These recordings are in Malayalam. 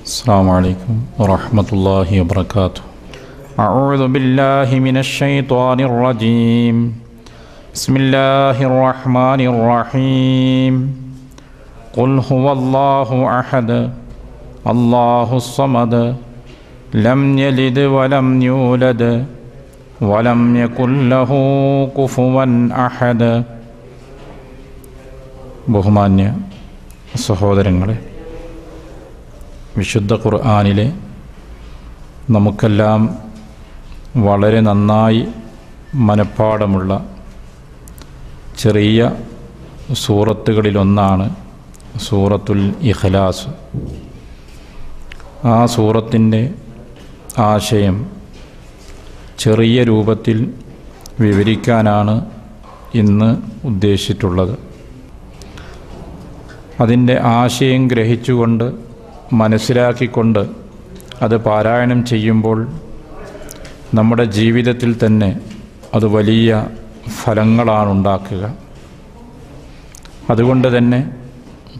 السلام عليكم ورحمة الله وبركاته. أعوذ بالله من الشيطان الرجيم. بسم الله الرحمن الرحيم. قل هو الله أحد الله الصمد لم يلد ولم يولد ولم يكن له كفوا أحد. ബഹുമാന്യ സഹോദരങ്ങളെ, വിശുദ്ധ ഖുർആനിലെ നമുക്കെല്ലാം വളരെ നന്നായി മനഃപ്പാടമുള്ള ചെറിയ സൂറത്തുകളിലൊന്നാണ് സൂറത്തുൽ ഇഖ്ലാസ്. ആ സൂറത്തിൻ്റെ ആശയം ചെറിയ രൂപത്തിൽ വിവരിക്കാനാണ് ഇന്ന് ഉദ്ദേശിച്ചിട്ടുള്ളത്. അതിൻ്റെ ആശയം ഗ്രഹിച്ചുകൊണ്ട് മനസ്സിലാക്കിക്കൊണ്ട് അത് പാരായണം ചെയ്യുമ്പോൾ നമ്മുടെ ജീവിതത്തിൽ തന്നെ അത് വലിയ ഫലങ്ങളാണ് ഉണ്ടാക്കുക. അതുകൊണ്ട് തന്നെ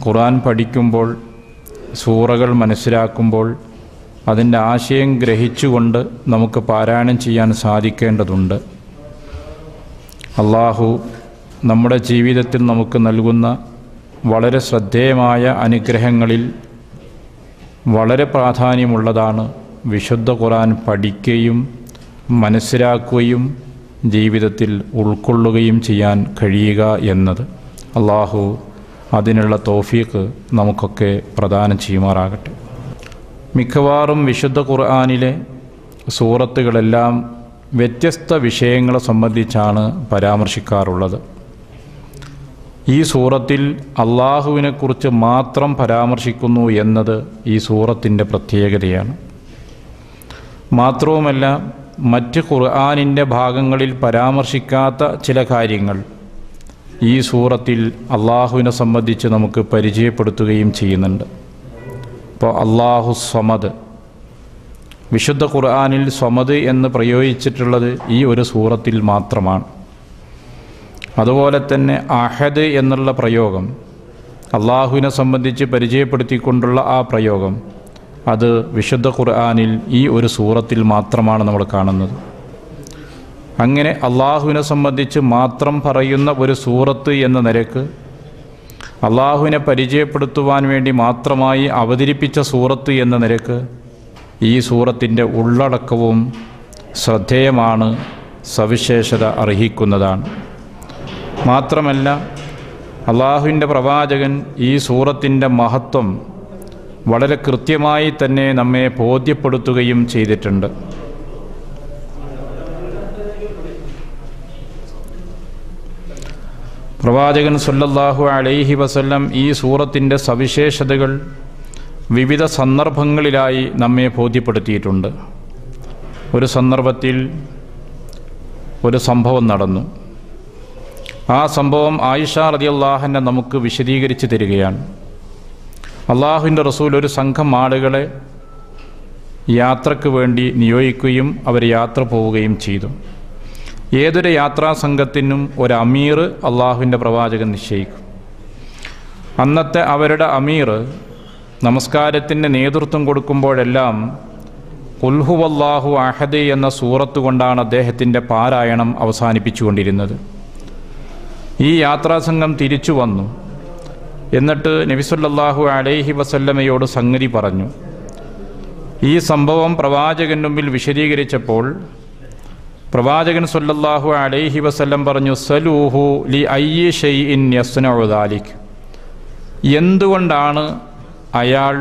ഖുർആൻ പഠിക്കുമ്പോൾ, സൂറകൾ മനസ്സിലാക്കുമ്പോൾ അതിൻ്റെ ആശയം ഗ്രഹിച്ചുകൊണ്ട് നമുക്ക് പാരായണം ചെയ്യാൻ സാധിക്കേണ്ടതുണ്ട്. അല്ലാഹു നമ്മുടെ ജീവിതത്തിൽ നമുക്ക് നൽകുന്ന വളരെ ശ്രദ്ധേയമായ അനുഗ്രഹങ്ങളിൽ വളരെ പ്രാധാന്യമുള്ളതാണ് വിശുദ്ധ ഖുർആൻ പഠിക്കുകയും മനസ്സിലാക്കുകയും ജീവിതത്തിൽ ഉൾക്കൊള്ളുകയും ചെയ്യാൻ കഴിയുക എന്നത്. അല്ലാഹു അതിനുള്ള തൗഫീഖ് നമുക്കൊക്കെ പ്രദാനം ചെയ്യുമാറാകട്ടെ. മിക്കവാറും വിശുദ്ധ ഖുർആനിലെ സൂറത്തുകളെല്ലാം വ്യത്യസ്ത വിഷയങ്ങളെ സംബന്ധിച്ചാണ് പരാമർശിക്കാറുള്ളത്. ഈ സൂറത്തിൽ അള്ളാഹുവിനെക്കുറിച്ച് മാത്രം പരാമർശിക്കുന്നു എന്നത് ഈ സൂറത്തിൻ്റെ പ്രത്യേകതയാണ്. മാത്രവുമല്ല, മറ്റ് ഖുർആനിൻ്റെ ഭാഗങ്ങളിൽ പരാമർശിക്കാത്ത ചില കാര്യങ്ങൾ ഈ സൂറത്തിൽ അള്ളാഹുവിനെ സംബന്ധിച്ച് നമുക്ക് പരിചയപ്പെടുത്തുകയും ചെയ്യുന്നുണ്ട്. ഇപ്പോൾ അല്ലാഹു സ്വമദ്, വിശുദ്ധ ഖുർആനിൽ സ്വമദ് എന്ന് പ്രയോഗിച്ചിട്ടുള്ളത് ഈ ഒരു സൂറത്തിൽ മാത്രമാണ്. അതുപോലെ തന്നെ അഹദ് എന്നുള്ള പ്രയോഗം, അള്ളാഹുവിനെ സംബന്ധിച്ച് പരിചയപ്പെടുത്തിക്കൊണ്ടുള്ള ആ പ്രയോഗം, അത് വിശുദ്ധ ഖുർആനിൽ ഈ ഒരു സൂറത്തിൽ മാത്രമാണ് നമ്മൾ കാണുന്നത്. അങ്ങനെ അള്ളാഹുവിനെ സംബന്ധിച്ച് മാത്രം പറയുന്ന ഒരു സൂറത്ത് എന്ന നിലക്ക്, അള്ളാഹുവിനെ പരിചയപ്പെടുത്തുവാൻ വേണ്ടി മാത്രമായി അവതരിപ്പിച്ച സൂറത്ത് എന്ന നിലക്ക് ഈ സൂറത്തിൻ്റെ ഉള്ളടക്കവും ശ്രദ്ധേയമാണ്, സവിശേഷത അർഹിക്കുന്നതാണ്. മാത്രമല്ല, അള്ളാഹുവിൻ്റെ പ്രവാചകൻ ഈ സൂറത്തിൻ്റെ മഹത്വം വളരെ കൃത്യമായി തന്നെ നമ്മെ ബോധ്യപ്പെടുത്തുകയും ചെയ്തിട്ടുണ്ട്. പ്രവാചകൻ സല്ലല്ലാഹു അലൈഹി വസല്ലം ഈ സൂറത്തിൻ്റെ സവിശേഷതകൾ വിവിധ സന്ദർഭങ്ങളിലായി നമ്മെ ബോധ്യപ്പെടുത്തിയിട്ടുണ്ട്. ഒരു സന്ദർഭത്തിൽ ഒരു സംഭവം നടന്നു. ആ സംഭവം ആയിഷ റളിയല്ലാഹു അൻഹ നമുക്ക് വിശദീകരിച്ച് തരികയാണ്. അള്ളാഹുവിൻ്റെ റസൂൽ ഒരു സംഘം ആളുകളെ യാത്രയ്ക്ക് വേണ്ടി നിയോഗിക്കുകയും അവർ യാത്ര പോവുകയും ചെയ്തു. ഏതൊരു യാത്രാ സംഘത്തിനും ഒരു അമീർ അള്ളാഹുവിൻ്റെ പ്രവാചകൻ നിശ്ചയിക്കും. അന്നത്തെ അവരുടെ അമീർ നമസ്കാരത്തിൻ്റെ നേതൃത്വം കൊടുക്കുമ്പോഴെല്ലാം ഖുൽ ഹുവല്ലാഹു അഹദ് എന്ന സൂറത്ത് കൊണ്ടാണ് അദ്ദേഹത്തിൻ്റെ പാരായണം അവസാനിപ്പിച്ചുകൊണ്ടിരുന്നത്. ഈ യാത്രാസംഘം തിരിച്ചു വന്നു. എന്നിട്ട് നബി സല്ലല്ലാഹു അലൈഹി വസല്ലമയോട് സംഗതി പറഞ്ഞു. ഈ സംഭവം പ്രവാചകൻ മുമ്പിൽ വിശദീകരിച്ചപ്പോൾ പ്രവാചകൻ സല്ലല്ലാഹു അലൈഹി വസല്ലം പറഞ്ഞു, സലൂഹു ലി അയ്യി ഷൈഇൻ യസ്നഉ ദാലിക്. എന്തുകൊണ്ടാണ് അയാൾ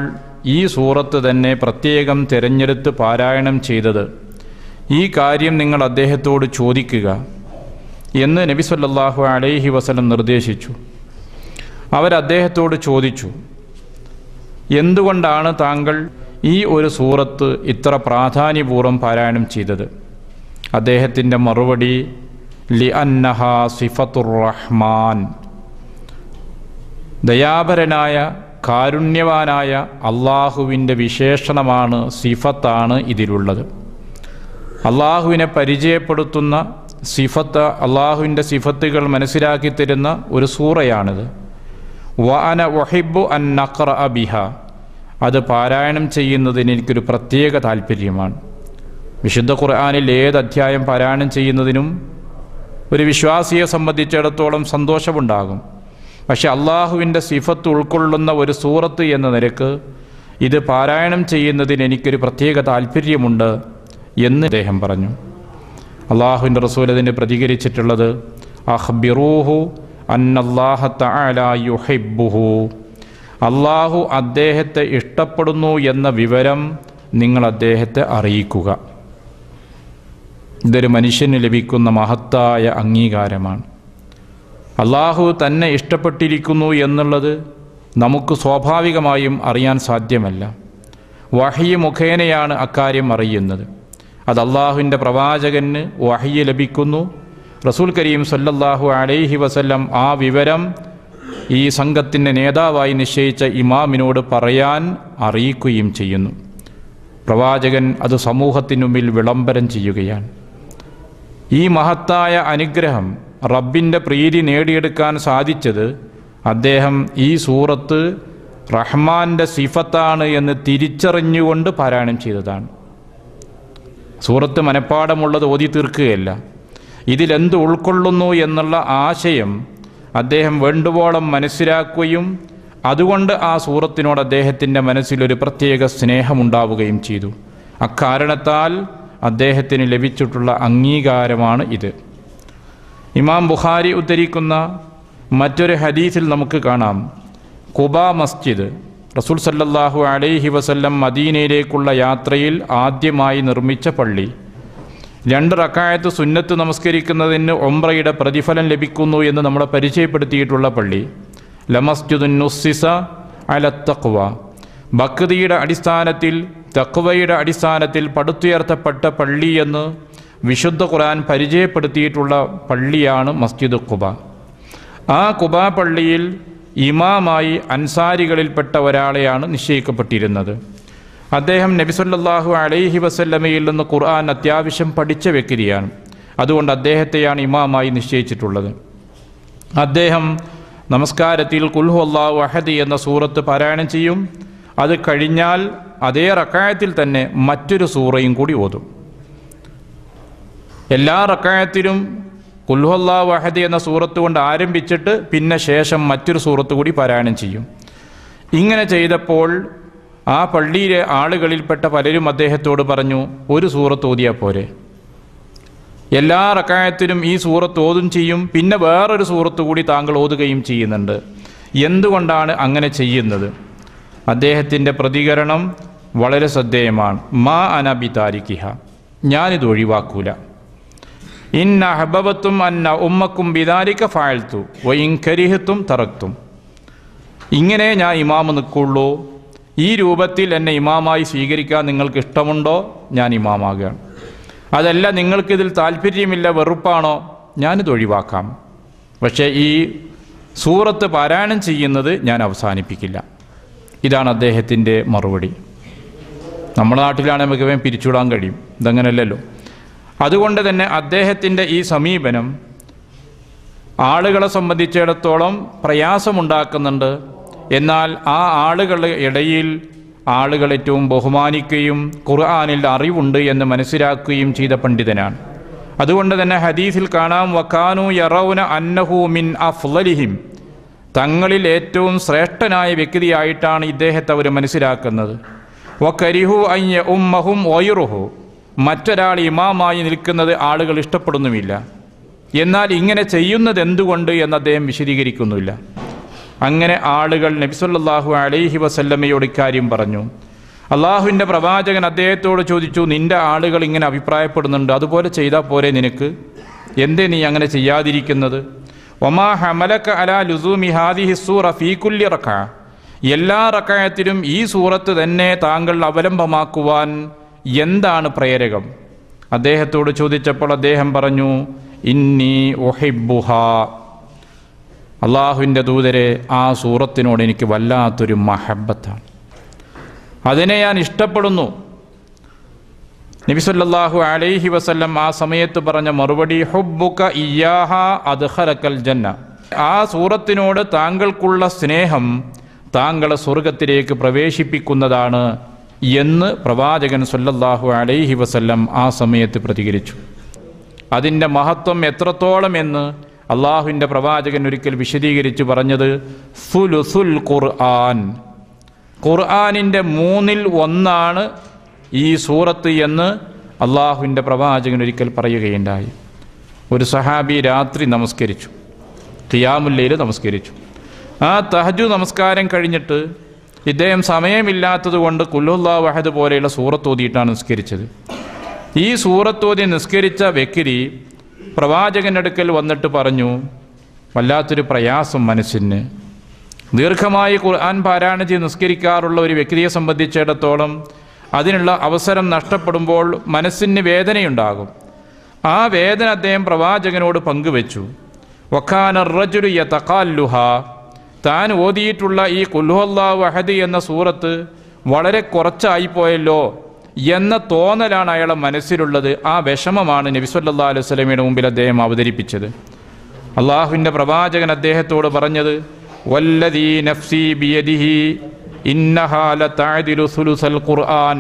ഈ സൂറത്ത് തന്നെ പ്രത്യേകം തിരഞ്ഞെടുത്ത് പാരായണം ചെയ്തത്? ഈ കാര്യം നിങ്ങൾ അദ്ദേഹത്തോട് ചോദിക്കുക എന്ന് നബി സല്ലല്ലാഹു അലൈഹി വസല്ലം നിർദ്ദേശിച്ചു. അവരദ്ദേഹത്തോട് ചോദിച്ചു, എന്തുകൊണ്ടാണ് താങ്കൾ ഈ ഒരു സൂറത്ത് ഇത്ര പ്രാധാന്യപൂർവ്വം പാരായണം ചെയ്തത്? അദ്ദേഹത്തിൻ്റെ മറുപടി, ലി അന്നഹാ സിഫത്തുർ റഹ്മാൻ, ദയാപരനായ കാരുണ്യവാനായ അള്ളാഹുവിൻ്റെ വിശേഷണമാണ്, സിഫത്താണ് ഇതിലുള്ളത്. അള്ളാഹുവിനെ പരിചയപ്പെടുത്തുന്ന സിഫത്ത്, അള്ളാഹുവിൻ്റെ സിഫത്തുകൾ മനസ്സിലാക്കി തരുന്ന ഒരു സൂറയാണിത്. വഅന ഉഹിബ്ബു അൻ നഖറഅ ബിഹ, അത് പാരായണം ചെയ്യുന്നതിന് എനിക്കൊരു പ്രത്യേക താല്പര്യമാണ്. വിശുദ്ധ ഖുർആനിൽ ഏത് അധ്യായം പാരായണം ചെയ്യുന്നതിനും ഒരു വിശ്വാസിയെ സംബന്ധിച്ചിടത്തോളം സന്തോഷമുണ്ടാകും. പക്ഷെ അള്ളാഹുവിൻ്റെ സിഫത്ത് ഉൾക്കൊള്ളുന്ന ഒരു സൂറത്ത് എന്ന നിലക്ക് ഇത് പാരായണം ചെയ്യുന്നതിന് എനിക്കൊരു പ്രത്യേക താല്പര്യമുണ്ട് എന്ന് അദ്ദേഹം പറഞ്ഞു. അള്ളാഹുവിൻ്റെ റസൂൽ അതിന് പ്രതികരിച്ചിട്ടുള്ളത് അഖ്ബിറൂഹു അന്നല്ലാഹ തആല യുഹിബ്ബുഹു, അള്ളാഹു അദ്ദേഹത്തെ ഇഷ്ടപ്പെടുന്നു എന്ന വിവരം നിങ്ങൾ അദ്ദേഹത്തെ അറിയിക്കുക. ഇതൊരു മനുഷ്യന് ലഭിക്കുന്ന മഹത്തായ അംഗീകാരമാണ്. അള്ളാഹു തന്നെ ഇഷ്ടപ്പെട്ടിരിക്കുന്നു എന്നുള്ളത് നമുക്ക് സ്വാഭാവികമായും അറിയാൻ സാധ്യമല്ല. വഹ്യ് മുഖേനയാണ് അക്കാര്യം അറിയുന്നത്. അത് അള്ളാഹുവിൻ്റെ പ്രവാചകന് വഹ്യ് ലഭിക്കുന്നു. റസൂൽ കരീം സല്ലല്ലാഹു അലൈഹി വസല്ലം ആ വിവരം ഈ സംഘത്തിൻ്റെ നേതാവായി നിശ്ചയിച്ച ഇമാമിനോട് പറയാൻ അറിയിക്കുകയും ചെയ്യുന്നു. പ്രവാചകൻ അത് സമൂഹത്തിനു മുമ്പിൽ വിളംബരം ചെയ്യുകയാണ്. ഈ മഹത്തായ അനുഗ്രഹം, റബ്ബിൻ്റെ പ്രീതി നേടിയെടുക്കാൻ സാധിച്ചത് അദ്ദേഹം ഈ സൂറത്ത് റഹ്മാൻ്റെ സിഫത്താണ് എന്ന് തിരിച്ചറിഞ്ഞുകൊണ്ട് പാരായണം ചെയ്തതാണ്. സൂറത്ത് മനഃപ്പാടമുള്ളത് ഓതി തീർക്കുകയല്ല, ഇതിലെന്ത് ഉൾക്കൊള്ളുന്നു എന്നുള്ള ആശയം അദ്ദേഹം വേണ്ടുവോളം മനസ്സിലാക്കുകയും അതുകൊണ്ട് ആ സൂറത്തിനോട് അദ്ദേഹത്തിൻ്റെ മനസ്സിലൊരു പ്രത്യേക സ്നേഹമുണ്ടാവുകയും ചെയ്തു. അക്കാരണത്താൽ അദ്ദേഹത്തിന് ലഭിച്ചിട്ടുള്ള അംഗീകാരമാണ് ഇത്. ഇമാം ബുഖാരി ഉദ്ധരിക്കുന്ന മറ്റൊരു ഹദീസിൽ നമുക്ക് കാണാം, ഖുബാ മസ്ജിദ് റസൂൽ സല്ലല്ലാഹു അലൈഹി വസല്ലം മദീനയിലേക്കുള്ള യാത്രയിൽ ആദ്യമായി നിർമ്മിച്ച പള്ളി. 2 റക്അത്ത് സുന്നത്ത് നമസ്കരിക്കുന്നതിന് ഉംറയുടെ പ്രതിഫലം ലഭിക്കുന്നു എന്ന് നമ്മളെ പരിചയപ്പെടുത്തിയിട്ടുള്ള പള്ളി. ലമസ്ജിദുൻ നുസ്സിസ അല തഖ്വ, ഭക്തിയുടെ അടിസ്ഥാനത്തിൽ, തഖ്വയുടെ അടിസ്ഥാനത്തിൽ പടുത്തുയർത്തപ്പെട്ട പള്ളി എന്ന് വിശുദ്ധ ഖുർആൻ പരിചയപ്പെടുത്തിയിട്ടുള്ള പള്ളിയാണ് മസ്ജിദ് ഖുബ. ആ ഖുബാ പള്ളിയിൽ ഇമാമായി അൻസാരികളിൽപ്പെട്ട ഒരാളെയാണ് നിശ്ചയിക്കപ്പെട്ടിരുന്നത്. അദ്ദേഹം നബി സല്ലല്ലാഹു അലൈഹി വസല്ലമയിൽ നിന്ന് ഖുർആൻ അത്യാവശ്യം പഠിച്ച വ്യക്തിയാണ്. അതുകൊണ്ട് അദ്ദേഹത്തെയാണ് ഇമാമായി നിശ്ചയിച്ചിട്ടുള്ളത്. അദ്ദേഹം നമസ്കാരത്തിൽ ഖുൽ ഹുവല്ലാഹു അഹദ് എന്ന സൂറത്ത് പാരായണം ചെയ്യും. അത് കഴിഞ്ഞാൽ അതേ റക്അത്തിൽ തന്നെ മറ്റൊരു സൂറയും കൂടി ഓതും. എല്ലാ റക്അത്തിലും ഖുൽ ഹുവല്ലാഹു അഹദ് എന്ന സൂറത്ത് കൊണ്ട് ആരംഭിച്ചിട്ട് പിന്നെ ശേഷം മറ്റൊരു സൂറത്ത് കൂടി പാരായണം ചെയ്യും. ഇങ്ങനെ ചെയ്തപ്പോൾ ആ പള്ളിയിലെ ആളുകളിൽപ്പെട്ട പലരും അദ്ദേഹത്തോട് പറഞ്ഞു, ഒരു സൂറത്ത് ഓതിയാൽ പോരെ? എല്ലാ റക്അത്തിലും ഈ സൂറത്ത് ഓതും ചെയ്യും, പിന്നെ വേറൊരു സൂറത്ത് കൂടി താങ്കൾ ഓതുകയും ചെയ്യുന്നുണ്ട്, എന്തുകൊണ്ടാണ് അങ്ങനെ ചെയ്യുന്നത്? അദ്ദേഹത്തിൻ്റെ പ്രതികരണം വളരെ ശ്രദ്ധേയമാണ്. മാ അന ബിതാരിക്കിഹ, ഞാനിത് ഒഴിവാക്കൂല. ഇന്ന ഹബബത്തും അന്ന ഉമ്മക്കും ബിദാലിക ഫഅൽതു വഇൻ കരിഹത്തും തറക്തും. ഇങ്ങനെ ഞാൻ ഇമാമ് നിൽക്കുള്ളൂ. ഈ രൂപത്തിൽ എന്നെ ഇമാമായി സ്വീകരിക്കാൻ നിങ്ങൾക്ക് ഇഷ്ടമുണ്ടോ? ഞാൻ ഇമാമാകുകയാണ്. അതല്ല, നിങ്ങൾക്കിതിൽ താല്പര്യമില്ല, വെറുപ്പാണോ? ഞാനിത് ഒഴിവാക്കാം. പക്ഷേ ഈ സൂറത്ത് പാരായണം ചെയ്യുന്നത് ഞാൻ അവസാനിപ്പിക്കില്ല. ഇതാണ് അദ്ദേഹത്തിൻ്റെ മറുപടി. നമ്മുടെ നാട്ടിലാണ് നമുക്ക് വേഗം പിരിച്ചുവിടാൻ കഴിയും, ഇതങ്ങനെയല്ലല്ലോ. അതുകൊണ്ട് തന്നെ അദ്ദേഹത്തിൻ്റെ ഈ സമീപനം ആളുകളെ സംബന്ധിച്ചിടത്തോളം പ്രയാസമുണ്ടാക്കുന്നുണ്ട്. എന്നാൽ ആ ആളുകളുടെ ഇടയിൽ ആളുകൾ ഏറ്റവും ബഹുമാനിക്കുകയും ഖുർആനിൽ അറിവുണ്ട് എന്ന് മനസ്സിലാക്കുകയും ചെയ്ത പണ്ഡിതനാണ്. അതുകൊണ്ട് തന്നെ ഹദീസിൽ കാണാം, വകാനു യറൗന അന്നഹു മിൻ അഫ്ളലിഹിം, തങ്ങളിൽ ഏറ്റവും ശ്രേഷ്ഠനായ വ്യക്തിയായിട്ടാണ് ഇദ്ദേഹത്തെ അവർ മനസ്സിലാക്കുന്നത്. വകരിഹു അൻ യഉമ്മഹും വയറുഹു, മറ്റൊരാൾ ഇമാമായി നിൽക്കുന്നത് ആളുകൾ ഇഷ്ടപ്പെടുന്നുമില്ല. എന്നാൽ ഇങ്ങനെ ചെയ്യുന്നത് എന്തുകൊണ്ട് എന്ന് അദ്ദേഹം വിശദീകരിക്കുന്നില്ല. അങ്ങനെ ആളുകൾ നബി സല്ലല്ലാഹു അലൈഹി വസല്ലമയോട് ഇക്കാര്യം പറഞ്ഞു. അള്ളാഹുവിൻ്റെ പ്രവാചകൻ അദ്ദേഹത്തോട് ചോദിച്ചു, നിൻ്റെ ആളുകൾ ഇങ്ങനെ അഭിപ്രായപ്പെടുന്നുണ്ട്, അതുപോലെ ചെയ്താൽ പോരെ നിനക്ക്? എന്തേ നീ അങ്ങനെ ചെയ്യാതിരിക്കുന്നത്? വമാ ഹമലക അലാ ലുസൂമി ഹാദിഹി സൂറ ഫീ കുല്ലി റക്അ, എല്ലാ റക്അത്തിലും ഈ സൂറത്ത് തന്നെ താങ്കൾ അവലംബമാക്കുവാൻ എന്താണ് പ്രേരകം? അദ്ദേഹത്തോട് ചോദിച്ചപ്പോൾ അദ്ദേഹം പറഞ്ഞു, ഇന്നി ഉഹിബ്ബുഹാ, അള്ളാഹുവിൻ്റെ ദൂതരെ, ആ സൂറത്തിനോട് എനിക്ക് വല്ലാത്തൊരു മഹബത്താണ്, അതിനെ ഞാൻ ഇഷ്ടപ്പെടുന്നു. നബി സല്ലല്ലാഹു അലൈഹി വസല്ലം ആ സമയത്ത് പറഞ്ഞ മറുപടി, ഹുബ്ബുക ഇയ്യാഹ അദ്ഖലകൽ ജന്ന, ആ സൂറത്തിനോട് താങ്കൾക്കുള്ള സ്നേഹം താങ്കളെ സ്വർഗത്തിലേക്ക് പ്രവേശിപ്പിക്കുന്നതാണ് എന്ന് പ്രവാചകൻ സല്ലല്ലാഹു അലൈഹി വസല്ലം ആ സമയത്ത് പ്രതികരിച്ചു. അതിൻ്റെ മഹത്വം എത്രത്തോളം എന്ന് അള്ളാഹുവിൻ്റെ പ്രവാചകൻ ഒരിക്കൽ വിശദീകരിച്ച് പറഞ്ഞത് സുലുസുൽ ഖുർആൻ, ഖുർആനിൻ്റെ 1/3 ഈ സൂറത്ത് എന്ന് അള്ളാഹുവിൻ്റെ പ്രവാചകൻ ഒരിക്കൽ പറയുകയുണ്ടായി. ഒരു സഹാബി രാത്രി നമസ്കരിച്ചു, ഖിയാമുൽ ലൈൽ നമസ്കരിച്ചു. ആ തഹജ്ജുദ് നമസ്കാരം കഴിഞ്ഞിട്ട് ഇദ്ദേഹം സമയമില്ലാത്തത് കൊണ്ട് ഖുൽ ഹുവല്ലാഹു അഹദ് പോലെയുള്ള സൂറത്ത് ഓതിയിട്ടാണ് നിസ്കരിച്ചത്. ഈ സൂറത്ത് ഓതി നിസ്കരിച്ച വ്യക്തി പ്രവാചകൻ്റെ അടുക്കൽ വന്നിട്ട് പറഞ്ഞു, വല്ലാത്തൊരു പ്രയാസം മനസ്സിന്. ദീർഘമായി ഖുർആൻ പാരായണം ചെയ്ത് നിസ്കരിക്കാറുള്ള ഒരു വ്യക്തിയെ സംബന്ധിച്ചിടത്തോളം അതിനുള്ള അവസരം നഷ്ടപ്പെടുമ്പോൾ മനസ്സിന് വേദനയുണ്ടാകും. ആ വേദന അദ്ദേഹം പ്രവാചകനോട് പങ്കുവെച്ചു. വഖാന റജുലു യതഖല്ലുഹ, താൻ ഓതിയിട്ടുള്ള ഈ ഖുൽ ഹുവല്ലാഹു അഹദ് എന്ന സൂറത്ത് വളരെ കുറച്ചായിപ്പോയല്ലോ എന്ന തോന്നലാണ് അയാളെ മനസ്സിലുള്ളത്. ആ വിഷമമാണ് നബി സല്ലല്ലാഹു അലൈഹി വസല്ലമയുടെ മുമ്പിൽ അദ്ദേഹം അവതരിപ്പിച്ചത്. അള്ളാഹുവിൻ്റെ പ്രവാചകൻ അദ്ദേഹത്തോട് പറഞ്ഞത്, വല്ലദീ നഫ്സി ബിയദിഹി ഇന്നഹാ ലതഅദിലു സുലുസൽ ഖുർആൻ,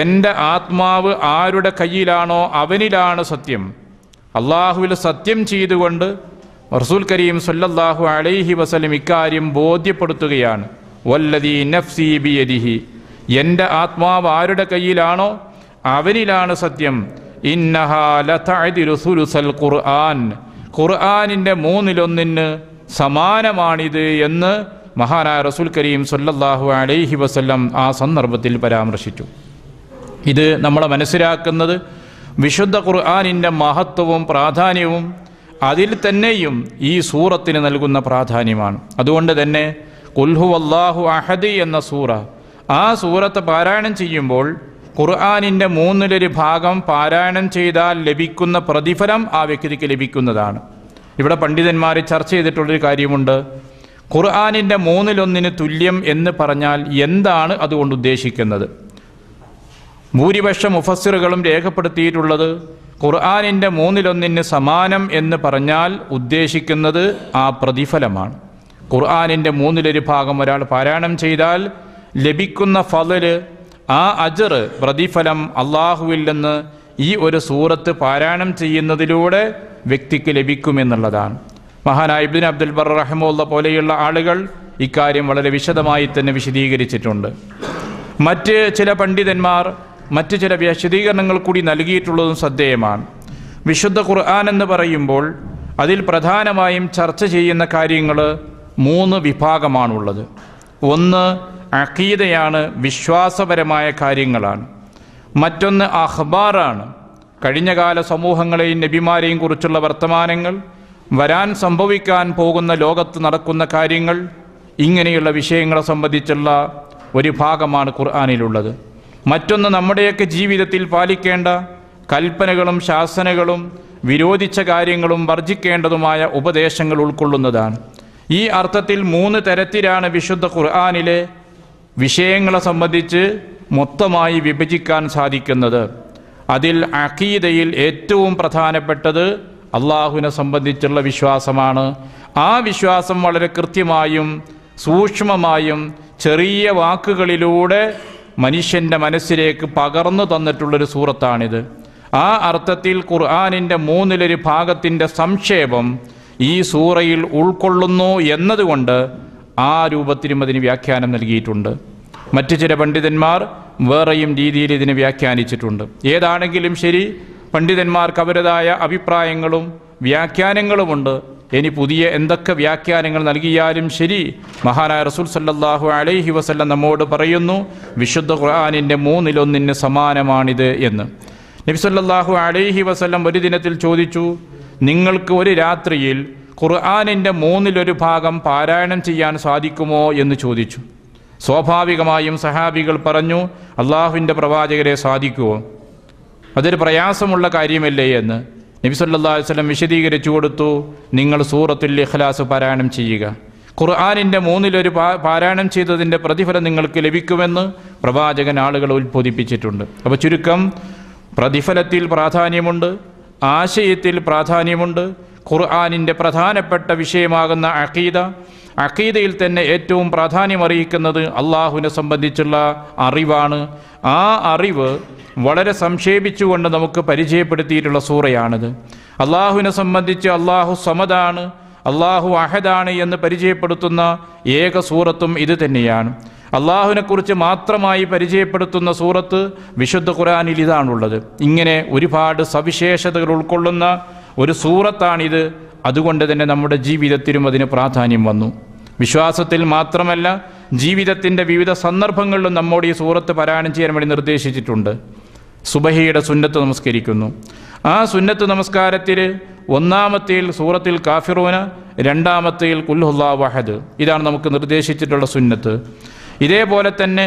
എൻ്റെ ആത്മാവ് ആരുടെ കയ്യിലാണോ അവനിലാണ് സത്യം. അള്ളാഹുവിൽ സത്യം ചെയ്തുകൊണ്ട് റസൂൽ കരീം സല്ലല്ലാഹു അലൈഹി വസല്ലം ഇക്കാര്യം ബോധ്യപ്പെടുത്തുകയാണ്. വല്ലദീ നഫ്സി ബിയദിഹി, എൻ്റെ ആത്മാവ് ആരുടെ കയ്യിലാണോ അവനിലാണ് സത്യം. ഇന്നഹാ ലതഅദിലു സുലുസൽ ഖുർആൻ, ഖുർആനിൻ്റെ 1/3 സമാനമാണിത് എന്ന് മഹാനായ റസൂൽ കരീം സല്ലല്ലാഹു അലൈഹി വസല്ലം ആ സന്ദർഭത്തിൽ പരാമർശിച്ചു. ഇത് നമ്മളെ മനസ്സിലാക്കുന്നത് വിശുദ്ധ ഖുർആനിൻ്റെ മഹത്വവും പ്രാധാന്യവും അതിൽ തന്നെയും ഈ സൂറത്തിന് നൽകുന്ന പ്രാധാന്യമാണ്. അതുകൊണ്ട് തന്നെ ഖുൽ ഹുവല്ലാഹു അഹദ് എന്ന സൂറ, ആ സൂറത്ത് പാരായണം ചെയ്യുമ്പോൾ ഖുർആനിൻ്റെ 1/3 പാരായണം ചെയ്താൽ ലഭിക്കുന്ന പ്രതിഫലം ആ വ്യക്തിക്ക് ലഭിക്കുന്നതാണ്. ഇവിടെ പണ്ഡിതന്മാർ ചർച്ച ചെയ്തിട്ടുള്ളൊരു കാര്യമുണ്ട്. ഖുർആനിൻ്റെ 1/3 തുല്യം എന്ന് പറഞ്ഞാൽ എന്താണ് അതുകൊണ്ട് ഉദ്ദേശിക്കുന്നത്? ഭൂരിപക്ഷ മുഫസ്സിറുകളും രേഖപ്പെടുത്തിയിട്ടുള്ളത് ഖുർആനിൻ്റെ 1/3 സമാനം എന്ന് പറഞ്ഞാൽ ഉദ്ദേശിക്കുന്നത് ആ പ്രതിഫലമാണ്. ഖുർആനിൻ്റെ 1/3 ഒരാൾ പാരായണം ചെയ്താൽ ലഭിക്കുന്ന ഫളല്, ആ അജ്ർ, പ്രതിഫലം അള്ളാഹുവിൽ നിന്ന് ഈ ഒരു സൂറത്ത് പാരായണം ചെയ്യുന്നതിലൂടെ വ്യക്തിക്ക് ലഭിക്കുമെന്നുള്ളതാണ്. മഹാനായ ഇബ്നു അബ്ദുൽ ബർ റഹിമഹുല്ലാഹ് പോലെയുള്ള ആളുകൾ ഇക്കാര്യം വളരെ വിശദമായി തന്നെ വിശദീകരിച്ചിട്ടുണ്ട്. മറ്റ് ചില പണ്ഡിതന്മാർ മറ്റ് ചില വിശദീകരണങ്ങൾ കൂടി നൽകിയിട്ടുള്ളതും ശ്രദ്ധേയമാണ്. വിശുദ്ധ ഖുർആൻ എന്ന് പറയുമ്പോൾ അതിൽ പ്രധാനമായും ചർച്ച ചെയ്യുന്ന കാര്യങ്ങൾ 3 വിഭാഗമാണുള്ളത്. ഒന്ന് അഖീദയാണ്, വിശ്വാസപരമായ കാര്യങ്ങളാണ്. മറ്റൊന്ന് അഖ്ബാറാണ്, കഴിഞ്ഞകാല സമൂഹങ്ങളെയും നബിമാരെയും കുറിച്ചുള്ള വർത്തമാനങ്ങൾ, വരാൻ സംഭവിക്കാൻ പോകുന്ന ലോകത്ത് നടക്കുന്ന കാര്യങ്ങൾ, ഇങ്ങനെയുള്ള വിഷയങ്ങളെ സംബന്ധിച്ചുള്ള ഒരു ഭാഗമാണ് ഖുർആനിലുള്ളത്. മറ്റൊന്ന് നമ്മുടെയൊക്കെ ജീവിതത്തിൽ പാലിക്കേണ്ട കൽപ്പനകളും ശാസനകളും വിരോധിച്ച കാര്യങ്ങളും വർജിക്കേണ്ടതുമായ ഉപദേശങ്ങൾ ഉൾക്കൊള്ളുന്നതാണ്. ഈ അർത്ഥത്തിൽ 3 തരത്തിലാണ് വിശുദ്ധ ഖുർആനിലെ വിഷയങ്ങളെ സംബന്ധിച്ച് മൊത്തമായി വിഭജിക്കാൻ സാധിക്കുന്നത്. അതിൽ അഖീദയിൽ ഏറ്റവും പ്രധാനപ്പെട്ടത് അള്ളാഹുവിനെ സംബന്ധിച്ചുള്ള വിശ്വാസമാണ്. ആ വിശ്വാസം വളരെ കൃത്യമായും സൂക്ഷ്മമായും ചെറിയ വാക്കുകളിലൂടെ മനുഷ്യൻ്റെ മനസ്സിലേക്ക് പകർന്നു തന്നിട്ടുള്ളൊരു സൂറത്താണിത്. ആ അർത്ഥത്തിൽ ഖുർആനിൻ്റെ 1/3 സംക്ഷേപം ഈ സൂറയിൽ ഉൾക്കൊള്ളുന്നു എന്നതുകൊണ്ട് ആ രൂപത്തിലും അതിന് വ്യാഖ്യാനം നൽകിയിട്ടുണ്ട്. മറ്റു ചില പണ്ഡിതന്മാർ വേറെയും രീതിയിൽ ഇതിനെ വ്യാഖ്യാനിച്ചിട്ടുണ്ട്. ഏതാണെങ്കിലും ശരി, പണ്ഡിതന്മാർക്ക് അവരുടേതായ അഭിപ്രായങ്ങളും വ്യാഖ്യാനങ്ങളുമുണ്ട്. ഇനി പുതിയ എന്തൊക്കെ വ്യാഖ്യാനങ്ങൾ നൽകിയാലും ശരി, മഹാനായ റസൂൽ സല്ലല്ലാഹു അലൈഹി വസല്ലം നമ്മോട് പറയുന്നു വിശുദ്ധ ഖുർആനിൻ്റെ 1/3 സമാനമാണിത് എന്ന്. നബി സല്ലല്ലാഹു അലൈഹി വസല്ലം ഒരു ദിനത്തിൽ ചോദിച്ചു, നിങ്ങൾക്ക് ഒരു രാത്രിയിൽ ഖുർആനിൻ്റെ 1/3 പാരായണം ചെയ്യാൻ സാധിക്കുമോ എന്ന് ചോദിച്ചു. സ്വാഭാവികമായും സഹാബികൾ പറഞ്ഞു, അള്ളാഹുവിൻ്റെ പ്രവാചകരെ സാധിക്കുമോ? അതൊരു പ്രയാസമുള്ള കാര്യമല്ലേ എന്ന്. നബി സല്ലല്ലാഹു അലൈഹി വസല്ലം വിശദീകരിച്ചു കൊടുത്തു, നിങ്ങൾ സൂറത്തുൽ ഇഖ്ലാസ് പാരായണം ചെയ്യുക. ഖുർആനിൻ്റെ 1/3 പാരായണം ചെയ്തതിൻ്റെ പ്രതിഫലം നിങ്ങൾക്ക് ലഭിക്കുമെന്ന് പ്രവാചകൻ ആളുകളെ ഉത്ബോധിപ്പിച്ചിട്ടുണ്ട്. അപ്പോൾ ചുരുക്കം, പ്രതിഫലത്തിൽ പ്രാധാന്യമുണ്ട്, ആശയത്തിൽ പ്രാധാന്യമുണ്ട്. ഖുർആനിൻ്റെ പ്രധാനപ്പെട്ട വിഷയമാകുന്ന അഖീദ, അഖീദയിൽ തന്നെ ഏറ്റവും പ്രാധാന്യമറിയിക്കുന്നത് അള്ളാഹുവിനെ സംബന്ധിച്ചുള്ള അറിവാണ്. ആ അറിവ് വളരെ സംക്ഷേപിച്ചുകൊണ്ട് നമുക്ക് പരിചയപ്പെടുത്തിയിട്ടുള്ള സൂറയാണിത്. അള്ളാഹുവിനെ സംബന്ധിച്ച് അള്ളാഹു സമദാണ്, അള്ളാഹു അഹദാണ് എന്ന് പരിചയപ്പെടുത്തുന്ന ഏക സൂറത്തും ഇത് തന്നെയാണ്. അള്ളാഹുവിനെക്കുറിച്ച് മാത്രമായി പരിചയപ്പെടുത്തുന്ന സൂറത്ത് വിശുദ്ധ ഖുർആനിൽ ഇതാണുള്ളത്. ഇങ്ങനെ ഒരുപാട് സവിശേഷതകൾ ഉൾക്കൊള്ളുന്ന ഒരു സൂറത്താണിത്. അതുകൊണ്ട് തന്നെ നമ്മുടെ ജീവിതത്തിലും അതിന് പ്രാധാന്യം വന്നു. വിശ്വാസത്തിൽ മാത്രമല്ല, ജീവിതത്തിൻ്റെ വിവിധ സന്ദർഭങ്ങളിലും നമ്മോട് ഈ സൂറത്ത് പാരായണം ചെയ്യാൻ വേണ്ടി നിർദ്ദേശിച്ചിട്ടുണ്ട്. സുബഹിയുടെ സുന്നത്ത് നമസ്കരിക്കുന്നു. ആ സുന്നത്ത് നമസ്കാരത്തിൽ ഒന്നാമത്തേൽ സൂറത്തിൽ കാഫിറൂന, രണ്ടാമത്തേൽ ഖുൽ ഹുവല്ലാഹു അഹദ്. ഇതാണ് നമുക്ക് നിർദ്ദേശിച്ചിട്ടുള്ള സുന്നത്ത്. ഇതേപോലെ തന്നെ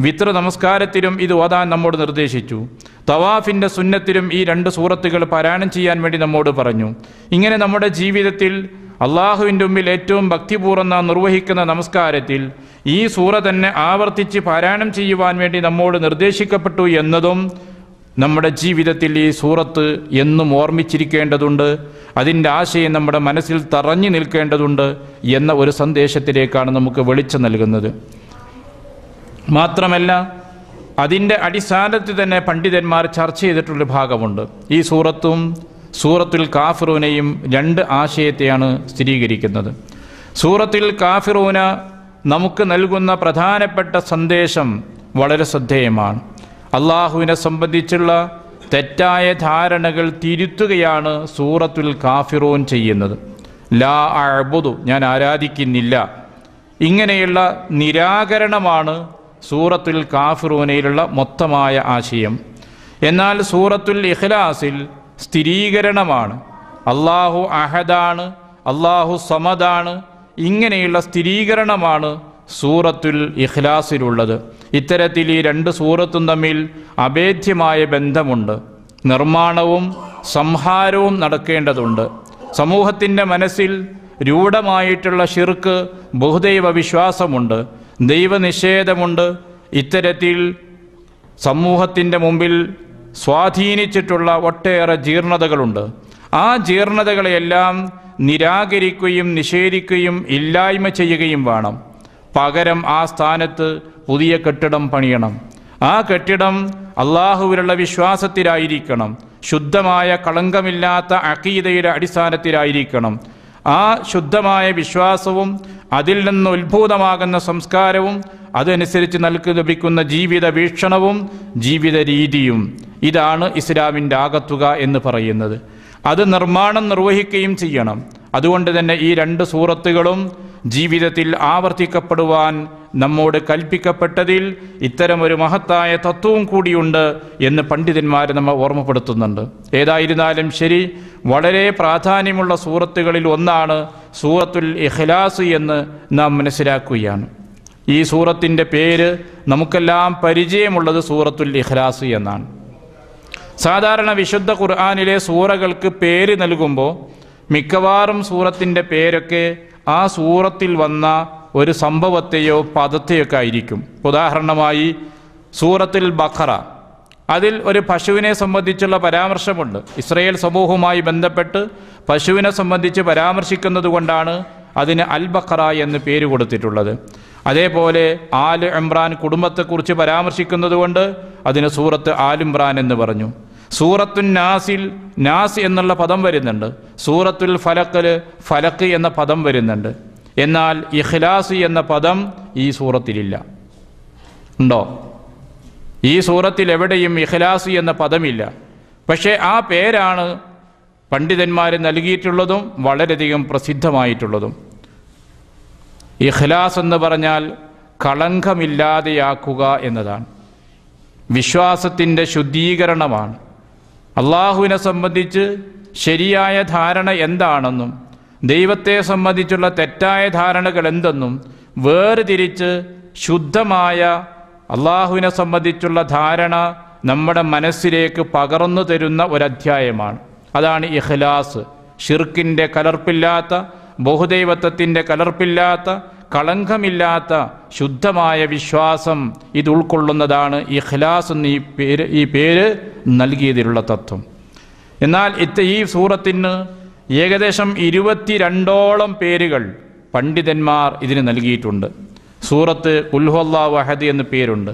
വിത്ർ നമസ്കാരത്തിലും ഇത് ഓതാൻ നമ്മോട് നിർദ്ദേശിച്ചു. തവാഫിൻ്റെ സുന്നത്തിലും ഈ 2 സൂറത്തുകൾ പാരായണം ചെയ്യാൻ വേണ്ടി നമ്മോട് പറഞ്ഞു. ഇങ്ങനെ നമ്മുടെ ജീവിതത്തിൽ അള്ളാഹുവിൻ്റെ മുമ്പിൽ ഏറ്റവും ഭക്തിപൂർവ്വം നാം നിർവഹിക്കുന്ന നമസ്കാരത്തിൽ ഈ സൂറ തന്നെ ആവർത്തിച്ച് പാരായണം ചെയ്യുവാൻ വേണ്ടി നമ്മോട് നിർദ്ദേശിക്കപ്പെട്ടു എന്നതും നമ്മുടെ ജീവിതത്തിൽ ഈ സൂറത്ത് എന്നും ഓർമ്മിച്ചിരിക്കേണ്ടതുണ്ട്. അതിൻ്റെ ആശയം നമ്മുടെ മനസ്സിൽ തറഞ്ഞു നിൽക്കേണ്ടതുണ്ട് എന്ന ഒരു സന്ദേശത്തിലേക്കാണ് നമുക്ക് വെളിച്ചം നൽകുന്നത്. മാത്രമല്ല, അതിൻ്റെ അടിസ്ഥാനത്തിൽ തന്നെ പണ്ഡിതന്മാർ ചർച്ച ചെയ്തിട്ടുള്ള ഭാഗമുണ്ട്. ഈ സൂറത്തും സൂറത്തുൽ കാഫിറൂനയും 2 ആശയത്തെയാണ് സ്ഥിരീകരിക്കുന്നത്. സൂറത്തുൽ കാഫിറൂന നമുക്ക് നൽകുന്ന പ്രധാനപ്പെട്ട സന്ദേശം വളരെ ശ്രദ്ധേയമാണ്. അള്ളാഹുവിനെ സംബന്ധിച്ചുള്ള തെറ്റായ ധാരണകൾ തിരുത്തുകയാണ് സൂറത്തുൽ കാഫിറൂൻ ചെയ്യുന്നത്. ലാ അഅ്ബുദു, ഞാൻ ആരാധിക്കുന്നില്ല, ഇങ്ങനെയുള്ള നിരാകരണമാണ് സൂറത്തുൽ കാഫിറൂനയിലുള്ള മൊത്തമായ ആശയം. എന്നാൽ സൂറത്തുൽ ഇഖ്ലാസിൽ സ്ഥിരീകരണമാണ്. അള്ളാഹു അഹദാണ്, അള്ളാഹു സമദാണ്, ഇങ്ങനെയുള്ള സ്ഥിരീകരണമാണ് സൂറത്തുൽ ഇഖ്ലാസിലുള്ളത്. ഇത്തരത്തിൽ ഈ 2 സൂറത്തും തമ്മിൽ അഭേദ്യമായ ബന്ധമുണ്ട്. നിർമ്മാണവും സംഹാരവും നടക്കേണ്ടതുണ്ട്. സമൂഹത്തിൻ്റെ മനസ്സിൽ രൂഢമായിട്ടുള്ള ശിർക്ക്, ബഹുദൈവ വിശ്വാസമുണ്ട്, ദൈവനിഷേധമുണ്ട്. ഇത്തരത്തിൽ സമൂഹത്തിൻ്റെ മുമ്പിൽ സ്വാധീനിച്ചിട്ടുള്ള ഒട്ടേറെ ജീർണതകളുണ്ട്. ആ ജീർണതകളെയെല്ലാം നിരാകരിക്കുകയും നിഷേധിക്കുകയും ഇല്ലായ്മ ചെയ്യുകയും വേണം. പകരം ആ സ്ഥാനത്ത് പുതിയ കെട്ടിടം പണിയണം. ആ കെട്ടിടം അള്ളാഹുവിലുള്ള വിശ്വാസത്തിലായിരിക്കണം, ശുദ്ധമായ കളങ്കമില്ലാത്ത അഖീദയുടെ അടിസ്ഥാനത്തിലായിരിക്കണം. ആ ശുദ്ധമായ വിശ്വാസവും അതിൽ നിന്ന് ഉത്ഭൂതമാകുന്ന സംസ്കാരവും അതനുസരിച്ച് നമുക്ക് ലഭിക്കുന്ന ജീവിത വീക്ഷണവും ജീവിത രീതിയും, ഇതാണ് ഇസ്ലാമിൻ്റെ ആകത്തുക എന്ന് പറയുന്നത്. അത് നിർമ്മാണം നിർവഹിക്കുകയും ചെയ്യണം. അതുകൊണ്ട് തന്നെ ഈ 2 സൂറത്തുകളും ജീവിതത്തിൽ ആവർത്തിക്കപ്പെടുവാൻ നമ്മോട് കൽപ്പിക്കപ്പെട്ടതിൽ ഇത്തരമൊരു മഹത്തായ തത്വവും കൂടിയുണ്ട് എന്ന് പണ്ഡിതന്മാർ നമ്മെ ഓർമ്മപ്പെടുത്തുന്നുണ്ട്. ഏതായിരുന്നാലും ശരി, വളരെ പ്രാധാന്യമുള്ള സൂറത്തുകളിൽ ഒന്നാണ് സൂറത്തുൽ ഇഖ്ലാസ് എന്ന് നാം മനസ്സിലാക്കുകയാണ്. ഈ സൂറത്തിൻ്റെ പേര് നമുക്കെല്ലാം പരിചയമുള്ളത് സൂറത്തുൽ ഇഖ്ലാസ് എന്നാണ്. സാധാരണ വിശുദ്ധ ഖുർആനിലെ സൂറകൾക്ക് പേര് നൽകുമ്പോൾ മിക്കവാറും സൂറത്തിൻ്റെ പേരൊക്കെ ആ സൂറത്തിൽ വന്ന ഒരു സംഭവത്തെയോ പദത്തെയൊക്കെ ആയിരിക്കും. ഉദാഹരണമായി സൂറത്തുൽ ബഖറ, അതിൽ ഒരു പശുവിനെ സംബന്ധിച്ചുള്ള പരാമർശമുണ്ട്. ഇസ്രായേൽ സമൂഹവുമായി ബന്ധപ്പെട്ട് പശുവിനെ സംബന്ധിച്ച് പരാമർശിക്കുന്നത് കൊണ്ടാണ് അതിന് അൽ ബഖറ എന്ന് പേര് കൊടുത്തിട്ടുള്ളത്. അതേപോലെ ആൽ ഇമ്രാൻ കുടുംബത്തെക്കുറിച്ച് പരാമർശിക്കുന്നത് കൊണ്ട് അതിന് സൂറത്ത് ആൽ ഇമ്രാൻ എന്ന് പറഞ്ഞു. സൂറത്തുൻ നാസിൽ നാസ് എന്നുള്ള പദം വരുന്നുണ്ട്. സൂറത്തുൽ ഫലഖിൽ ഫലഖ് എന്ന പദം വരുന്നുണ്ട്. എന്നാൽ ഇഖ്ലാസ് എന്ന പദം ഈ സൂറത്തിലില്ല. ഉണ്ടോ? ഈ സൂറത്തിൽ എവിടെയും ഇഖ്ലാസ് എന്ന പദമില്ല. പക്ഷേ ആ പേരാണ് പണ്ഡിതന്മാർ നൽകിയിട്ടുള്ളതും വളരെയധികം പ്രസിദ്ധമായിട്ടുള്ളതും. ഇഖ്ലാസ് എന്ന് പറഞ്ഞാൽ കളങ്കമില്ലാതെയാക്കുക എന്നതാണ്. വിശ്വാസത്തിൻ്റെ ശുദ്ധീകരണമാണ്. അള്ളാഹുവിനെ സംബന്ധിച്ച് ശരിയായ ധാരണ എന്താണെന്നും ദൈവത്തെ സംബന്ധിച്ചുള്ള തെറ്റായ ധാരണകൾ എന്തെന്നും വേർതിരിച്ച് ശുദ്ധമായ അള്ളാഹുവിനെ സംബന്ധിച്ചുള്ള ധാരണ നമ്മുടെ മനസ്സിലേക്ക് പകർന്നു തരുന്ന ഒരധ്യായമാണ്. അതാണ് ഇഖ്ലാസ്. ഷിർക്കിൻ്റെ കലർപ്പില്ലാത്ത, ബഹുദൈവത്വത്തിൻ്റെ കലർപ്പില്ലാത്ത, കളങ്കമില്ലാത്ത ശുദ്ധമായ വിശ്വാസം ഇത് ഉൾക്കൊള്ളുന്നതാണ് ഇഖ്ലാസ് എന്ന് ഈ പേര് നൽകിയതിലുള്ള തത്വം. എന്നാൽ ഈ സൂറത്തിന് ഏകദേശം 22ഓളം പേരുകൾ പണ്ഡിതന്മാർ ഇതിന് നൽകിയിട്ടുണ്ട്. സൂറത്ത് ഖുൽ ഹുവല്ലാഹു അഹദ് എന്ന് പേരുണ്ട്.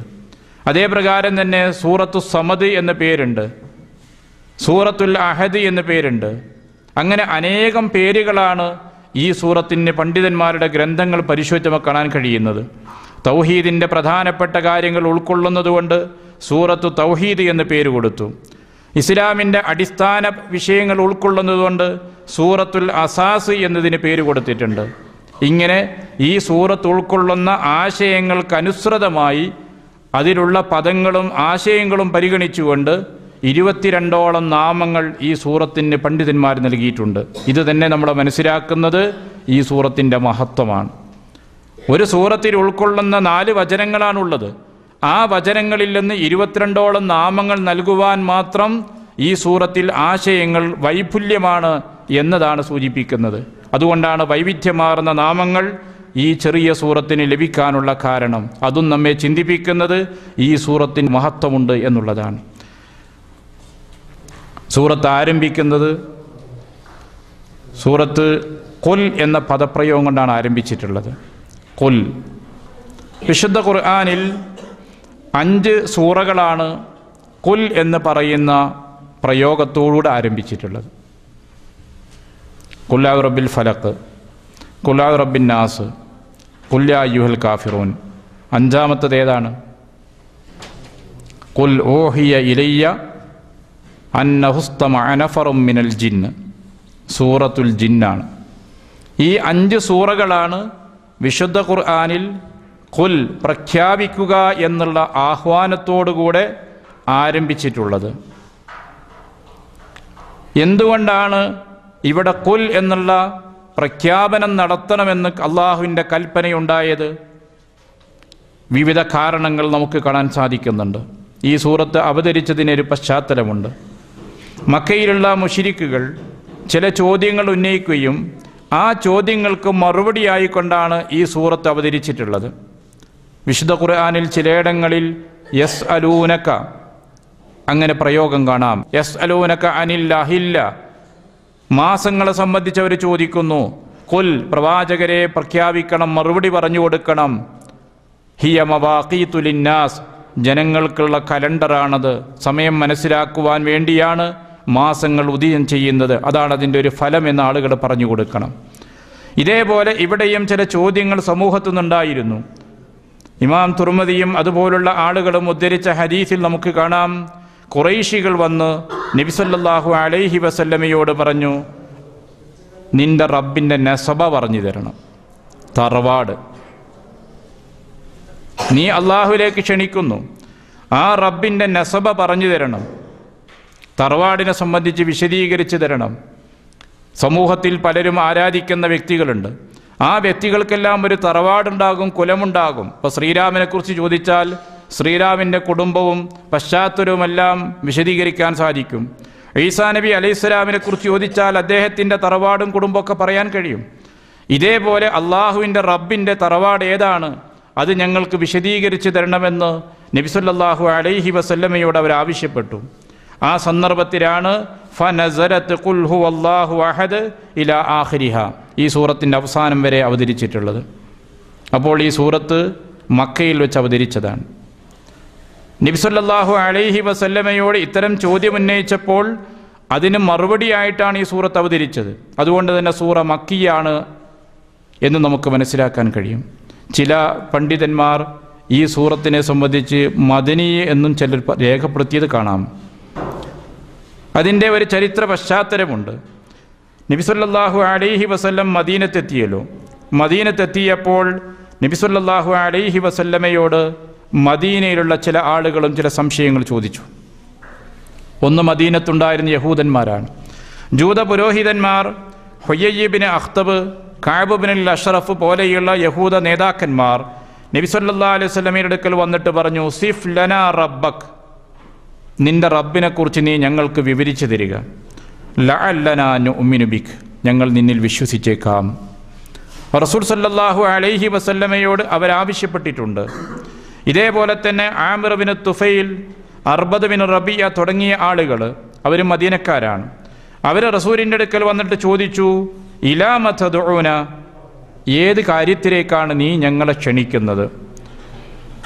അതേപ്രകാരം തന്നെ സൂറത്തു സമദ് എന്ന പേരുണ്ട്, സൂറത്തുൽ അഹദ് എന്ന പേരുണ്ട്. അങ്ങനെ അനേകം പേരുകളാണ് ഈ സൂറത്തിന് പണ്ഡിതന്മാരുടെ ഗ്രന്ഥങ്ങൾ പരിശോധിച്ചപ്പോൾ കാണാൻ കഴിയുന്നത്. തൗഹീദിൻ്റെ പ്രധാനപ്പെട്ട കാര്യങ്ങൾ ഉൾക്കൊള്ളുന്നതുകൊണ്ട് സൂറത്തു തൗഹീദ് എന്ന് പേര് കൊടുത്തു. ഇസ്ലാമിൻ്റെ അടിസ്ഥാന വിഷയങ്ങൾ ഉൾക്കൊള്ളുന്നതുകൊണ്ട് സൂറത്തുൽ അസാസ് എന്നതിന് പേര് കൊടുത്തിട്ടുണ്ട്. ഇങ്ങനെ ഈ സൂറത്ത് ഉൾക്കൊള്ളുന്ന ആശയങ്ങൾക്കനുസൃതമായി അതിലുള്ള പദങ്ങളും ആശയങ്ങളും പരിഗണിച്ചുകൊണ്ട് 22ഓളം നാമങ്ങൾ ഈ സൂറത്തിന് പണ്ഡിതന്മാർ നൽകിയിട്ടുണ്ട്. ഇത് തന്നെ നമ്മൾ മനസ്സിലാക്കുന്നത് ഈ സൂറത്തിൻ്റെ മഹത്വമാണ്. ഒരു സൂറത്തിൽ ഉൾക്കൊള്ളുന്ന 4 വചനങ്ങളാണുള്ളത്. ആ വചനങ്ങളിൽ നിന്ന് 22ഓളം നാമങ്ങൾ നൽകുവാൻ മാത്രം ഈ സൂറത്തിൽ ആശയങ്ങൾ വൈപുല്യമാണ് എന്നതാണ് സൂചിപ്പിക്കുന്നത്. അതുകൊണ്ടാണ് വൈവിധ്യമാർന്ന നാമങ്ങൾ ഈ ചെറിയ സൂറത്തിന് ലഭിക്കാനുള്ള കാരണം. അതും നമ്മെ ചിന്തിപ്പിക്കുന്നത് ഈ സൂറത്തിന് മഹത്വമുണ്ട് എന്നുള്ളതാണ്. സൂറത്ത് ആരംഭിക്കുന്നത് സൂറത്ത് ഖുൽ എന്ന പദപ്രയോഗം കൊണ്ടാണ് ആരംഭിച്ചിട്ടുള്ളത്. ഖുൽ. വിശുദ്ധ ഖുർആനിൽ 5 സൂറകളാണ് ഖുൽ എന്ന് പറയുന്ന പ്രയോഗത്തോടുകൂടെ ആരംഭിച്ചിട്ടുള്ളത്. ഖുൽ അഊദു റബ്ബിൽ ഫലഖ്, ഖുൽ അഊദു റബ്ബിൻ നാസ്, ഖുൽ യാ അയ്യുഹൽ കാഫിറൂൻ. 5-മത്തേത് ഏതാണ്? ഖുൽ ഊഹിയ ഇലയ്യ അന്നഹു ഇസ്തമഅ നഫറും മിനൽ ജിന്ന്. സൂറത്തുൽ ജിന്നാണ്. ഈ 5 സൂറകളാണ് വിശുദ്ധ ഖുർആനിൽ ഖുൽ പ്രഖ്യാപിക്കുക എന്നുള്ള ആഹ്വാനത്തോടുകൂടെ ആരംഭിച്ചിട്ടുള്ളത്. എന്തുകൊണ്ടാണ് ഇവിടെ ഖുൽ എന്നുള്ള പ്രഖ്യാപനം നടത്തണമെന്ന് അള്ളാഹുവിൻ്റെ കൽപ്പനയുണ്ടായത്? വിവിധ കാരണങ്ങൾ നമുക്ക് കാണാൻ സാധിക്കുന്നുണ്ട്. ഈ സൂറത്ത് അവതരിച്ചതിനൊരു പശ്ചാത്തലമുണ്ട്. മക്കയിലുള്ള മുശ്രിക്കുകൾ ചില ചോദ്യങ്ങൾ ഉന്നയിക്കുകയും ആ ചോദ്യങ്ങൾക്ക് മറുപടിയായിക്കൊണ്ടാണ് ഈ സൂറത്ത് അവതരിച്ചിട്ടുള്ളത്. വിശുദ്ധ ഖുർആനിൽ ചിലയിടങ്ങളിൽ യസ് അലൂനക അങ്ങനെ പ്രയോഗം കാണാം. യസ് അലൂനക അനിൽ അഹില്ല, മാസങ്ങളെ സംബന്ധിച്ച് അവർ ചോദിക്കുന്നു. ഖുൽ, പ്രവാചകരെ പ്രഖ്യാപിക്കണം, മറുപടി പറഞ്ഞു കൊടുക്കണം. ഹിയ മവാഖീതു ലിന്നാസ്, ജനങ്ങൾക്കുള്ള കലണ്ടറാണത്. സമയം മനസ്സിലാക്കുവാൻ വേണ്ടിയാണ് മാസങ്ങൾ ഉദയം ചെയ്യുന്നത്. അതാണ് അതിൻ്റെ ഒരു ഫലം എന്ന് ആളുകൾ പറഞ്ഞു കൊടുക്കണം. ഇതേപോലെ ഇവിടെയും ചില ചോദ്യങ്ങൾ സമൂഹത്തു നിന്നുണ്ടായിരുന്നു. ഇമാം തുർമദിയും അതുപോലുള്ള ആളുകളും ഉദ്ധരിച്ച ഹദീസിൽ നമുക്ക് കാണാം, ഖുറൈശികൾ വന്ന് നബി സല്ലല്ലാഹു അലൈഹി വസല്ലമയോട് പറഞ്ഞു, നിന്റെ റബ്ബിൻ്റെ നസബ പറഞ്ഞു തരണം, തറവാട്. നീ അള്ളാഹുവിലേക്ക് ക്ഷണിക്കുന്നു, ആ റബ്ബിൻ്റെ നസബ പറഞ്ഞു തരണം, തറവാടിനെ സംബന്ധിച്ച് വിശദീകരിച്ച് തരണം. സമൂഹത്തിൽ പലരും ആരാധിക്കുന്ന വ്യക്തികളുണ്ട്. ആ വ്യക്തികൾക്കെല്ലാം ഒരു തറവാടുണ്ടാകും, കുലമുണ്ടാകും. ഇപ്പോൾ ശ്രീരാമനെക്കുറിച്ച് ചോദിച്ചാൽ ശ്രീരാമിൻ്റെ കുടുംബവും പശ്ചാത്തലവുമെല്ലാം വിശദീകരിക്കാൻ സാധിക്കും. ഈസാ നബി അലൈഹിസ്സലാമിനെ കുറിച്ച് ചോദിച്ചാൽ അദ്ദേഹത്തിൻ്റെ തറവാടും കുടുംബമൊക്കെ പറയാൻ കഴിയും. ഇതേപോലെ അള്ളാഹുവിൻ്റെ റബ്ബിൻ്റെ തറവാട് ഏതാണ്, അത് ഞങ്ങൾക്ക് വിശദീകരിച്ച് തരണമെന്ന് നബി സല്ലല്ലാഹു അലൈഹി വസല്ലമയോട് അവർ ആവശ്യപ്പെട്ടു. ആ സന്ദർഭത്തിലാണ് ഫനസരത്ത് ഖുൽ ഹുവല്ലാഹു അഹദ് ഇലാ ആഖിരിഹ ഈ സൂറത്തിൻ്റെ അവസാനം വരെ അവതരിച്ചിട്ടുള്ളത്. അപ്പോൾ ഈ സൂറത്ത് മക്കയിൽ വെച്ച് അവതരിച്ചതാണ്. നബി സല്ലല്ലാഹു അലൈഹി വസല്ലമയോട് ഇത്തരം ചോദ്യം ഉന്നയിച്ചപ്പോൾ അതിന് മറുപടിയായിട്ടാണ് ഈ സൂറത്ത് അവതരിച്ചത്. അതുകൊണ്ട് തന്നെ സൂറ മക്കിയാണ് എന്ന് നമുക്ക് മനസ്സിലാക്കാൻ കഴിയും. ചില പണ്ഡിതന്മാർ ഈ സൂറത്തിനെ സംബന്ധിച്ച് മദനി എന്നും ചിലർ രേഖപ്പെടുത്തിയത് കാണാം. അതിൻ്റെ ഒരു ചരിത്ര പശ്ചാത്തലമുണ്ട്. നബി സല്ലല്ലാഹു അലൈഹി വസല്ലം മദീനത്തെത്തിയല്ലോ. മദീനത്തെത്തിയപ്പോൾ നബി സല്ലല്ലാഹു അലൈഹി വസല്ലമയോട് മദീനയിലുള്ള ചില ആളുകളും ചില സംശയങ്ങൾ ചോദിച്ചു. ഒന്ന്, മദീനത്തുണ്ടായിരുന്ന യഹൂദന്മാരാണ്. ജൂത പുരോഹിതന്മാർ ഹുയയ്യ് ഇബ്നു അഖ്തബ്, കഅബ് ഇബ്നുൽ അഷ്റഫ് പോലെയുള്ള യഹൂദ നേതാക്കന്മാർ നബി സല്ലല്ലാഹു അലൈഹി വസല്ലമയുടെ അടുക്കൽ വന്നിട്ട് പറഞ്ഞു, സിഫ് ലനാ റബ്ബക്, നിന്റെ റബ്ബിനെക്കുറിച്ച് നീ ഞങ്ങൾക്ക് വിവരിച്ചു തരിക. ലഅല്ലനാ നുഅ്മിനു ബിക്, ഞങ്ങൾ നിന്നിൽ വിശ്വസിച്ചേക്കാം. റസൂൽ സല്ലല്ലാഹു അലൈഹി വസല്ലമയോട് അവരാവശ്യപ്പെട്ടിട്ടുണ്ട്. ഇതേപോലെ തന്നെ ആമിർ ബിൻ തുഫൈൽ, അർബദ് ബിൻ റബിയ തുടങ്ങിയ ആളുകൾ, അവർ മദീനക്കാരാണ്. അവർ റസൂലിൻ്റെ അടുക്കൽ വന്നിട്ട് ചോദിച്ചു, ഇലാ മതദഊന, ഏത് കാര്യത്തിലേക്കാണ് നീ ഞങ്ങളെ ക്ഷണിക്കുന്നത്?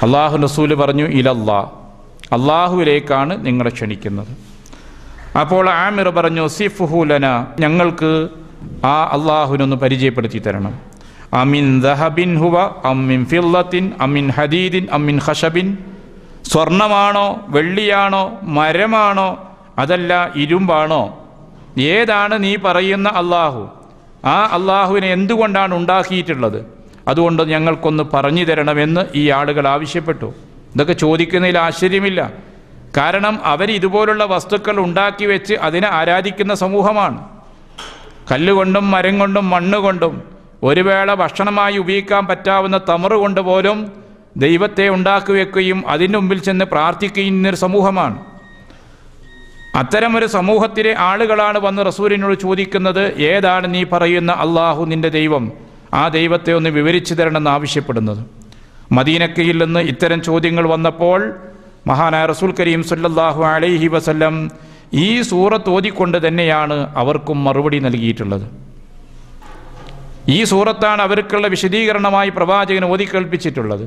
അള്ളാഹു റസൂല് പറഞ്ഞു, ഇലല്ലാ, അള്ളാഹുവിലേക്കാണ് നിങ്ങളെ ക്ഷണിക്കുന്നത്. അപ്പോൾ ആമിർ പറഞ്ഞു, സിഫ്ഹു ലന, ഞങ്ങൾക്ക് ആ അള്ളാഹുവിനൊന്ന് പരിചയപ്പെടുത്തി തരണം. അമിൻ ദഹബിൻ ഹുവ അമ്മിൻ ഫില്ലത്തിൻ അമ്മിൻ ഹദീദിൻ അമ്മിൻ ഖശബിൻ, സ്വർണമാണോ വെള്ളിയാണോ മരമാണോ അതല്ല ഇരുമ്പാണോ? ഏതാണ് നീ പറയുന്ന അള്ളാഹു? ആ അള്ളാഹുവിനെ എന്തുകൊണ്ടാണ് ഉണ്ടാക്കിയിട്ടുള്ളത്? അതുകൊണ്ട് ഞങ്ങൾക്കൊന്ന് പറഞ്ഞു തരണമെന്ന് ഈ ആളുകൾ ആവശ്യപ്പെട്ടു. ഇതൊക്കെ ചോദിക്കുന്നതിൽ ആശ്ചര്യമില്ല. കാരണം അവർ ഇതുപോലുള്ള വസ്തുക്കൾ ഉണ്ടാക്കി വെച്ച് അതിനെ ആരാധിക്കുന്ന സമൂഹമാണ്. കല്ലുകൊണ്ടും മരം കൊണ്ടും മണ്ണ് കൊണ്ടും ഒരു വേള ഭക്ഷണമായി ഉപയോഗിക്കാൻ പറ്റാവുന്ന തമറ് കൊണ്ട് പോലും ദൈവത്തെ ഉണ്ടാക്കി വെക്കുകയും അതിൻ്റെ മുമ്പിൽ ചെന്ന് പ്രാർത്ഥിക്കുകയും ചെയ്യുന്നൊരു സമൂഹമാണ്. അത്തരമൊരു സമൂഹത്തിലെ ആളുകളാണ് വന്ന് റസൂലിനോട് ചോദിക്കുന്നത്, ഏതാണ് നീ പറയുന്ന അള്ളാഹു, നിന്റെ ദൈവം? ആ ദൈവത്തെ ഒന്ന് വിവരിച്ചു തരണമെന്ന് ആവശ്യപ്പെടുന്നത്. മദീനക്കയിൽ നിന്ന് ഇത്തരം ചോദ്യങ്ങൾ വന്നപ്പോൾ മഹാനായ റസൂൽ കരീം സല്ലല്ലാഹു അലൈഹി വസല്ലം ഈ സൂറത്ത് ഓതിക്കൊണ്ട് തന്നെയാണ് അവർക്കും മറുപടി നൽകിയിട്ടുള്ളത്. ഈ സൂറത്താണ് അവർക്കുള്ള വിശദീകരണമായി പ്രവാചകൻ ഓതിക്കേൽപ്പിച്ചിട്ടുള്ളത്.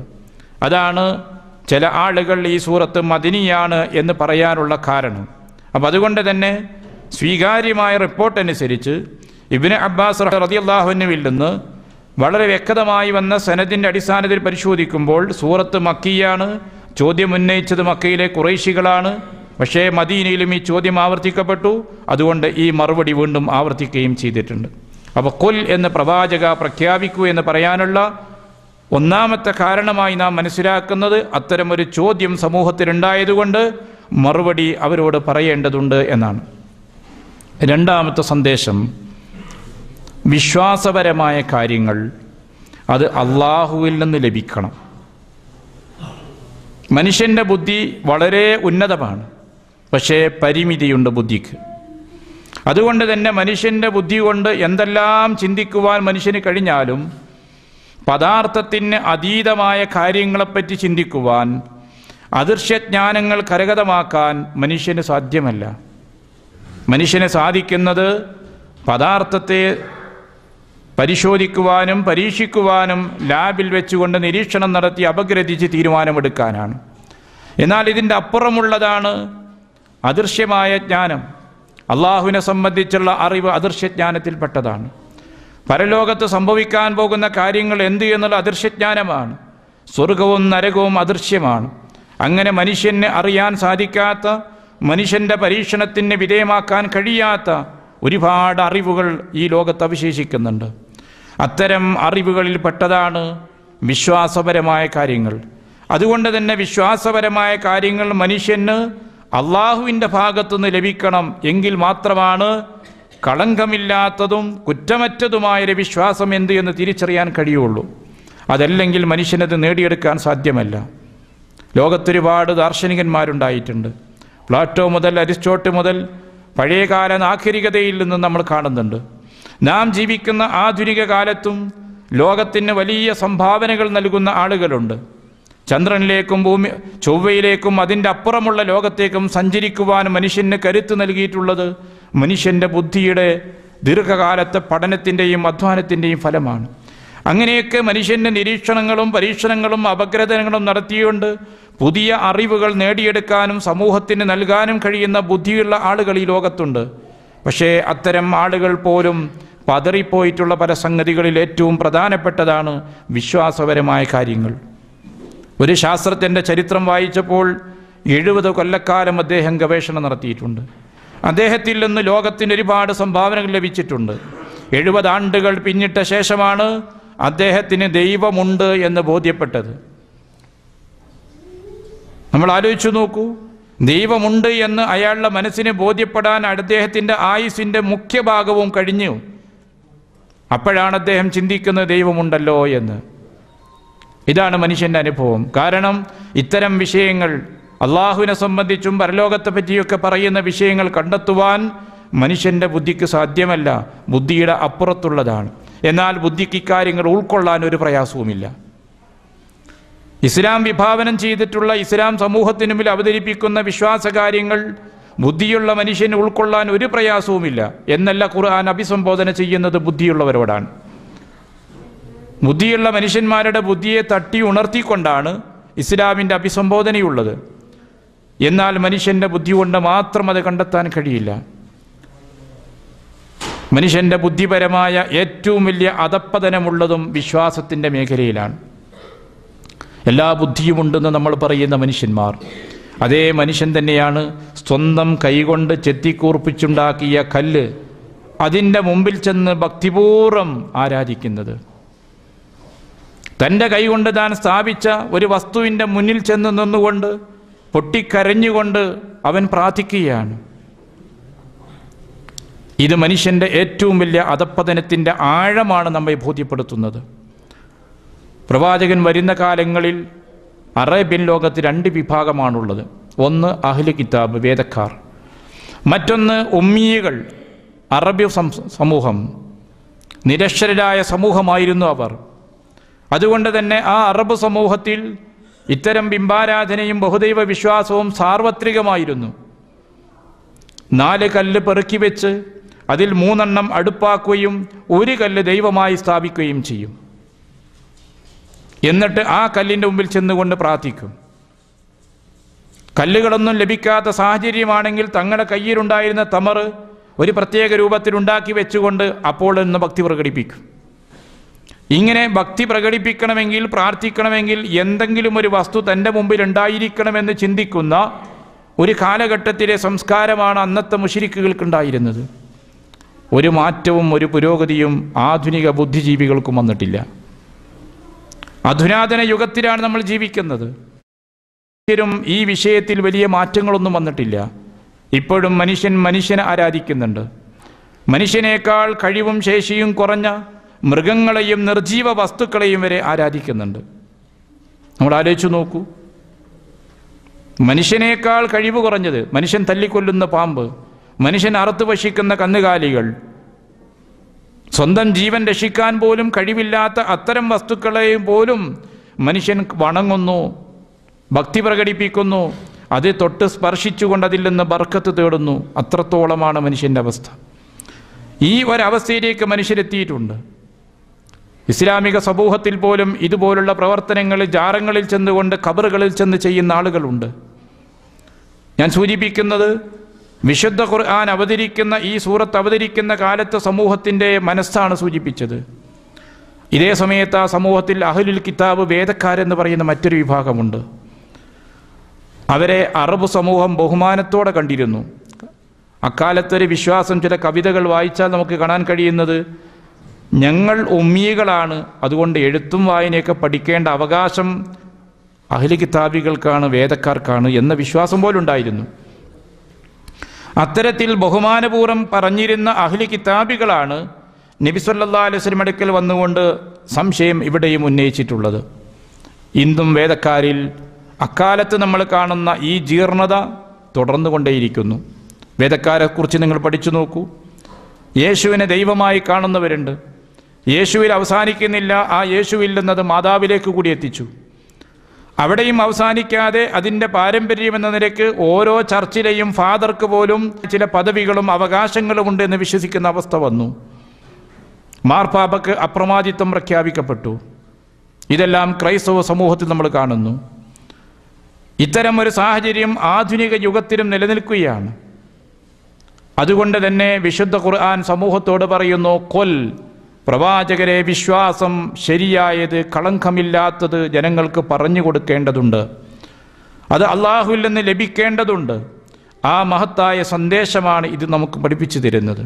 അതാണ് ചില ആളുകൾ ഈ സൂറത്ത് മദനിയാണ് എന്ന് പറയാനുള്ള കാരണം. അപ്പം അതുകൊണ്ട് തന്നെ സ്വീകാര്യമായ റിപ്പോർട്ട് അനുസരിച്ച് ഇബ്നു അബ്ബാസ് റളിയല്ലാഹു അൻഹുവിൽ നിന്ന് വളരെ വ്യക്തമായി വന്ന സനദിൻ്റെ അടിസ്ഥാനത്തിൽ പരിശോധിക്കുമ്പോൾ സൂറത്ത് മക്കിയാണ്. ചോദ്യം ഉന്നയിച്ചത് മക്കയിലെ ഖുറൈശികളാണ്. പക്ഷേ മദീനയിലും ഈ ചോദ്യം ആവർത്തിക്കപ്പെട്ടു. അതുകൊണ്ട് ഈ മറുപടി വീണ്ടും ആവർത്തിക്കുകയും ചെയ്തിട്ടുണ്ട്. അപ്പോൾ ഖുൽ എന്ന് പ്രവാചക പ്രഖ്യാപിക്കൂ എന്ന് പറയാനുള്ള ഒന്നാമത്തെ കാരണമായി നാം മനസ്സിലാക്കുന്നത് അത്തരമൊരു ചോദ്യം സമൂഹത്തിലുണ്ടായതുകൊണ്ട് മറുപടി അവരോട് പറയേണ്ടതുണ്ട് എന്നാണ്. രണ്ടാമത്തെ സന്ദേശം, വിശ്വാസപരമായ കാര്യങ്ങൾ അത് അള്ളാഹുവിൽ നിന്ന് ലഭിക്കണം. മനുഷ്യൻ്റെ ബുദ്ധി വളരെ ഉന്നതമാണ്, പക്ഷേ പരിമിതിയുണ്ട് ബുദ്ധിക്ക്. അതുകൊണ്ട് തന്നെ മനുഷ്യൻ്റെ ബുദ്ധി കൊണ്ട് എന്തെല്ലാം ചിന്തിക്കുവാൻ മനുഷ്യന് കഴിഞ്ഞാലും പദാർത്ഥത്തിന് അതീതമായ കാര്യങ്ങളെപ്പറ്റി ചിന്തിക്കുവാൻ, അദൃശ്യജ്ഞാനങ്ങൾ കരഗതമാക്കാൻ മനുഷ്യന് സാധ്യമല്ല. മനുഷ്യന് സാധിക്കുന്നത് പദാർത്ഥത്തെ പരിശോധിക്കുവാനും പരീക്ഷിക്കുവാനും ലാബിൽ വെച്ചുകൊണ്ട് നിരീക്ഷണം നടത്തി അപഗ്രഥിച്ച് തീരുമാനമെടുക്കാനാണ്. എന്നാൽ ഇതിൻ്റെ അപ്പുറമുള്ളതാണ് അദൃശ്യമായ ജ്ഞാനം. അള്ളാഹുവിനെ സംബന്ധിച്ചുള്ള അറിവ് അദൃശ്യജ്ഞാനത്തിൽപ്പെട്ടതാണ്. പരലോകത്ത് സംഭവിക്കാൻ പോകുന്ന കാര്യങ്ങൾ എന്ത് എന്നുള്ള അദൃശ്യജ്ഞാനമാണ്. സ്വർഗവും നരകവും അദൃശ്യമാണ്. അങ്ങനെ മനുഷ്യന് അറിയാൻ സാധിക്കാത്ത, മനുഷ്യൻ്റെ പരീക്ഷണത്തിന് വിധേയമാക്കാൻ കഴിയാത്ത ഒരുപാട് അറിവുകൾ ഈ ലോകത്ത് അവശേഷിക്കുന്നുണ്ട്. അത്തരം അറിവുകളിൽ പെട്ടതാണ് വിശ്വാസപരമായ കാര്യങ്ങൾ. അതുകൊണ്ട് തന്നെ വിശ്വാസപരമായ കാര്യങ്ങൾ മനുഷ്യന് അള്ളാഹുവിൻ്റെ ഭാഗത്തുനിന്ന് ലഭിക്കണം. എങ്കിൽ മാത്രമാണ് കളങ്കമില്ലാത്തതും കുറ്റമറ്റതുമായൊരു വിശ്വാസം എന്ത് എന്ന് തിരിച്ചറിയാൻ കഴിയുള്ളൂ. അതല്ലെങ്കിൽ മനുഷ്യനത് നേടിയെടുക്കാൻ സാധ്യമല്ല. ലോകത്തൊരുപാട് ദാർശനികന്മാരുണ്ടായിട്ടുണ്ട്. പ്ലാറ്റോ മുതൽ അരിസ്റ്റോട്ടിൽ മുതൽ പഴയകാല നാഗരികതയിൽ നിന്ന് നമ്മൾ കാണുന്നുണ്ട്. നാം ജീവിക്കുന്ന ആധുനിക കാലത്തും ലോകത്തിന് വലിയ സംഭാവനകൾ നൽകുന്ന ആളുകളുണ്ട്. ചന്ദ്രനിലേക്കും ചൊവ്വയിലേക്കും അതിൻ്റെ അപ്പുറമുള്ള ലോകത്തേക്കും സഞ്ചരിക്കുവാൻ മനുഷ്യന് കരുത്ത് നൽകിയിട്ടുള്ളത് മനുഷ്യൻ്റെ ബുദ്ധിയുടെ ദീർഘകാലത്തെ പഠനത്തിൻ്റെയും അധ്വാനത്തിൻ്റെയും ഫലമാണ്. അങ്ങനെയൊക്കെ മനുഷ്യൻ്റെ നിരീക്ഷണങ്ങളും പരീക്ഷണങ്ങളും അപഗ്രഥനങ്ങളും നടത്തിയുകൊണ്ട് പുതിയ അറിവുകൾ നേടിയെടുക്കാനും സമൂഹത്തിന് നൽകാനും കഴിയുന്ന ബുദ്ധിയുള്ള ആളുകൾ ഈ ലോകത്തുണ്ട്. പക്ഷേ അത്തരം ആളുകൾ പോലും പതറിപ്പോയിട്ടുള്ള പല സംഗതികളിൽ ഏറ്റവും പ്രധാനപ്പെട്ടതാണ് വിശ്വാസപരമായ കാര്യങ്ങൾ. ഒരു ശാസ്ത്രജ്ഞൻ്റെ ചരിത്രം വായിച്ചപ്പോൾ 70 കൊല്ലക്കാലം അദ്ദേഹം ഗവേഷണം നടത്തിയിട്ടുണ്ട്. അദ്ദേഹത്തിൽ നിന്ന് ലോകത്തിന് ഒരുപാട് സംഭാവനകൾ ലഭിച്ചിട്ടുണ്ട്. 70 ആണ്ടുകൾ പിന്നിട്ട ശേഷമാണ് അദ്ദേഹത്തിന് ദൈവമുണ്ട് എന്ന് ബോധ്യപ്പെട്ടത്. നമ്മൾ ആലോചിച്ചു നോക്കൂ, ദൈവമുണ്ട് എന്ന് അയാളുടെ മനസ്സിനെ ബോധ്യപ്പെടാൻ അദ്ദേഹത്തിൻ്റെ ആയുസിൻ്റെ മുഖ്യ ഭാഗവും കഴിഞ്ഞു. അപ്പോഴാണ് അദ്ദേഹം ചിന്തിക്കുന്നത് ദൈവമുണ്ടല്ലോ എന്ന്. ഇതാണ് മനുഷ്യൻ്റെ അനുഭവം. കാരണം ഇത്തരം വിഷയങ്ങൾ, അള്ളാഹുവിനെ സംബന്ധിച്ചും പരലോകത്തെ പറ്റിയൊക്കെ പറയുന്ന വിഷയങ്ങൾ കണ്ടെത്തുവാൻ മനുഷ്യൻ്റെ ബുദ്ധിക്ക് സാധ്യമല്ല. ബുദ്ധിയുടെ അപ്പുറത്തുള്ളതാണ്. എന്നാൽ ബുദ്ധിക്ക് ഇക്കാര്യങ്ങൾ ഉൾക്കൊള്ളാൻ ഒരു പ്രയാസവുമില്ല. ഇസ്ലാം വിഭാവനം ചെയ്തിട്ടുള്ള, ഇസ്ലാം സമൂഹത്തിന് മുമ്പിൽ അവതരിപ്പിക്കുന്ന വിശ്വാസകാര്യങ്ങൾ ബുദ്ധിയുള്ള മനുഷ്യന് ഉൾക്കൊള്ളാൻ ഒരു പ്രയാസവുമില്ല എന്നല്ല ഖുർആൻ അഭിസംബോധന ചെയ്യുന്നത് ബുദ്ധിയുള്ളവരോടാണ്. ബുദ്ധിയുള്ള മനുഷ്യന്മാരുടെ ബുദ്ധിയെ തട്ടി ഉണർത്തിക്കൊണ്ടാണ് ഇസ്ലാമിൻ്റെ അഭിസംബോധനയുള്ളത്. എന്നാൽ മനുഷ്യൻ്റെ ബുദ്ധി കൊണ്ട് മാത്രം അത് കണ്ടെത്താൻ കഴിയില്ല. മനുഷ്യൻ്റെ ബുദ്ധിപരമായ ഏറ്റവും വലിയ അധപ്പതനമുള്ളതും വിശ്വാസത്തിൻ്റെ മേഖലയിലാണ്. എല്ലാ ബുദ്ധിയുമുണ്ടെന്ന് നമ്മൾ പറയുന്ന മനുഷ്യന്മാർ, അതേ മനുഷ്യൻ തന്നെയാണ് സ്വന്തം കൈകൊണ്ട് ചെത്തിക്കൂർപ്പിച്ചുണ്ടാക്കിയ കല്ല് അതിൻ്റെ മുമ്പിൽ ചെന്ന് ഭക്തിപൂർവ്വം ആരാധിക്കുന്നത്. തൻ്റെ കൈകൊണ്ട് താൻ സ്ഥാപിച്ച ഒരു വസ്തുവിൻ്റെ മുന്നിൽ ചെന്ന് നിന്നുകൊണ്ട് പൊട്ടിക്കരഞ്ഞുകൊണ്ട് അവൻ പ്രാർത്ഥിക്കുകയാണ്. ഇത് മനുഷ്യൻ്റെ ഏറ്റവും വലിയ അധപ്പതനത്തിൻ്റെ ആഴമാണ് നമ്മെ ബോധ്യപ്പെടുത്തുന്നത്. പ്രവാചകൻ വരുന്ന കാലങ്ങളിൽ അറേബ്യൻ ലോകത്ത് 2 വിഭാഗമാണുള്ളത്. ഒന്ന് അഹ്ലു കിതാബ്, വേദക്കാർ. മറ്റൊന്ന് ഉമ്മീകൾ, അറബി സമൂഹം. നിരക്ഷരരായ സമൂഹമായിരുന്നു അവർ. അതുകൊണ്ട് തന്നെ ആ അറബ് സമൂഹത്തിൽ ഇത്തരം ബിംബാരാധനയും ബഹുദൈവ വിശ്വാസവും സാർവത്രികമായിരുന്നു. 4 കല്ല് പെറുക്കി വെച്ച് അതിൽ 3 എണ്ണം അടുപ്പാക്കുകയും 1 കല്ല് ദൈവമായി സ്ഥാപിക്കുകയും ചെയ്യും. എന്നിട്ട് ആ കല്ലിൻ്റെ മുമ്പിൽ ചെന്നുകൊണ്ട് പ്രാർത്ഥിക്കും. കല്ലുകളൊന്നും ലഭിക്കാത്ത സാഹചര്യമാണെങ്കിൽ തങ്ങളുടെ കയ്യിലുണ്ടായിരുന്ന തമറ് ഒരു പ്രത്യേക രൂപത്തിൽ ഉണ്ടാക്കി വെച്ചുകൊണ്ട് അപ്പോൾ നിന്ന് ഭക്തി പ്രകടിപ്പിക്കും. ഇങ്ങനെ ഭക്തി പ്രകടിപ്പിക്കണമെങ്കിൽ, പ്രാർത്ഥിക്കണമെങ്കിൽ എന്തെങ്കിലും ഒരു വസ്തു തൻ്റെ മുമ്പിൽ ഉണ്ടായിരിക്കണമെന്ന് ചിന്തിക്കുന്ന ഒരു കാലഘട്ടത്തിലെ സംസ്കാരമാണ് അന്നത്തെ മുശ്രിക്കുകൾക്കുണ്ടായിരുന്നത്. ഒരു മാറ്റവും ഒരു പുരോഗതിയും ആധുനിക ബുദ്ധിജീവികൾക്കും വന്നിട്ടില്ല. അധുനാതന യുഗത്തിലാണ് നമ്മൾ ജീവിക്കുന്നത്. ഈ വിഷയത്തിൽ വലിയ മാറ്റങ്ങളൊന്നും വന്നിട്ടില്ല. ഇപ്പോഴും മനുഷ്യനെ ആരാധിക്കുന്നുണ്ട്. മനുഷ്യനേക്കാൾ കഴിവും ശേഷിയും കുറഞ്ഞ മൃഗങ്ങളെയും നിർജീവ വസ്തുക്കളെയും വരെ ആരാധിക്കുന്നുണ്ട്. നമ്മൾ ആലോചിച്ചു നോക്കൂ. മനുഷ്യനേക്കാൾ കഴിവ് കുറഞ്ഞത്, മനുഷ്യൻ തല്ലിക്കൊല്ലുന്ന പാമ്പ്, മനുഷ്യൻ അറുത്തു ഭക്ഷിക്കുന്ന കന്നുകാലികൾ, സ്വന്തം ജീവൻ രക്ഷിക്കാൻ പോലും കഴിവില്ലാത്ത അത്തരം വസ്തുക്കളെയും പോലും മനുഷ്യൻ വണങ്ങുന്നു, ഭക്തി പ്രകടിപ്പിക്കുന്നു, അത് തൊട്ട് സ്പർശിച്ചുകൊണ്ട് അതിൽ നിന്ന് ബർക്കത്ത് തേടുന്നു. അത്രത്തോളമാണ് മനുഷ്യൻ്റെ അവസ്ഥ. ഈ ഒരവസ്ഥയിലേക്ക് മനുഷ്യരെത്തിയിട്ടുണ്ട്. ഇസ്ലാമിക സമൂഹത്തിൽ പോലും ഇതുപോലുള്ള പ്രവർത്തനങ്ങൾ ജാറങ്ങളിൽ ചെന്നുകൊണ്ട് ഖബറുകളിൽ ചെന്ന് ചെയ്യുന്ന ആളുകളുണ്ട്. ഞാൻ സൂചിപ്പിക്കുന്നത്, വിശുദ്ധ ഖുർആൻ അവതരിക്കുന്ന ഈ സൂറത്ത് അവതരിക്കുന്ന കാലത്ത് സമൂഹത്തിൻ്റെ മനസ്സാണ് സൂചിപ്പിച്ചത്. ഇതേ സമയത്ത് ആ സമൂഹത്തിൽ അഹ്ലുൽ കിതാബ്, വേദക്കാരെന്ന് പറയുന്ന മറ്റൊരു വിഭാഗമുണ്ട്. അവരെ അറബ് സമൂഹം ബഹുമാനത്തോടെ കണ്ടിരുന്നു. അക്കാലത്തൊരു വിശ്വാസം, ചില കവിതകൾ വായിച്ചാൽ നമുക്ക് കാണാൻ കഴിയുന്നത്, ഞങ്ങൾ ഉമ്മീകളാണ്, അതുകൊണ്ട് എഴുത്തും വായനയൊക്കെ പഠിക്കേണ്ട അവകാശം അഹ്ലു കിതാബികൾക്കാണ്, വേദക്കാർക്കാണ് എന്ന വിശ്വാസം പോലുണ്ടായിരുന്നു. അത്തരത്തിൽ ബഹുമാനപൂർവ്വം പറഞ്ഞിരുന്ന അഹ്ലു കിതാബികളാണ് നബി സല്ലല്ലാഹു അലൈഹി വസല്ലം അടുക്കൽ വന്നുകൊണ്ട് സംശയം ഇവിടെയും ഉന്നയിച്ചിട്ടുള്ളത്. ഇന്നും വേദക്കാരിൽ അക്കാലത്ത് നമ്മൾ കാണുന്ന ഈ ജീർണത തുടർന്നു കൊണ്ടേയിരിക്കുന്നു. വേദക്കാരെക്കുറിച്ച് നിങ്ങൾ പഠിച്ചു നോക്കൂ. യേശുവിനെ ദൈവമായി കാണുന്നവരുണ്ട്. യേശുവിൽ അവസാനിക്കുന്നില്ല, ആ യേശുവിൽ നിന്നത് മാതാവിലേക്ക് കൂടി എത്തിച്ചു. അവിടെയും അവസാനിക്കാതെ അതിൻ്റെ പാരമ്പര്യമെന്ന നിലയ്ക്ക് ഓരോ ചർച്ചിലെയും ഫാദർക്ക് പോലും ചില പദവികളും അവകാശങ്ങളും ഉണ്ട് എന്ന് വിശ്വസിക്കുന്ന അവസ്ഥ വന്നു. മാർപ്പാപ്പയ്ക്ക് അപ്രമാദിത്വം പ്രഖ്യാപിക്കപ്പെട്ടു. ഇതെല്ലാം ക്രൈസ്തവ സമൂഹത്തിൽ നമ്മൾ കാണുന്നു. ഇത്തരം ഒരു സാഹചര്യം ആധുനിക യുഗത്തിലും നിലനിൽക്കുകയാണ്. അതുകൊണ്ട് തന്നെ വിശുദ്ധ ഖുർആൻ സമൂഹത്തോട് പറയുന്നു, കൊൽ, പ്രവാചകരെ, വിശ്വാസം ശരിയായത്, കളങ്കമില്ലാത്തത് ജനങ്ങൾക്ക് പറഞ്ഞു കൊടുക്കേണ്ടതുണ്ട്. അത് അള്ളാഹുവിൽ നിന്ന് ലഭിക്കേണ്ടതുണ്ട്. ആ മഹത്തായ സന്ദേശമാണ് ഇത് നമുക്ക് പഠിപ്പിച്ചു തരുന്നത്.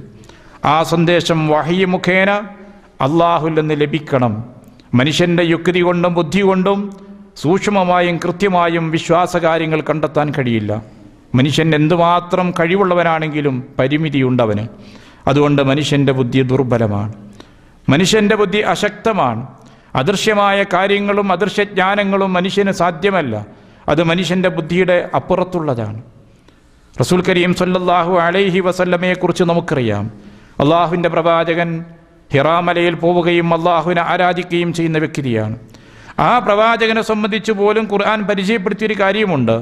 ആ സന്ദേശം വഹയി മുഖേന അള്ളാഹുവിൽ നിന്ന് ലഭിക്കണം. മനുഷ്യൻ്റെ യുക്തി കൊണ്ടും ബുദ്ധി കൊണ്ടും സൂക്ഷ്മമായും കൃത്യമായും വിശ്വാസകാര്യങ്ങൾ കണ്ടെത്താൻ കഴിയില്ല. മനുഷ്യൻ എന്തുമാത്രം കഴിവുള്ളവനാണെങ്കിലും പരിമിതിയുണ്ടവന്. അതുകൊണ്ട് മനുഷ്യൻ്റെ ബുദ്ധി ദുർബലമാണ്, മനുഷ്യൻ്റെ ബുദ്ധി അശക്തമാണ്. അദൃശ്യമായ കാര്യങ്ങളും അദൃശ്യജ്ഞാനങ്ങളും മനുഷ്യന് സാധ്യമല്ല. അത് മനുഷ്യൻ്റെ ബുദ്ധിയുടെ അപ്പുറത്തുള്ളതാണ്. റസൂൽ കരീം സല്ലല്ലാഹു അലൈഹി വസല്ലമയെക്കുറിച്ച് നമുക്കറിയാം. അള്ളാഹുവിൻ്റെ പ്രവാചകൻ ഹിറാ മലയിൽ പോവുകയും അള്ളാഹുവിനെ ആരാധിക്കുകയും ചെയ്യുന്ന വ്യക്തിയാണ്. ആ പ്രവാചകനെ സംബന്ധിച്ച് പോലും ഖുർആൻ പരിചയപ്പെടുത്തിയൊരു കാര്യമുണ്ട്.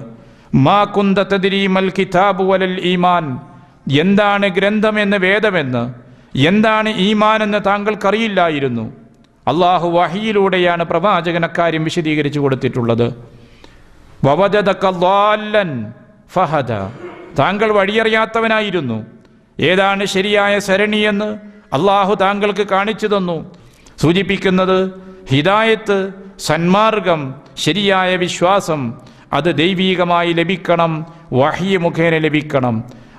മാ കുന്ത തദ്രി മൽ കിതാബു വലൽ ഈമാൻ, എന്താണ് ഗ്രന്ഥമെന്ന്, വേദമെന്ന്, എന്താണ് ഈമാൻ എന്ന് താങ്കൾക്കറിയില്ലായിരുന്നു. അള്ളാഹു വഹിയിലൂടെയാണ് പ്രവാചകൻ അക്കാര്യം വിശദീകരിച്ചു കൊടുത്തിട്ടുള്ളത്. വവജദക ളാല്ലൻ ഫഹദ, താങ്കൾ വഴിയറിയാത്തവനായിരുന്നു, ഏതാണ് ശരിയായ സരണിയെന്ന് അള്ളാഹു താങ്കൾക്ക് കാണിച്ചു തന്നു. സൂചിപ്പിക്കുന്നത് ഹിദായത്ത്, സന്മാർഗം, ശരിയായ വിശ്വാസം അത് ദൈവീകമായി ലഭിക്കണം, വഹ്യ് മുഖേന ലഭിക്കണം.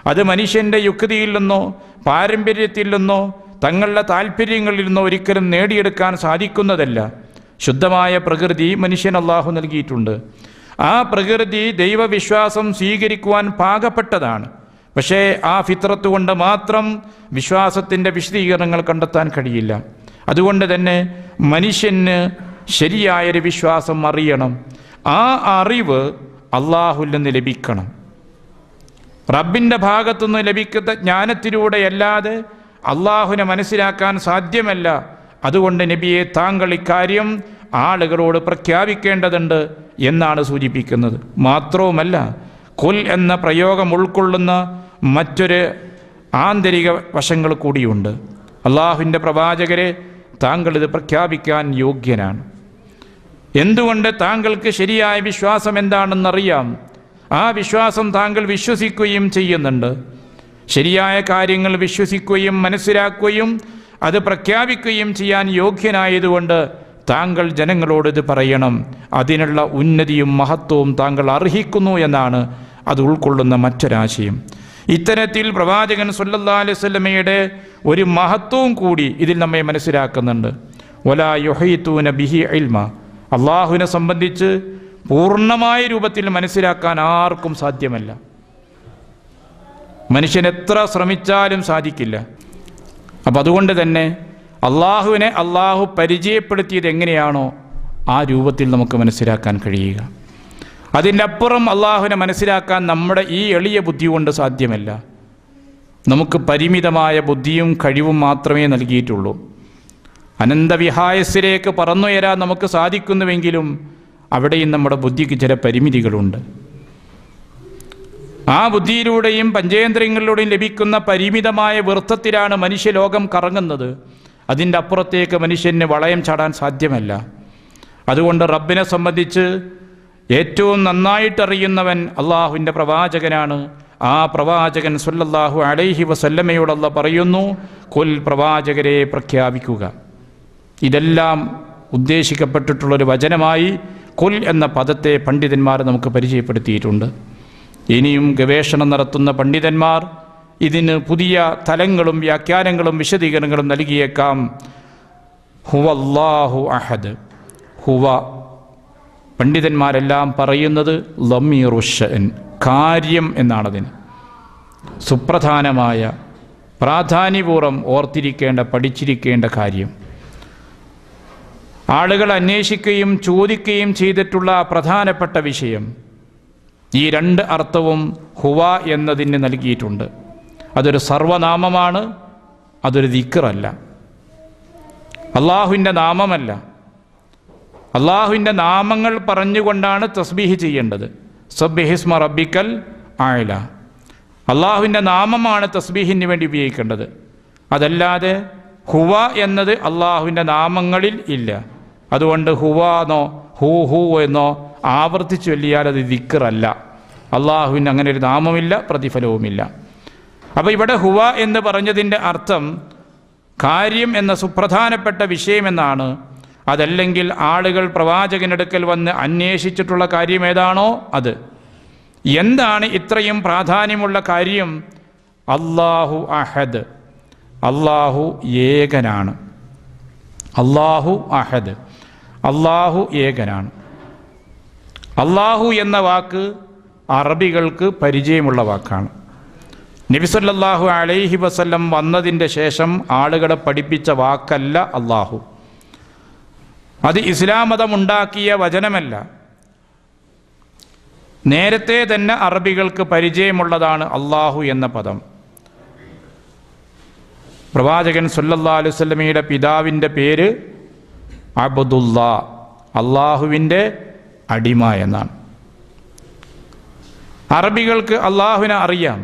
അത് മനുഷ്യൻ്റെ യുക്തിയിൽ നിന്നോ പാരമ്പര്യത്തിൽ നിന്നോ തങ്ങളുടെ താല്പര്യങ്ങളിൽ നിന്നോ ഒരിക്കലും നേടിയെടുക്കാൻ സാധിക്കുന്നതല്ല. ശുദ്ധമായ പ്രകൃതി മനുഷ്യൻ അള്ളാഹു നൽകിയിട്ടുണ്ട്. ആ പ്രകൃതി ദൈവവിശ്വാസം സ്വീകരിക്കുവാൻ പാകപ്പെട്ടതാണ്. പക്ഷേ ആ ഫിത്രത്ത് കൊണ്ട് മാത്രം വിശ്വാസത്തിൻ്റെ വിശദീകരണങ്ങൾ കണ്ടെത്താൻ കഴിയില്ല. അതുകൊണ്ട് തന്നെ മനുഷ്യന് ശരിയായൊരു വിശ്വാസം അറിയണം. ആ അറിവ് അള്ളാഹുവിൽ നിന്ന് ലഭിക്കണം. റബ്ബിൻ്റെ ഭാഗത്തുനിന്ന് ലഭിക്കുന്ന ജ്ഞാനത്തിലൂടെയല്ലാതെ അള്ളാഹുവിനെ മനസ്സിലാക്കാൻ സാധ്യമല്ല. അതുകൊണ്ട് നബിയെ താങ്കൾ ഇക്കാര്യം ആളുകളോട് പ്രഖ്യാപിക്കേണ്ടതുണ്ട് എന്നാണ് സൂചിപ്പിക്കുന്നത്. മാത്രവുമല്ല, കുൽ എന്ന പ്രയോഗം ഉൾക്കൊള്ളുന്ന മറ്റൊരു ആന്തരിക വശങ്ങൾ കൂടിയുണ്ട്. അള്ളാഹുവിൻ്റെ പ്രവാചകരെ താങ്കൾ ഇത് പ്രഖ്യാപിക്കാൻ യോഗ്യനാണ്. എന്തുകൊണ്ട്? താങ്കൾക്ക് ശരിയായ വിശ്വാസം എന്താണെന്നറിയാം. ആ വിശ്വാസം താങ്കൾ വിശ്വസിക്കുകയും ചെയ്യുന്നുണ്ട്. ശരിയായ കാര്യങ്ങൾ വിശ്വസിക്കുകയും മനസ്സിലാക്കുകയും അത് പ്രഖ്യാപിക്കുകയും ചെയ്യാൻ യോഗ്യനായതുകൊണ്ട് താങ്കൾ ജനങ്ങളോട് ഇത് പറയണം. അതിനുള്ള ഉന്നതിയും മഹത്വവും താങ്കൾ അർഹിക്കുന്നു എന്നാണ് അത് ഉൾക്കൊള്ളുന്ന മറ്റൊരാശയം. ഇത്തരത്തിൽ പ്രവാചകൻ സല്ലല്ലാഹു അലൈഹി വസല്ലമയുടെ ഒരു മഹത്വവും കൂടി ഇതിൽ നമ്മെ മനസ്സിലാക്കുന്നുണ്ട്. വലാ യുഹീതൂന ബിഹി ഇൽമ, അള്ളാഹുവിനെ സംബന്ധിച്ച് പൂർണ്ണമായ രൂപത്തിൽ മനസ്സിലാക്കാൻ ആർക്കും സാധ്യമല്ല. മനുഷ്യൻ എത്ര ശ്രമിച്ചാലും സാധിക്കില്ല. അപ്പം അതുകൊണ്ട് തന്നെ അള്ളാഹുവിനെ അള്ളാഹു പരിചയപ്പെടുത്തിയത് എങ്ങനെയാണോ ആ രൂപത്തിൽ നമുക്ക് മനസ്സിലാക്കാൻ കഴിയുക. അതിൻ്റെ അപ്പുറം അള്ളാഹുവിനെ മനസ്സിലാക്കാൻ നമ്മുടെ ഈ എളിയ ബുദ്ധി കൊണ്ട് സാധ്യമല്ല. നമുക്ക് പരിമിതമായ ബുദ്ധിയും കഴിവും മാത്രമേ നൽകിയിട്ടുള്ളൂ. അനന്തവിഹായസിലേക്ക് പറന്നുയരാൻ നമുക്ക് സാധിക്കുന്നുവെങ്കിലും അവിടെയും നമ്മുടെ ബുദ്ധിക്ക് ചില പരിമിതികളുണ്ട്. ആ ബുദ്ധിയിലൂടെയും പഞ്ചേന്ദ്രിയങ്ങളിലൂടെയും ലഭിക്കുന്ന പരിമിതമായ വൃത്തത്തിലാണ് മനുഷ്യലോകം കറങ്ങുന്നത്. അതിൻ്റെ അപ്പുറത്തേക്ക് മനുഷ്യന് വളയം ചാടാൻ സാധ്യമല്ല. അതുകൊണ്ട് റബ്ബിനെ സംബന്ധിച്ച് ഏറ്റവും നന്നായിട്ടറിയുന്നവൻ അള്ളാഹുവിൻ്റെ പ്രവാചകനാണ്. ആ പ്രവാചകൻ സല്ലല്ലാഹു അലൈഹി വസല്ലമയോട് അല്ലാഹു പറയുന്നു, കുൽ പ്രവാചകരെ പ്രഖ്യാപിക്കുക. ഇതെല്ലാം ഉദ്ദേശിക്കപ്പെട്ടിട്ടുള്ളൊരു വചനമായി കുൽ എന്ന പദത്തെ പണ്ഡിതന്മാർ നമുക്ക് പരിചയപ്പെടുത്തിയിട്ടുണ്ട്. ഇനിയും ഗവേഷണം നടത്തുന്ന പണ്ഡിതന്മാർ ഇതിന് പുതിയ തലങ്ങളും വ്യാഖ്യാനങ്ങളും വിശദീകരണങ്ങളും നൽകിയേക്കാം. ഹുവല്ലാഹു അഹദ്. ഹുവ പണ്ഡിതന്മാരെല്ലാം പറയുന്നത് ലമീറുശ്ശഅൻ, കാര്യം എന്നാണതിന്. സുപ്രധാനമായ പ്രാധാന്യപൂർവ്വം ഓർത്തിരിക്കേണ്ട പഠിച്ചിരിക്കേണ്ട കാര്യം. ആളുകൾ അന്വേഷിക്കുകയും ചോദിക്കുകയും ചെയ്തിട്ടുള്ള പ്രധാനപ്പെട്ട വിഷയം. ഈ രണ്ട് അർത്ഥവും ഹുവ എന്നതിന് നൽകിയിട്ടുണ്ട്. അതൊരു സർവനാമമാണ്, അതൊരു ദിക്റല്ല. അള്ളാഹുവിൻ്റെ നാമമല്ല. അള്ളാഹുവിൻ്റെ നാമങ്ങൾ പറഞ്ഞുകൊണ്ടാണ് തസ്ബീഹ് ചെയ്യേണ്ടത്. സബ്ബിഹിസ്മ റബ്ബിക്കൽ അഅല. അള്ളാഹുവിൻ്റെ നാമമാണ് തസ്ബീഹിന് വേണ്ടി ഉപയോഗിക്കേണ്ടത്. അതല്ലാതെ ഹുവ എന്നത് അള്ളാഹുവിൻ്റെ നാമങ്ങളിൽ ഇല്ല. അതുകൊണ്ട് ഹുവ എന്നോ ഹു എന്നോ ആവർത്തിച്ച് ചൊല്ലിയാൽ അത് ദിക്റല്ല. അള്ളാഹുവിന് അങ്ങനെ ഒരു നാമമില്ല, പ്രതിഫലവുമില്ല. അപ്പോൾ ഇവിടെ ഹുവ എന്ന് പറഞ്ഞതിൻ്റെ അർത്ഥം കാര്യം എന്ന സുപ്രധാനപ്പെട്ട വിഷയമെന്നാണ്. അതല്ലെങ്കിൽ ആളുകൾ പ്രവാചകനെടുക്കൽ വന്ന് അന്വേഷിച്ചിട്ടുള്ള കാര്യം ഏതാണോ അത്. എന്താണ് ഇത്രയും പ്രാധാന്യമുള്ള കാര്യം? അല്ലാഹു അഹദ്, അല്ലാഹു ഏകനാണ്. അല്ലാഹു അഹദ്, അല്ലാഹു ഏകനാണ്. അല്ലാഹു എന്ന വാക്ക് അറബികൾക്ക് പരിചയമുള്ള വാക്കാണ്. നബി സല്ലല്ലാഹു അലൈഹി വസല്ലം വന്നതിൻ്റെ ശേഷം ആളുകളെ പഠിപ്പിച്ച വാക്കല്ല അല്ലാഹു. അത് ഇസ്ലാം മതം ഉണ്ടാക്കിയ വചനമല്ല. നേരത്തെ തന്നെ അറബികൾക്ക് പരിചയമുള്ളതാണ് അല്ലാഹു എന്ന പദം. പ്രവാചകൻ സല്ലല്ലാഹു അലൈഹി വസല്ലമയുടെ പിതാവിൻ്റെ പേര് അബ്ദുല്ലാ, അള്ളാഹുവിൻ്റെ അടിമ എന്നാണ്. അറബികൾക്ക് അള്ളാഹുവിനെ അറിയാം.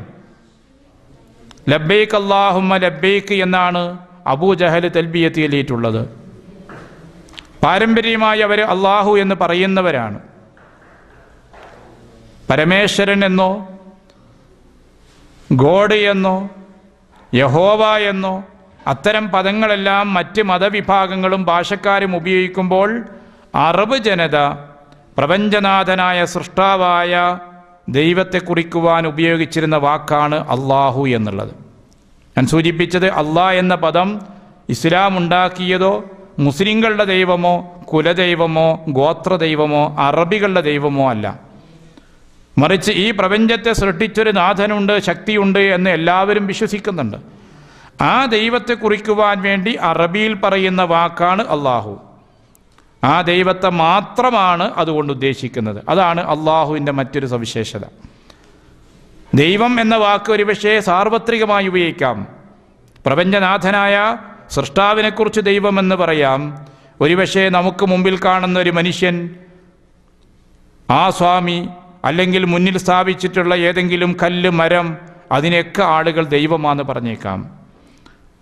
ലബ്ബൈക്ക് അല്ലാഹുമ്മ ലബ്ബൈക്ക് എന്നാണ് അബൂ ജഹൽ തൽബിയത്ത് ചൊല്ലിയിട്ടുള്ളത്. പാരമ്പര്യമായി അവർ അള്ളാഹു എന്ന് പറയുന്നവരാണ്. പരമേശ്വരൻ എന്നോ ഗോഡ് എന്നോ യഹോവ എന്നോ അത്തരം പദങ്ങളെല്ലാം മറ്റ് മതവിഭാഗങ്ങളും ഭാഷക്കാരും ഉപയോഗിക്കുമ്പോൾ അറബ് ജനത പ്രപഞ്ചനാഥനായ സൃഷ്ടാവായ ദൈവത്തെ കുറിക്കുവാൻ ഉപയോഗിച്ചിരുന്ന വാക്കാണ് അള്ളാഹു എന്നുള്ളത്. ഞാൻ സൂചിപ്പിച്ചത് അള്ളാഹ് എന്ന പദം ഇസ്ലാം ഉണ്ടാക്കിയതോ മുസ്ലിങ്ങളുടെ ദൈവമോ കുലദൈവമോ ഗോത്രദൈവമോ അറബികളുടെ ദൈവമോ അല്ല. മറിച്ച് ഈ പ്രപഞ്ചത്തെ സൃഷ്ടിച്ചൊരു നാഥനുണ്ട്, ശക്തിയുണ്ട് എന്ന് എല്ലാവരും വിശ്വസിക്കുന്നുണ്ട്. ആ ദൈവത്തെ കുറിക്കുവാൻ വേണ്ടി അറബിയിൽ പറയുന്ന വാക്കാണ് അള്ളാഹു. ആ ദൈവത്തെ മാത്രമാണ് അതുകൊണ്ട് ഉദ്ദേശിക്കുന്നത്. അതാണ് അള്ളാഹുവിൻ്റെ മറ്റൊരു സവിശേഷത. ദൈവം എന്ന വാക്ക് ഒരുപക്ഷേ സാർവത്രികമായി ഉപയോഗിക്കാം. പ്രപഞ്ചനാഥനായ സൃഷ്ടാവിനെക്കുറിച്ച് ദൈവമെന്ന് പറയാം. ഒരുപക്ഷേ നമുക്ക് മുമ്പിൽ കാണുന്ന ഒരു മനുഷ്യൻ, ആ സ്വാമി, അല്ലെങ്കിൽ മുന്നിൽ സ്ഥാപിച്ചിട്ടുള്ള ഏതെങ്കിലും കല്ല്, മരം, അതിനെയൊക്കെ ആളുകൾ ദൈവമാണെന്ന് പറഞ്ഞേക്കാം.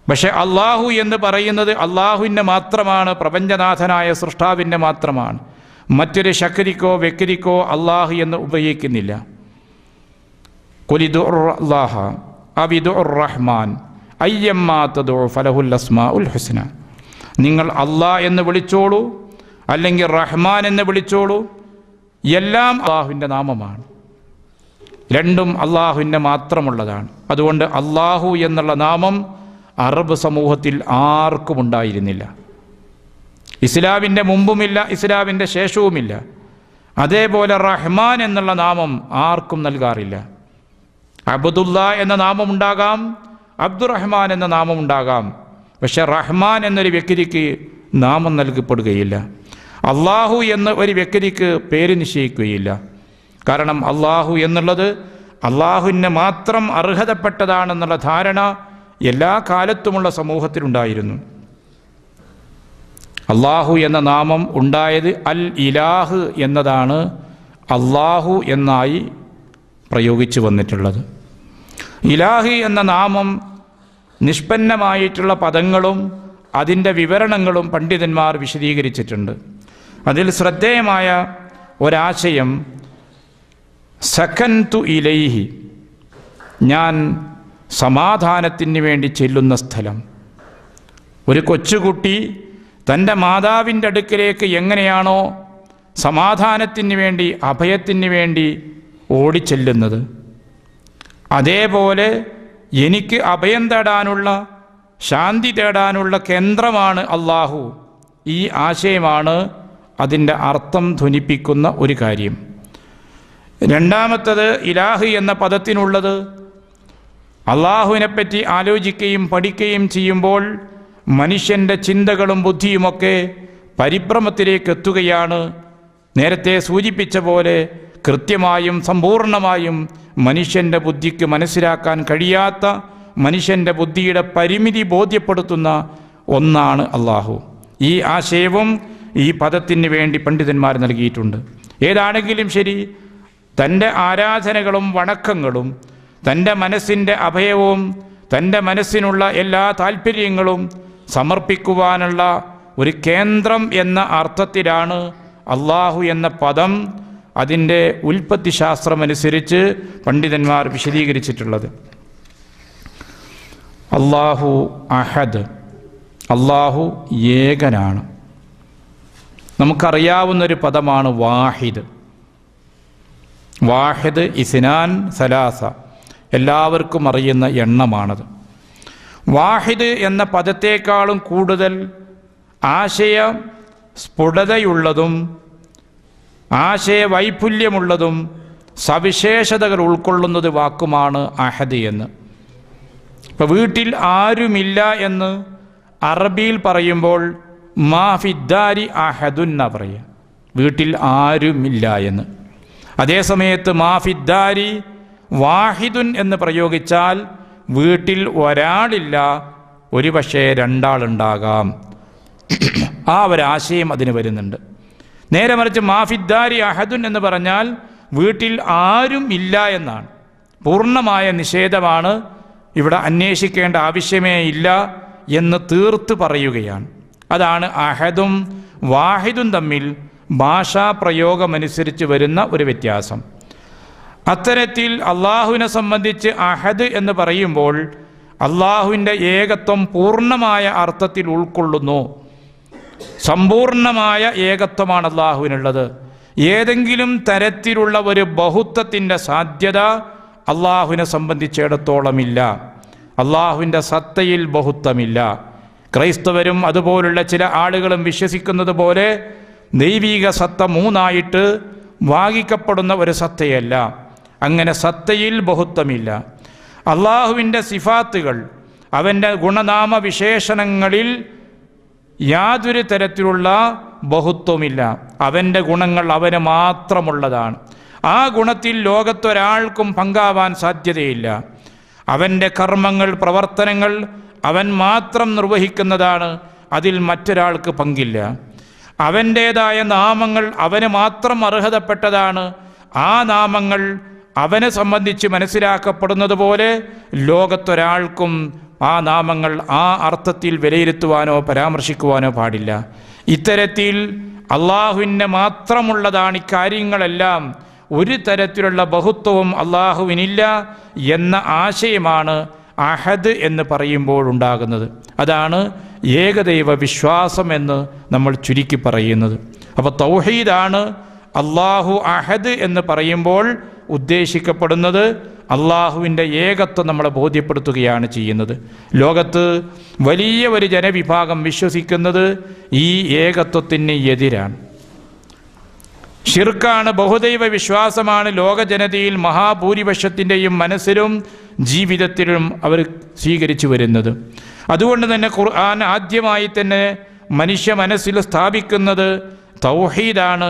പക്ഷെ അള്ളാഹു എന്ന് പറയുന്നത് അള്ളാഹുവിൻ്റെ മാത്രമാണ്, പ്രപഞ്ചനാഥനായ സൃഷ്ടാവിൻ്റെ മാത്രമാണ്. മറ്റൊരു ശക്തിക്കോ വ്യക്തിക്കോ അള്ളാഹു എന്ന് ഉപയോഗിക്കുന്നില്ല. ഖുലിദുർ അബിദുർ റഹ്മാൻ അയ്യമ്മാ തദഉ ഫലഹുൽ അസ്മാഉൽ ഹുസ്ന. നിങ്ങൾ അള്ളാഹ് എന്ന് വിളിച്ചോളൂ, അല്ലെങ്കിൽ റഹ്മാൻ എന്ന് വിളിച്ചോളൂ, എല്ലാം അള്ളാഹുവിൻ്റെ നാമമാണ്. രണ്ടും അള്ളാഹുവിൻ്റെ മാത്രമുള്ളതാണ്. അതുകൊണ്ട് അള്ളാഹു എന്നുള്ള നാമം അറബ് സമൂഹത്തിൽ ആർക്കും ഉണ്ടായിരുന്നില്ല. ഇസ്ലാമിൻ്റെ മുമ്പുമില്ല, ഇസ്ലാമിൻ്റെ ശേഷവുമില്ല. അതേപോലെ റഹ്മാൻ എന്നുള്ള നാമം ആർക്കും നൽകാറില്ല. അബ്ദുല്ലാ എന്ന നാമം ഉണ്ടാകാം, അബ്ദുറഹ്മാൻ എന്ന നാമം ഉണ്ടാകാം. പക്ഷെ റഹ്മാൻ എന്നൊരു വ്യക്തിക്ക് നാമം നൽകപ്പെടുകയില്ല. അള്ളാഹു എന്ന ഒരു വ്യക്തിക്ക് പേര് നിശ്ചയിക്കുകയില്ല. കാരണം അള്ളാഹു എന്നുള്ളത് അള്ളാഹുവിന് മാത്രം അർഹതപ്പെട്ടതാണെന്നുള്ള ധാരണ എല്ലാ കാലത്തുമുള്ള സമൂഹത്തിലുണ്ടായിരുന്നു. അള്ളാഹു എന്ന നാമം ഉണ്ടായത് അൽ ഇലാഹ് എന്നതാണ് അള്ളാഹു എന്നായി പ്രയോഗിച്ചു വന്നിട്ടുള്ളത്. ഇലാഹി എന്ന നാമം നിഷ്പന്നമായിട്ടുള്ള പദങ്ങളും അതിൻ്റെ വിവരണങ്ങളും പണ്ഡിതന്മാർ വിശദീകരിച്ചിട്ടുണ്ട്. അതിൽ ശ്രദ്ധേയമായ ഒരാശയം സക്കൻതു ഇലൈഹി, ഞാൻ സമാധാനത്തിന് വേണ്ടി ചെല്ലുന്ന സ്ഥലം. ഒരു കൊച്ചുകുട്ടി തൻ്റെ മാതാവിൻ്റെ അടുക്കിലേക്ക് എങ്ങനെയാണോ സമാധാനത്തിന് വേണ്ടി, അഭയത്തിന് വേണ്ടി ഓടിച്ചെല്ലുന്നത്, അതേപോലെ എനിക്ക് അഭയം തേടാനുള്ള, ശാന്തി തേടാനുള്ള കേന്ദ്രമാണ് അള്ളാഹു. ഈ ആശയമാണ് അതിൻ്റെ അർത്ഥം ധ്വനിപ്പിക്കുന്ന ഒരു കാര്യം. രണ്ടാമത്തത്, ഇലാഹ് എന്ന പദത്തിനുള്ളത് അള്ളാഹുവിനെപ്പറ്റി ആലോചിക്കുകയും പഠിക്കുകയും ചെയ്യുമ്പോൾ മനുഷ്യൻ്റെ ചിന്തകളും ബുദ്ധിയുമൊക്കെ പരിഭ്രമത്തിലേക്ക് എത്തുകയാണ്. നേരത്തെ സൂചിപ്പിച്ച പോലെ കൃത്യമായും സമ്പൂർണമായും മനുഷ്യൻ്റെ ബുദ്ധിക്ക് മനസ്സിലാക്കാൻ കഴിയാത്ത, മനുഷ്യൻ്റെ ബുദ്ധിയുടെ പരിമിതി ബോധ്യപ്പെടുത്തുന്ന ഒന്നാണ് അള്ളാഹു. ഈ ആശയവും ഈ പദത്തിന് വേണ്ടി പണ്ഡിതന്മാർ നൽകിയിട്ടുണ്ട്. ഏതാണെങ്കിലും ശരി, തൻ്റെ ആരാധനകളും വണക്കങ്ങളും തൻ്റെ മനസ്സിൻ്റെ അഭയവും തൻ്റെ മനസ്സിനുള്ള എല്ലാ താല്പര്യങ്ങളും സമർപ്പിക്കുവാനുള്ള ഒരു കേന്ദ്രം എന്ന അർത്ഥത്തിലാണ് അള്ളാഹു എന്ന പദം അതിൻ്റെ ഉൽപ്പത്തിശാസ്ത്രമനുസരിച്ച് പണ്ഡിതന്മാർ വിശദീകരിച്ചിട്ടുള്ളത്. അള്ളാഹു അഹദ്, അള്ളാഹു ഏകനാണ്. നമുക്കറിയാവുന്നൊരു പദമാണ് വാഹിദ്. വാഹിദ്, ഇസ്നാൻ, സലാസ, എല്ലാവർക്കും അറിയുന്ന എണ്ണമാണത്. വാഹിദ് എന്ന പദത്തേക്കാളും കൂടുതൽ ആശയ സ്ഫുടതയുള്ളതും ആശയവൈപുല്യമുള്ളതും സവിശേഷതകൾ ഉൾക്കൊള്ളുന്നത് വാക്കുമാണ് അഹദ് എന്ന്. ഇപ്പോൾ വീട്ടിൽ ആരുമില്ല എന്ന് അറബിയിൽ പറയുമ്പോൾ മാ ഫിദ്ദാരി അഹദുൻ എന്നാ പറയുക, വീട്ടിൽ ആരുമില്ല എന്ന്. അതേസമയത്ത് മാ ഫിദ്ദാരി വാഹിദുൻ എന്ന് പ്രയോഗിച്ചാൽ വീട്ടിൽ ഒരാളില്ല, ഒരു പക്ഷേ രണ്ടാളുണ്ടാകാം. ആ ഒരാശയം അതിന് വരുന്നുണ്ട്. നേരെ മറിച്ച് മാഫിദ്ദാരി അഹദുൻ എന്ന് പറഞ്ഞാൽ വീട്ടിൽ ആരും ഇല്ല എന്നാണ്. പൂർണ്ണമായ നിഷേധമാണ്. ഇവിടെ അന്വേഷിക്കേണ്ട ആവശ്യമേ ഇല്ല എന്ന് തീർത്ത് പറയുകയാണ്. അതാണ് അഹദും വാഹിദും തമ്മിൽ ഭാഷാപ്രയോഗമനുസരിച്ച് വരുന്ന ഒരു വ്യത്യാസം. അത്തരത്തിൽ അള്ളാഹുവിനെ സംബന്ധിച്ച് അഹദ് എന്ന് പറയുമ്പോൾ അള്ളാഹുവിൻ്റെ ഏകത്വം പൂർണ്ണമായ അർത്ഥത്തിൽ ഉൾക്കൊള്ളുന്നു. സമ്പൂർണമായ ഏകത്വമാണ് അള്ളാഹുവിനുള്ളത്. ഏതെങ്കിലും തരത്തിലുള്ള ഒരു ബഹുത്വത്തിൻ്റെ സാധ്യത അള്ളാഹുവിനെ സംബന്ധിച്ചിടത്തോളമില്ല. അള്ളാഹുവിൻ്റെ സത്തയിൽ ബഹുത്വമില്ല. ക്രൈസ്തവരും അതുപോലുള്ള ചില ആളുകളും വിശ്വസിക്കുന്നത് പോലെ ദൈവിക സത്ത മൂന്നായിട്ട് ഭാഗിക്കപ്പെടുന്ന ഒരു സത്തയല്ല. അങ്ങനെ സത്തയിൽ ബഹുത്വമില്ല. അള്ളാഹുവിൻ്റെ സിഫാത്തുകൾ, അവൻ്റെ ഗുണനാമ വിശേഷണങ്ങളിൽ യാതൊരു തരത്തിലുള്ള ബഹുത്വമില്ല. അവൻ്റെ ഗുണങ്ങൾ അവന് മാത്രമുള്ളതാണ്. ആ ഗുണത്തിൽ ലോകത്തൊരാൾക്കും പങ്കാവാൻ സാധ്യതയില്ല. അവൻ്റെ കർമ്മങ്ങൾ, പ്രവർത്തനങ്ങൾ അവൻ മാത്രം നിർവഹിക്കുന്നതാണ്. അതിൽ മറ്റൊരാൾക്ക് പങ്കില്ല. അവൻ്റേതായ നാമങ്ങൾ അവന് മാത്രം അർഹതപ്പെട്ടതാണ്. ആ നാമങ്ങൾ അവനെ സംബന്ധിച്ച് മനസ്സിലാക്കപ്പെടുന്നത് പോലെ ലോകത്തൊരാൾക്കും ആ നാമങ്ങൾ ആ അർത്ഥത്തിൽ വിലയിരുത്തുവാനോ പരാമർശിക്കുവാനോ പാടില്ല. ഇത്തരത്തിൽ അള്ളാഹുവിന് മാത്രമുള്ളതാണ് ഇക്കാര്യങ്ങളെല്ലാം. ഒരു തരത്തിലുള്ള ബഹുത്വവും അള്ളാഹുവിനില്ല എന്ന ആശയമാണ് അഹദ് എന്ന് പറയുമ്പോൾ ഉണ്ടാകുന്നത്. അതാണ് ഏകദൈവ വിശ്വാസം എന്ന് നമ്മൾ ചുരുക്കി പറയുന്നത്. അപ്പോൾ തൗഹീദാണ് അള്ളാഹു അഹദ് എന്ന് പറയുമ്പോൾ ഉദ്ദേശിക്കപ്പെടുന്നത്. അള്ളാഹുവിൻ്റെ ഏകത്വം നമ്മളെ ബോധ്യപ്പെടുത്തുകയാണ് ചെയ്യുന്നത്. ലോകത്ത് വലിയ ഒരു ജനവിഭാഗം വിശ്വസിക്കുന്നത് ഈ ഏകത്വത്തിന് എതിരാണ്. ഷിർക്കാണ്, ബഹുദൈവ വിശ്വാസമാണ് ലോക ജനതയിൽ മഹാഭൂരിപക്ഷത്തിൻ്റെയും മനസ്സിലും ജീവിതത്തിലും അവർ സ്വീകരിച്ചു വരുന്നത്. അതുകൊണ്ട് തന്നെ ഖുർആൻ ആദ്യമായി തന്നെ മനുഷ്യ മനസ്സിൽ സ്ഥാപിക്കുന്നത് തൗഹീദാണ്,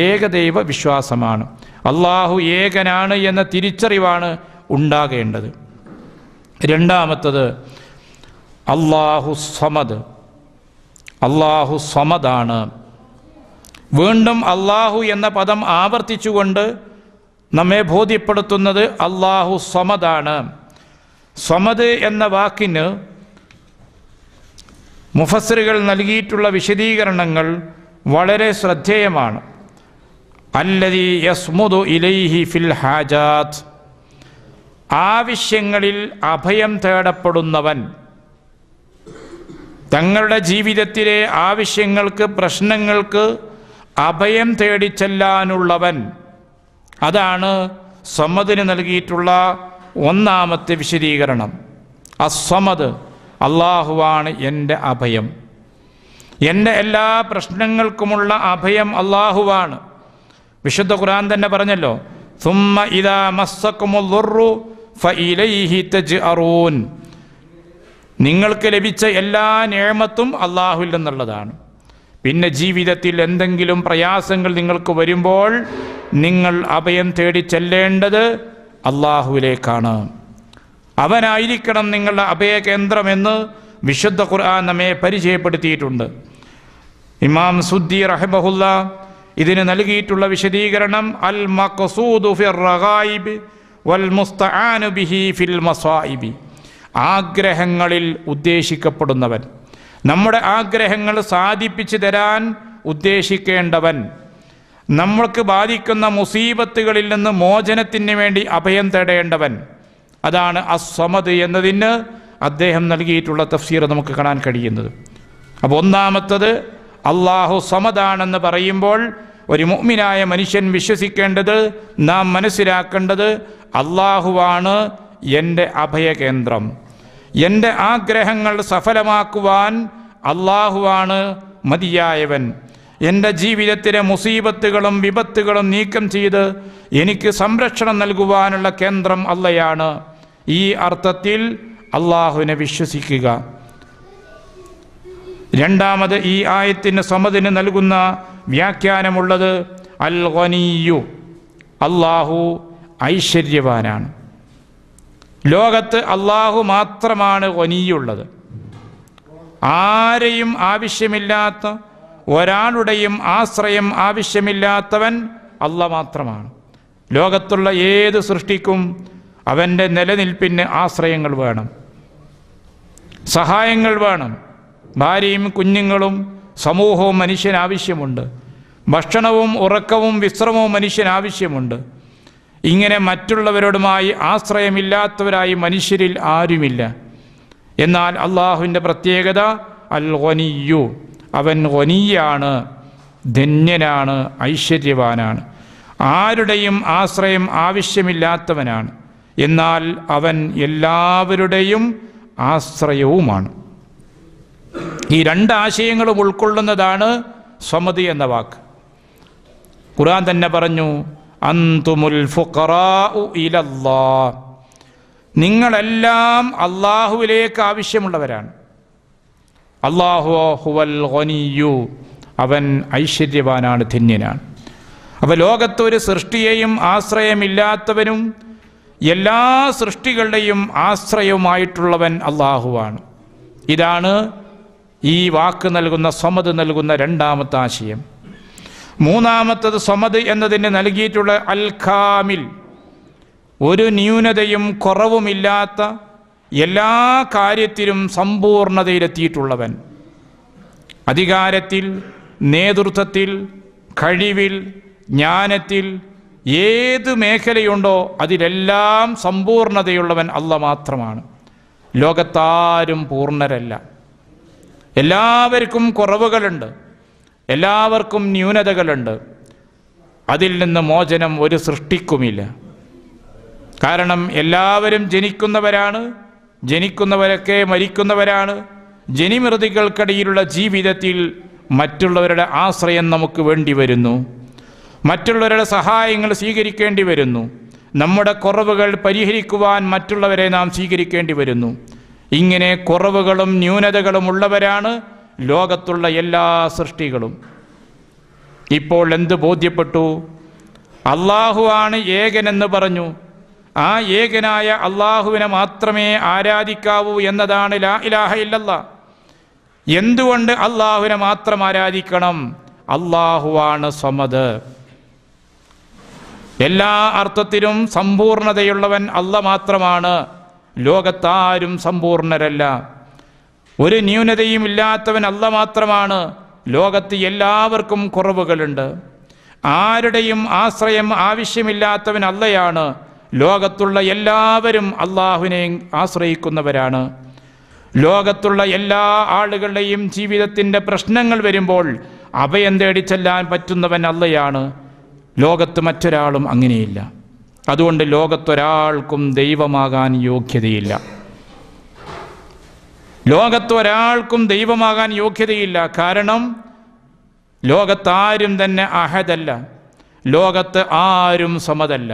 ഏകദൈവ വിശ്വാസമാണ്. അള്ളാഹു ഏകനാണ് എന്ന തിരിച്ചറിവാണ് ഉണ്ടാകേണ്ടത്. രണ്ടാമത്തത് അള്ളാഹു സമദ്. അള്ളാഹു സമദാണ്. വീണ്ടും അള്ളാഹു എന്ന പദം ആവർത്തിച്ചുകൊണ്ട് നമ്മെ ബോധ്യപ്പെടുത്തുന്നത് അള്ളാഹു സമദാണ്. സമദ് എന്ന വാക്കിന് മുഫസ്സിറുകൾ നൽകിയിട്ടുള്ള വിശദീകരണങ്ങൾ വളരെ ശ്രദ്ധേയമാണ്. അല്ലദീ യസ്മുദു ഇലൈഹി ഫിൽ ഹാജാത്ത്, ആവശ്യങ്ങളിൽ അഭയം തേടപ്പെടുന്നവൻ, തങ്ങളുടെ ജീവിതത്തിലെ ആവശ്യങ്ങൾക്ക്, പ്രശ്നങ്ങൾക്ക് അഭയം തേടിച്ചെല്ലാനുള്ളവൻ. അതാണ് സമദിന് നൽകിയിട്ടുള്ള ഒന്നാമത്തെ വിശദീകരണം. അസ്സമദ്, അള്ളാഹുവാണ് എൻ്റെ അഭയം. എൻ്റെ എല്ലാ പ്രശ്നങ്ങൾക്കുമുള്ള അഭയം അള്ളാഹുവാണ്. വിശുദ്ധ ഖുർആൻ തന്നെ പറഞ്ഞല്ലോ, സുമ്മ ഇദാ മസ്സകുമുൽ ദുർറു ഫഇലൈഹി തജ്അറൂൻ. നിങ്ങൾക്ക് ലഭിച്ച എല്ലാ നിഅമത്തും അള്ളാഹുവിൽ നിന്നുള്ളതാണ്. പിന്നെ ജീവിതത്തിൽ എന്തെങ്കിലും പ്രയാസങ്ങൾ നിങ്ങൾക്ക് വരുമ്പോൾ നിങ്ങൾ അഭയം തേടി ചെല്ലേണ്ടത് അള്ളാഹുവിലേക്കാണ്. അവനായിരിക്കണം നിങ്ങളുടെ അഭയകേന്ദ്രമെന്ന് വിശുദ്ധ ഖുർആൻ നമ്മെ പരിചയപ്പെടുത്തിയിട്ടുണ്ട്. ഇമാം സുദ്ദി റഹിമഹുല്ല ഇതിന് നൽകിയിട്ടുള്ള വിശദീകരണം അൽ മഖ്സൂദു ഫിർ റഗായിബ് വൽ മുസ്തആനു ബിഹി ഫിൽ മസായിബി. ആഗ്രഹങ്ങളിൽ ഉദ്ദേശിക്കപ്പെടുന്നവൻ, നമ്മുടെ ആഗ്രഹങ്ങൾ സാധിപ്പിച്ചു തരാൻ ഉദ്ദേശിക്കേണ്ടവൻ, നമ്മൾക്ക് ബാധിക്കുന്ന മുസീബത്തുകളിൽ നിന്ന് മോചനത്തിന് വേണ്ടി അഭയം തേടേണ്ടവൻ. അതാണ് അസ്സമദ് എന്നതിന് അദ്ദേഹം നൽകിയിട്ടുള്ള തഫ്സീർ നമുക്ക് കാണാൻ കഴിയുന്നത്. അപ്പോൾ ഒന്നാമത്തത് അള്ളാഹു സമദാണെന്ന് പറയുമ്പോൾ ഒരു മുഅ്മിനായ മനുഷ്യൻ വിശ്വസിക്കേണ്ടത്, നാം മനസ്സിലാക്കേണ്ടത്, അള്ളാഹുവാണ് എൻ്റെ അഭയകേന്ദ്രം. എൻ്റെ ആഗ്രഹങ്ങൾ സഫലമാക്കുവാൻ അള്ളാഹുവാണ് മതിയായവൻ. എൻ്റെ ജീവിതത്തിലെ മുസീബത്തുകളും വിപത്തുകളും നീക്കം ചെയ്ത് എനിക്ക് സംരക്ഷണം നൽകുവാനുള്ള കേന്ദ്രം അള്ളയാണ്. ഈ അർത്ഥത്തിൽ അള്ളാഹുവിനെ വിശ്വസിക്കുക. രണ്ടാമത് ഈ ആയത്തിന് സമദിന് നൽകുന്ന വ്യാഖ്യാനമുള്ളത് അൽ ഗനിയ്യു, അള്ളാഹു ഐശ്വര്യവാനാണ്. ലോകത്ത് അള്ളാഹു മാത്രമാണ് ഗനിയുള്ളത്. ആരെയും ആവശ്യമില്ലാത്ത, ഒരാളുടെയും ആശ്രയം ആവശ്യമില്ലാത്തവൻ അള്ളാഹ് മാത്രമാണ്. ലോകത്തുള്ള ഏത് സൃഷ്ടിക്കും അവൻ്റെ നിലനിൽപ്പിന് ആശ്രയങ്ങൾ വേണം, സഹായങ്ങൾ വേണം. ഭാര്യയും കുഞ്ഞുങ്ങളും സമൂഹവും മനുഷ്യന് ആവശ്യമുണ്ട്. ഭക്ഷണവും ഉറക്കവും വിശ്രമവും മനുഷ്യന് ആവശ്യമുണ്ട്. ഇങ്ങനെ മറ്റുള്ളവരോടുമായി ആശ്രയമില്ലാത്തവരായി മനുഷ്യരിൽ ആരുമില്ല. എന്നാൽ അള്ളാഹുവിൻ്റെ പ്രത്യേകത അൽ ഗനിയ്യു, അവൻ ഗനിയാണ്, ധന്യനാണ്, ഐശ്വര്യവാനാണ്, ആരുടെയും ആശ്രയം ആവശ്യമില്ലാത്തവനാണ്. എന്നാൽ അവൻ എല്ലാവരുടെയും ആശ്രയവുമാണ്. ഈ രണ്ട് ആശയങ്ങളും ഉൾക്കൊള്ളുന്നതാണ് സമദ് എന്ന വാക്ക്. ഖുർആൻ തന്നെ പറഞ്ഞു, അൻതുമുൽ ഫുഖറാഉ ഇലല്ലാഹ്, നിങ്ങളെല്ലാം അള്ളാഹുവിലേക്ക് ആവശ്യമുള്ളവരാണ്. അല്ലാഹു ഹുവൽ ഗനിയ്യു, അവൻ ഐശ്വര്യവാനാണ്, ധന്യനാണ്. അപ്പോൾ ലോകത്തൊരു സൃഷ്ടിയെയും ആശ്രയമില്ലാത്തവനും എല്ലാ സൃഷ്ടികളുടെയും ആശ്രയവുമായിട്ടുള്ളവൻ അള്ളാഹുവാണ്. ഇതാണ് ഈ വാക്ക് നൽകുന്ന സമദ് നൽകുന്ന രണ്ടാമത്തെ ആശയം. മൂന്നാമത്തത് സമദ് എന്നതിന് നൽകിയിട്ടുള്ള അൽ കാമിൽ, ഒരു ന്യൂനതയും കുറവുമില്ലാത്ത, എല്ലാ കാര്യത്തിലും സമ്പൂർണതയിലെത്തിയിട്ടുള്ളവൻ. അധികാരത്തിൽ, നേതൃത്വത്തിൽ, കഴിവിൽ, ജ്ഞാനത്തിൽ, ഏത് മേഖലയുണ്ടോ അതിലെല്ലാം സമ്പൂർണതയുള്ളവൻ അല്ലാഹ് മാത്രമാണ്. ലോകത്താരും പൂർണ്ണരല്ല. എല്ലാവർക്കും കുറവുകളുണ്ട്, എല്ലാവർക്കും ന്യൂനതകളുണ്ട്. അതിൽ നിന്ന് മോചനം ഒരു സൃഷ്ടിക്കുമില്ല. കാരണം എല്ലാവരും ജനിക്കുന്നവരാണ്, ജനിക്കുന്നവരൊക്കെ മരിക്കുന്നവരാണ്. ജനിമൃതികൾക്കിടയിലുള്ള ജീവിതത്തിൽ മറ്റുള്ളവരുടെ ആശ്രയം നമുക്ക് വേണ്ടി വരുന്നു, മറ്റുള്ളവരുടെ സഹായങ്ങൾ സ്വീകരിക്കേണ്ടി വരുന്നു. നമ്മുടെ കുറവുകൾ പരിഹരിക്കുവാൻ മറ്റുള്ളവരെ നാം സ്വീകരിക്കേണ്ടി വരുന്നു. ഇങ്ങനെ കുറവുകളും ന്യൂനതകളും ഉള്ളവരാണ് ലോകത്തുള്ള എല്ലാ സൃഷ്ടികളും. ഇപ്പോൾ എന്ത് ബോധ്യപ്പെട്ടു? അള്ളാഹുവാണ് ഏകനെന്ന് പറഞ്ഞു. ആ ഏകനായ അള്ളാഹുവിനെ മാത്രമേ ആരാധിക്കാവൂ എന്നതാണ് ലാ ഇലാഹ ഇല്ലല്ലാഹ്. എന്തുകൊണ്ട് അള്ളാഹുവിനെ മാത്രം ആരാധിക്കണം? അള്ളാഹുവാണ് സമദ്. എല്ലാ അർത്ഥത്തിലും സമ്പൂർണതയുള്ളവൻ അല്ലാഹ് മാത്രമാണ്. ലോകത്താരും സമ്പൂർണരല്ല. ഒരു ന്യൂനതയും ഇല്ലാത്തവൻ അല്ലാഹ് മാത്രമാണ്. ലോകത്ത് എല്ലാവർക്കും കുറവുകളുണ്ട്. ആരുടെയും ആശ്രയം ആവശ്യമില്ലാത്തവൻ അല്ലാഹയാണ്. ലോകത്തുള്ള എല്ലാവരും അള്ളാഹുവിനെ ആശ്രയിക്കുന്നവരാണ്. ലോകത്തുള്ള എല്ലാ ആളുകളുടെയും ജീവിതത്തിൻ്റെ പ്രശ്നങ്ങൾ വരുമ്പോൾ അഭയം തേടി ചെല്ലാൻ പറ്റുന്നവൻ അല്ലാഹയാണ്. ലോകത്ത് മറ്റൊരാളും അങ്ങനെയില്ല. അതുകൊണ്ട് ലോകത്തൊരാൾക്കും ദൈവമാകാൻ യോഗ്യതയില്ല. ലോകത്തൊരാൾക്കും ദൈവമാകാൻ യോഗ്യതയില്ല. കാരണം ലോകത്താരും തന്നെ അഹദല്ല, ലോകത്ത് ആരും സമദല്ല.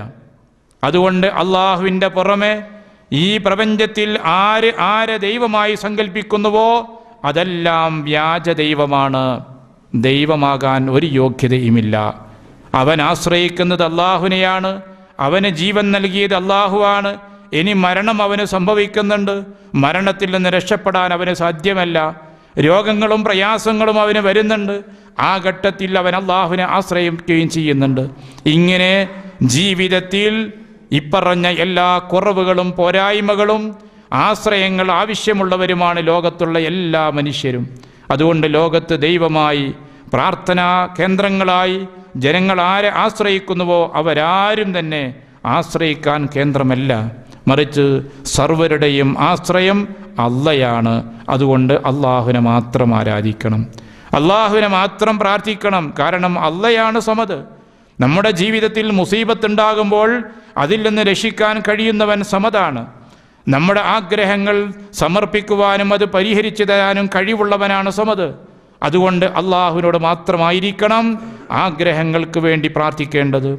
അതുകൊണ്ട് അള്ളാഹുവിൻ്റെ പുറമെ ഈ പ്രപഞ്ചത്തിൽ ആരെ ദൈവമായി സങ്കല്പിക്കുന്നുവോ അതെല്ലാം വ്യാജ ദൈവമാണ്. ദൈവമാകാൻ ഒരു യോഗ്യതയുമില്ല. അവൻ ആശ്രയിക്കുന്നത് അള്ളാഹുവിനെയാണ്. അവന് ജീവൻ നൽകിയത് അള്ളാഹുവാണ്. ഇനി മരണം അവന് സംഭവിക്കുന്നുണ്ട്. മരണത്തിൽ നിന്ന് രക്ഷപ്പെടാൻ അവന് സാധ്യമല്ല. രോഗങ്ങളും പ്രയാസങ്ങളും അവന് വരുന്നുണ്ട്. ആ ഘട്ടത്തിൽ അവൻ അള്ളാഹുവിനെ ആശ്രയിക്കുകയും ചെയ്യുന്നുണ്ട്. ഇങ്ങനെ ജീവിതത്തിൽ ഇപ്പറഞ്ഞ എല്ലാ കുറവുകളും പോരായ്മകളും ആശ്രയങ്ങൾ ആവശ്യമുള്ളവരുമാണ് ലോകത്തുള്ള എല്ലാ മനുഷ്യരും. അതുകൊണ്ട് ലോകത്ത് ദൈവമായി, പ്രാർത്ഥനാ കേന്ദ്രങ്ങളായി ജനങ്ങൾ ആരെ ആശ്രയിക്കുന്നുവോ അവരാരും തന്നെ ആശ്രയിക്കാൻ കേന്ദ്രമല്ല. മറിച്ച് സർവരുടെയും ആശ്രയം അല്ലാഹയാണ്. അതുകൊണ്ട് അള്ളാഹുവിനെ മാത്രം ആരാധിക്കണം, അള്ളാഹുവിനെ മാത്രം പ്രാർത്ഥിക്കണം. കാരണം അല്ലാഹയാണ് സമദ്. നമ്മുടെ ജീവിതത്തിൽ മുസീബത്തുണ്ടാകുമ്പോൾ അതിൽ നിന്ന് രക്ഷിക്കാൻ കഴിയുന്നവൻ സമദാണ്. നമ്മുടെ ആഗ്രഹങ്ങൾ സമർപ്പിക്കുവാനും അത് പരിഹരിച്ചു തരാനും കഴിവുള്ളവനാണ് സമദ്. അതുകൊണ്ട് അള്ളാഹുവിനോട് മാത്രമായിരിക്കണം ആഗ്രഹങ്ങൾക്ക് വേണ്ടി പ്രാർത്ഥിക്കേണ്ടത്.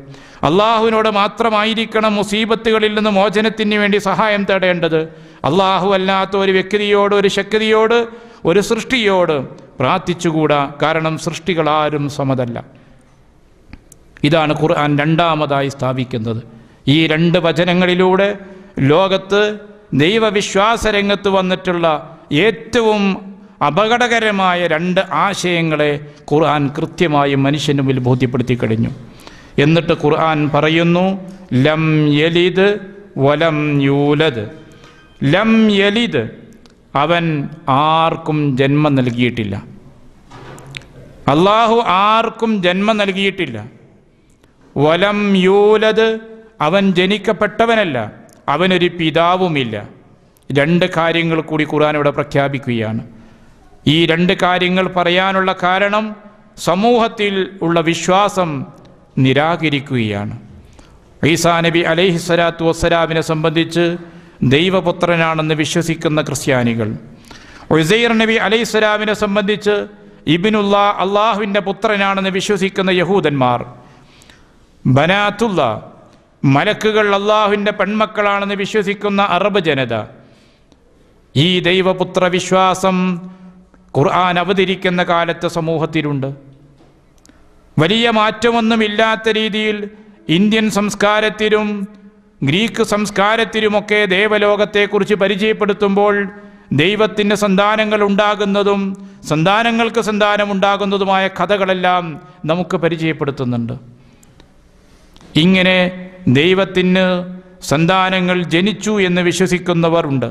അള്ളാഹുവിനോട് മാത്രമായിരിക്കണം മുസീബത്തുകളിൽ നിന്ന് മോചനത്തിന് വേണ്ടി സഹായം തേടേണ്ടത്. അള്ളാഹു അല്ലാത്ത ഒരു വ്യക്തിയോട്, ഒരു ശക്തിയോട്, ഒരു സൃഷ്ടിയോട് പ്രാർത്ഥിച്ചുകൂടാ. കാരണം സൃഷ്ടികളാരും സമദല്ല. ഇതാണ് ഖുർആൻ രണ്ടാമതായി സ്ഥാപിക്കുന്നത്. ഈ രണ്ട് വചനങ്ങളിലൂടെ ലോകത്ത് ദൈവവിശ്വാസ രംഗത്ത് വന്നിട്ടുള്ള ഏറ്റവും അപകടകരമായ രണ്ട് ആശയങ്ങളെ ഖുർആൻ കൃത്യമായും മനുഷ്യന് മുമ്പിൽ ബോധ്യപ്പെടുത്തി കഴിഞ്ഞു. എന്നിട്ട് ഖുർആൻ പറയുന്നു, ലം യലിദ് വലം യൂലദ്. ലം യലിദ്, അവൻ ആർക്കും ജന്മം നൽകിയിട്ടില്ല. അള്ളാഹു ആർക്കും ജന്മം നൽകിയിട്ടില്ല. വലം യൂലദ്, അവൻ ജനിക്കപ്പെട്ടവനല്ല, അവനൊരു പിതാവുമില്ല. രണ്ട് കാര്യങ്ങൾ കൂടി ഖുർആൻ ഇവിടെ പ്രഖ്യാപിക്കുകയാണ്. ഈ രണ്ട് കാര്യങ്ങൾ പറയാനുള്ള കാരണം സമൂഹത്തിൽ ഉള്ള വിശ്വാസം നിരാകരിക്കുകയാണ്. ഈസാ നബി അലൈഹിസ്സലാത്തു വസ്സലാമിനെ സംബന്ധിച്ച് ദൈവപുത്രനാണെന്ന് വിശ്വസിക്കുന്ന ക്രിസ്ത്യാനികൾ, ഉസൈർ നബി അലൈഹിസ്സലാമിനെ സംബന്ധിച്ച് ഇബ്നുല്ലാ, അള്ളാഹുവിൻ്റെ പുത്രനാണെന്ന് വിശ്വസിക്കുന്ന യഹൂദന്മാർ, ബനാത്തുള്ള, മലക്കുകൾ അള്ളാഹുവിൻ്റെ പെൺമക്കളാണെന്ന് വിശ്വസിക്കുന്ന അറബ് ജനത, ഈ ദൈവപുത്ര വിശ്വാസം ഖുർആൻ അവതരിക്കുന്ന കാലത്ത് സമൂഹത്തിലുണ്ട്. വലിയ മാറ്റമൊന്നുമില്ലാത്ത രീതിയിൽ ഇന്ത്യൻ സംസ്കാരത്തിലും ഗ്രീക്ക് സംസ്കാരത്തിലുമൊക്കെ ദേവലോകത്തെക്കുറിച്ച് പരിചയപ്പെടുത്തുമ്പോൾ ദൈവത്തിൻ്റെ സന്താനങ്ങൾ ഉണ്ടാകുന്നതും സന്താനങ്ങൾക്ക് സന്താനമുണ്ടാകുന്നതുമായ കഥകളെല്ലാം നമുക്ക് പരിചയപ്പെടുത്തുന്നുണ്ട്. ഇങ്ങനെ ദൈവത്തിന് സന്താനങ്ങൾ ജനിച്ചു എന്ന് വിശ്വസിക്കുന്നവർ ഉണ്ട്.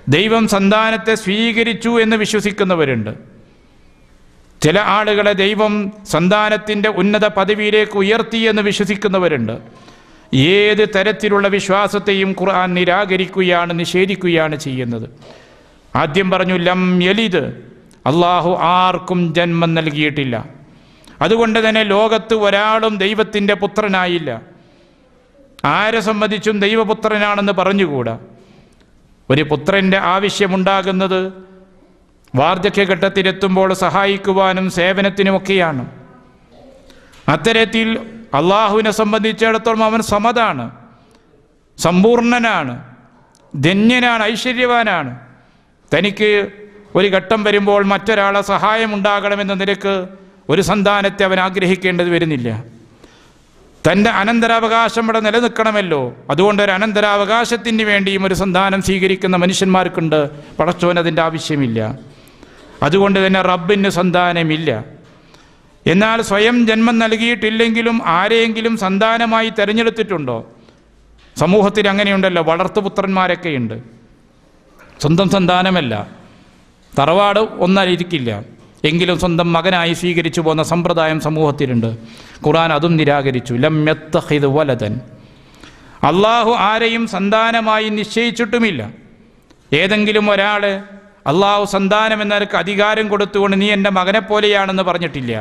ദൈവം സന്താനത്തെ സ്വീകരിച്ചു എന്ന് വിശ്വസിക്കുന്നവരുണ്ട്. ചില ആളുകളെ ദൈവം സന്താനത്തിൻ്റെ ഉന്നത പദവിയിലേക്ക് ഉയർത്തി എന്ന് വിശ്വസിക്കുന്നവരുണ്ട്. ഏത് തരത്തിലുള്ള വിശ്വാസത്തെയും ഖുർആൻ നിരാകരിക്കുകയാണ്, നിഷേധിക്കുകയാണ് ചെയ്യുന്നത്. ആദ്യം പറഞ്ഞു ലം യലിദ്, അള്ളാഹു ആർക്കും ജന്മം നൽകിയിട്ടില്ല. അതുകൊണ്ട് തന്നെ ലോകത്ത് ഒരാളും ദൈവത്തിൻ്റെ പുത്രനായില്ല. ആരെ സംബന്ധിച്ചും ദൈവപുത്രനാണെന്ന് പറഞ്ഞുകൂടാ. ഒരു പുത്രൻ്റെ ആവശ്യമുണ്ടാകുന്നത് വാർദ്ധക്യഘട്ടത്തിലെത്തുമ്പോൾ സഹായിക്കുവാനും സേവനത്തിനുമൊക്കെയാണ്. അത്തരത്തിൽ അള്ളാഹുവിനെ സംബന്ധിച്ചിടത്തോളം അവൻ സമതാണ്, സമ്പൂർണനാണ്, ധന്യനാണ്, ഐശ്വര്യവാനാണ്. തനിക്ക് ഒരു ഘട്ടം വരുമ്പോൾ മറ്റൊരാളെ സഹായമുണ്ടാകണമെന്ന നിലക്ക് ഒരു സന്താനത്തെ അവൻ ആഗ്രഹിക്കേണ്ടത് വരുന്നില്ല. തൻ്റെ അനന്തരാവകാശം ഇവിടെ നിലനിൽക്കണമല്ലോ. അതുകൊണ്ട് ഒരു അനന്തരാവകാശത്തിന് വേണ്ടിയും ഒരു സന്താനം സ്വീകരിക്കുന്ന മനുഷ്യന്മാർക്കുണ്ട്. പടച്ചോന് അതിൻ്റെ ആവശ്യമില്ല. അതുകൊണ്ട് തന്നെ റബ്ബിന് സന്താനമില്ല. എന്നാൽ സ്വയം ജന്മം നൽകിയിട്ടില്ലെങ്കിലും ആരെയെങ്കിലും സന്താനമായി തിരഞ്ഞെടുത്തിട്ടുണ്ടോ? സമൂഹത്തിൽ അങ്ങനെയുണ്ടല്ലോ, വളർത്തുപുത്രന്മാരൊക്കെയുണ്ട്. സ്വന്തം സന്താനമല്ല, തറവാട് ഒന്നായിരിക്കില്ല, എങ്കിലും സ്വന്തം മകനായി സ്വീകരിച്ചു പോകുന്ന സമ്പ്രദായം സമൂഹത്തിലുണ്ട്. ഖുർആൻ അതും നിരാകരിച്ചു. ലം യത്തഖിദ് വലദൻ, അള്ളാഹു ആരെയും സന്താനമായി നിശ്ചയിച്ചിട്ടുമില്ല. ഏതെങ്കിലും ഒരാൾ അള്ളാഹു സന്താനം എന്നവർക്ക് അധികാരം കൊടുത്തുകൊണ്ട് നീ എൻ്റെ മകനെ പോലെയാണെന്ന് പറഞ്ഞിട്ടില്ല.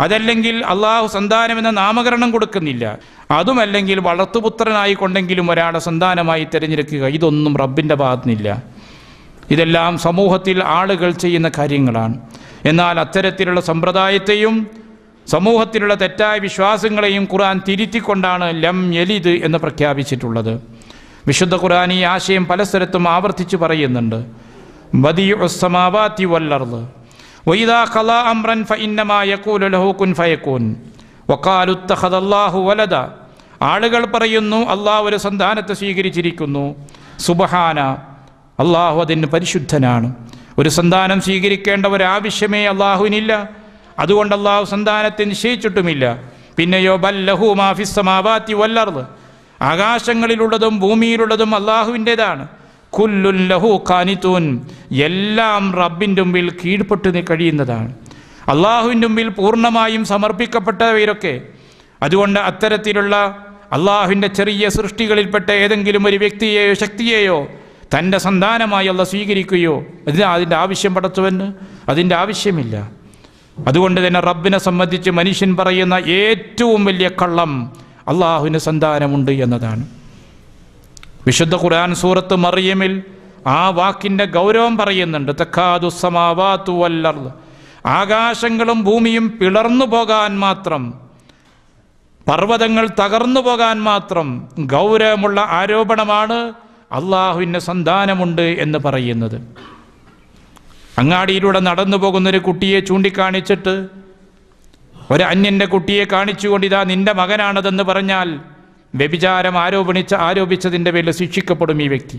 അതല്ലെങ്കിൽ അള്ളാഹു സന്താനം എന്ന നാമകരണം കൊടുക്കുന്നില്ല. അതുമല്ലെങ്കിൽ വളർത്തുപുത്രനായി കൊണ്ടെങ്കിലും ഒരാളെ സന്താനമായി തിരഞ്ഞെടുക്കുക, ഇതൊന്നും റബ്ബിൻ്റെ ഭാഗത്തുനിന്നില്ല. ഇതെല്ലാം സമൂഹത്തിൽ ആളുകൾ ചെയ്യുന്ന കാര്യങ്ങളാണ്. എന്നാൽ അത്തരത്തിലുള്ള സമ്പ്രദായത്തെയും സമൂഹത്തിലുള്ള തെറ്റായ വിശ്വാസങ്ങളെയും ഖുർആൻ തിരുത്തിക്കൊണ്ടാണ് ലം യലിദ് എന്ന് പ്രഖ്യാപിച്ചിട്ടുള്ളത്. വിശുദ്ധ ഖുർആൻ ഈ ആശയം പല സ്ഥലത്തും ആവർത്തിച്ച് പറയുന്നുണ്ട്. ബദീഉസ് സമാവാതി വൽ അർദ് വഇദാ ഖലാ അംറൻ ഫഇന്നമാ യഖൂലു ലഹു കുൻ ഫയകൂൻ വഖാലു ഇത്തഖദല്ലാഹു വലദ. ആളുകൾ പറയുന്നു അള്ളാഹു ഒരു സന്താനത്തെ സ്വീകരിച്ചിരിക്കുന്നു. സുബ്ഹാന, അള്ളാഹു അതിന് പരിശുദ്ധനാണ്. ഒരു സന്താനം സ്വീകരിക്കേണ്ട ഒരാവശ്യമേ അള്ളാഹുവിനില്ല. അതുകൊണ്ട് അള്ളാഹു സന്താനത്തെ നിശ്ചയിച്ചിട്ടുമില്ല. പിന്നെയോ ബല്ലഹു മാ ഫിസ് സമാവാതി വൽ അർദ്, ആകാശങ്ങളിലുള്ളതും ഭൂമിയിലുള്ളതും അള്ളാഹുവിൻ്റെതാണ്. കുല്ലുൻ ലഹു ഖാനിതൂൻ, എല്ലാം റബ്ബിൻ്റെ മുമ്പിൽ കീഴ്പ്പെട്ട് കഴിയുന്നതാണ്. അള്ളാഹുവിൻ്റെ മുമ്പിൽ പൂർണ്ണമായും സമർപ്പിക്കപ്പെട്ടവരൊക്കെ. അതുകൊണ്ട് അത്തരത്തിലുള്ള അള്ളാഹുവിൻ്റെ ചെറിയ സൃഷ്ടികളിൽപ്പെട്ട ഏതെങ്കിലും ഒരു വ്യക്തിയെയോ ശക്തിയെയോ തൻ്റെ സന്താനമായി അള്ളാഹ് സ്വീകരിക്കുകയോ അതിൻ്റെ ആവശ്യം പടച്ചവന് അതിൻ്റെ ആവശ്യമില്ല. അതുകൊണ്ട് തന്നെ റബ്ബിനെ സംബന്ധിച്ച് മനുഷ്യൻ പറയുന്ന ഏറ്റവും വലിയ കള്ളം അള്ളാഹുവിന് സന്താനമുണ്ട് എന്നതാണ്. വിശുദ്ധ ഖുർആൻ സൂറത്ത് മറിയമിൽ ആ വാക്കിൻ്റെ ഗൗരവം പറയുന്നുണ്ട്. തക്കാദു സമാവാതു വൽ അർദ്, ആകാശങ്ങളും ഭൂമിയും പിളർന്നു പോകാൻ മാത്രം, പർവ്വതങ്ങൾ തകർന്നു പോകാൻ മാത്രം ഗൗരവമുള്ള ആരോപണമാണ് അള്ളാഹുവിന് സന്താനമുണ്ട് എന്ന് പറയുന്നത്. അങ്ങാടിയിലൂടെ നടന്നു പോകുന്നൊരു കുട്ടിയെ ചൂണ്ടിക്കാണിച്ചിട്ട് ഒരു അന്യൻ്റെ കുട്ടിയെ കാണിച്ചുകൊണ്ട് ഇതാ നിന്റെ മകനാണതെന്ന് പറഞ്ഞാൽ വ്യഭിചാരം ആരോപിച്ചതിൻ്റെ പേരിൽ ശിക്ഷിക്കപ്പെടും ഈ വ്യക്തി.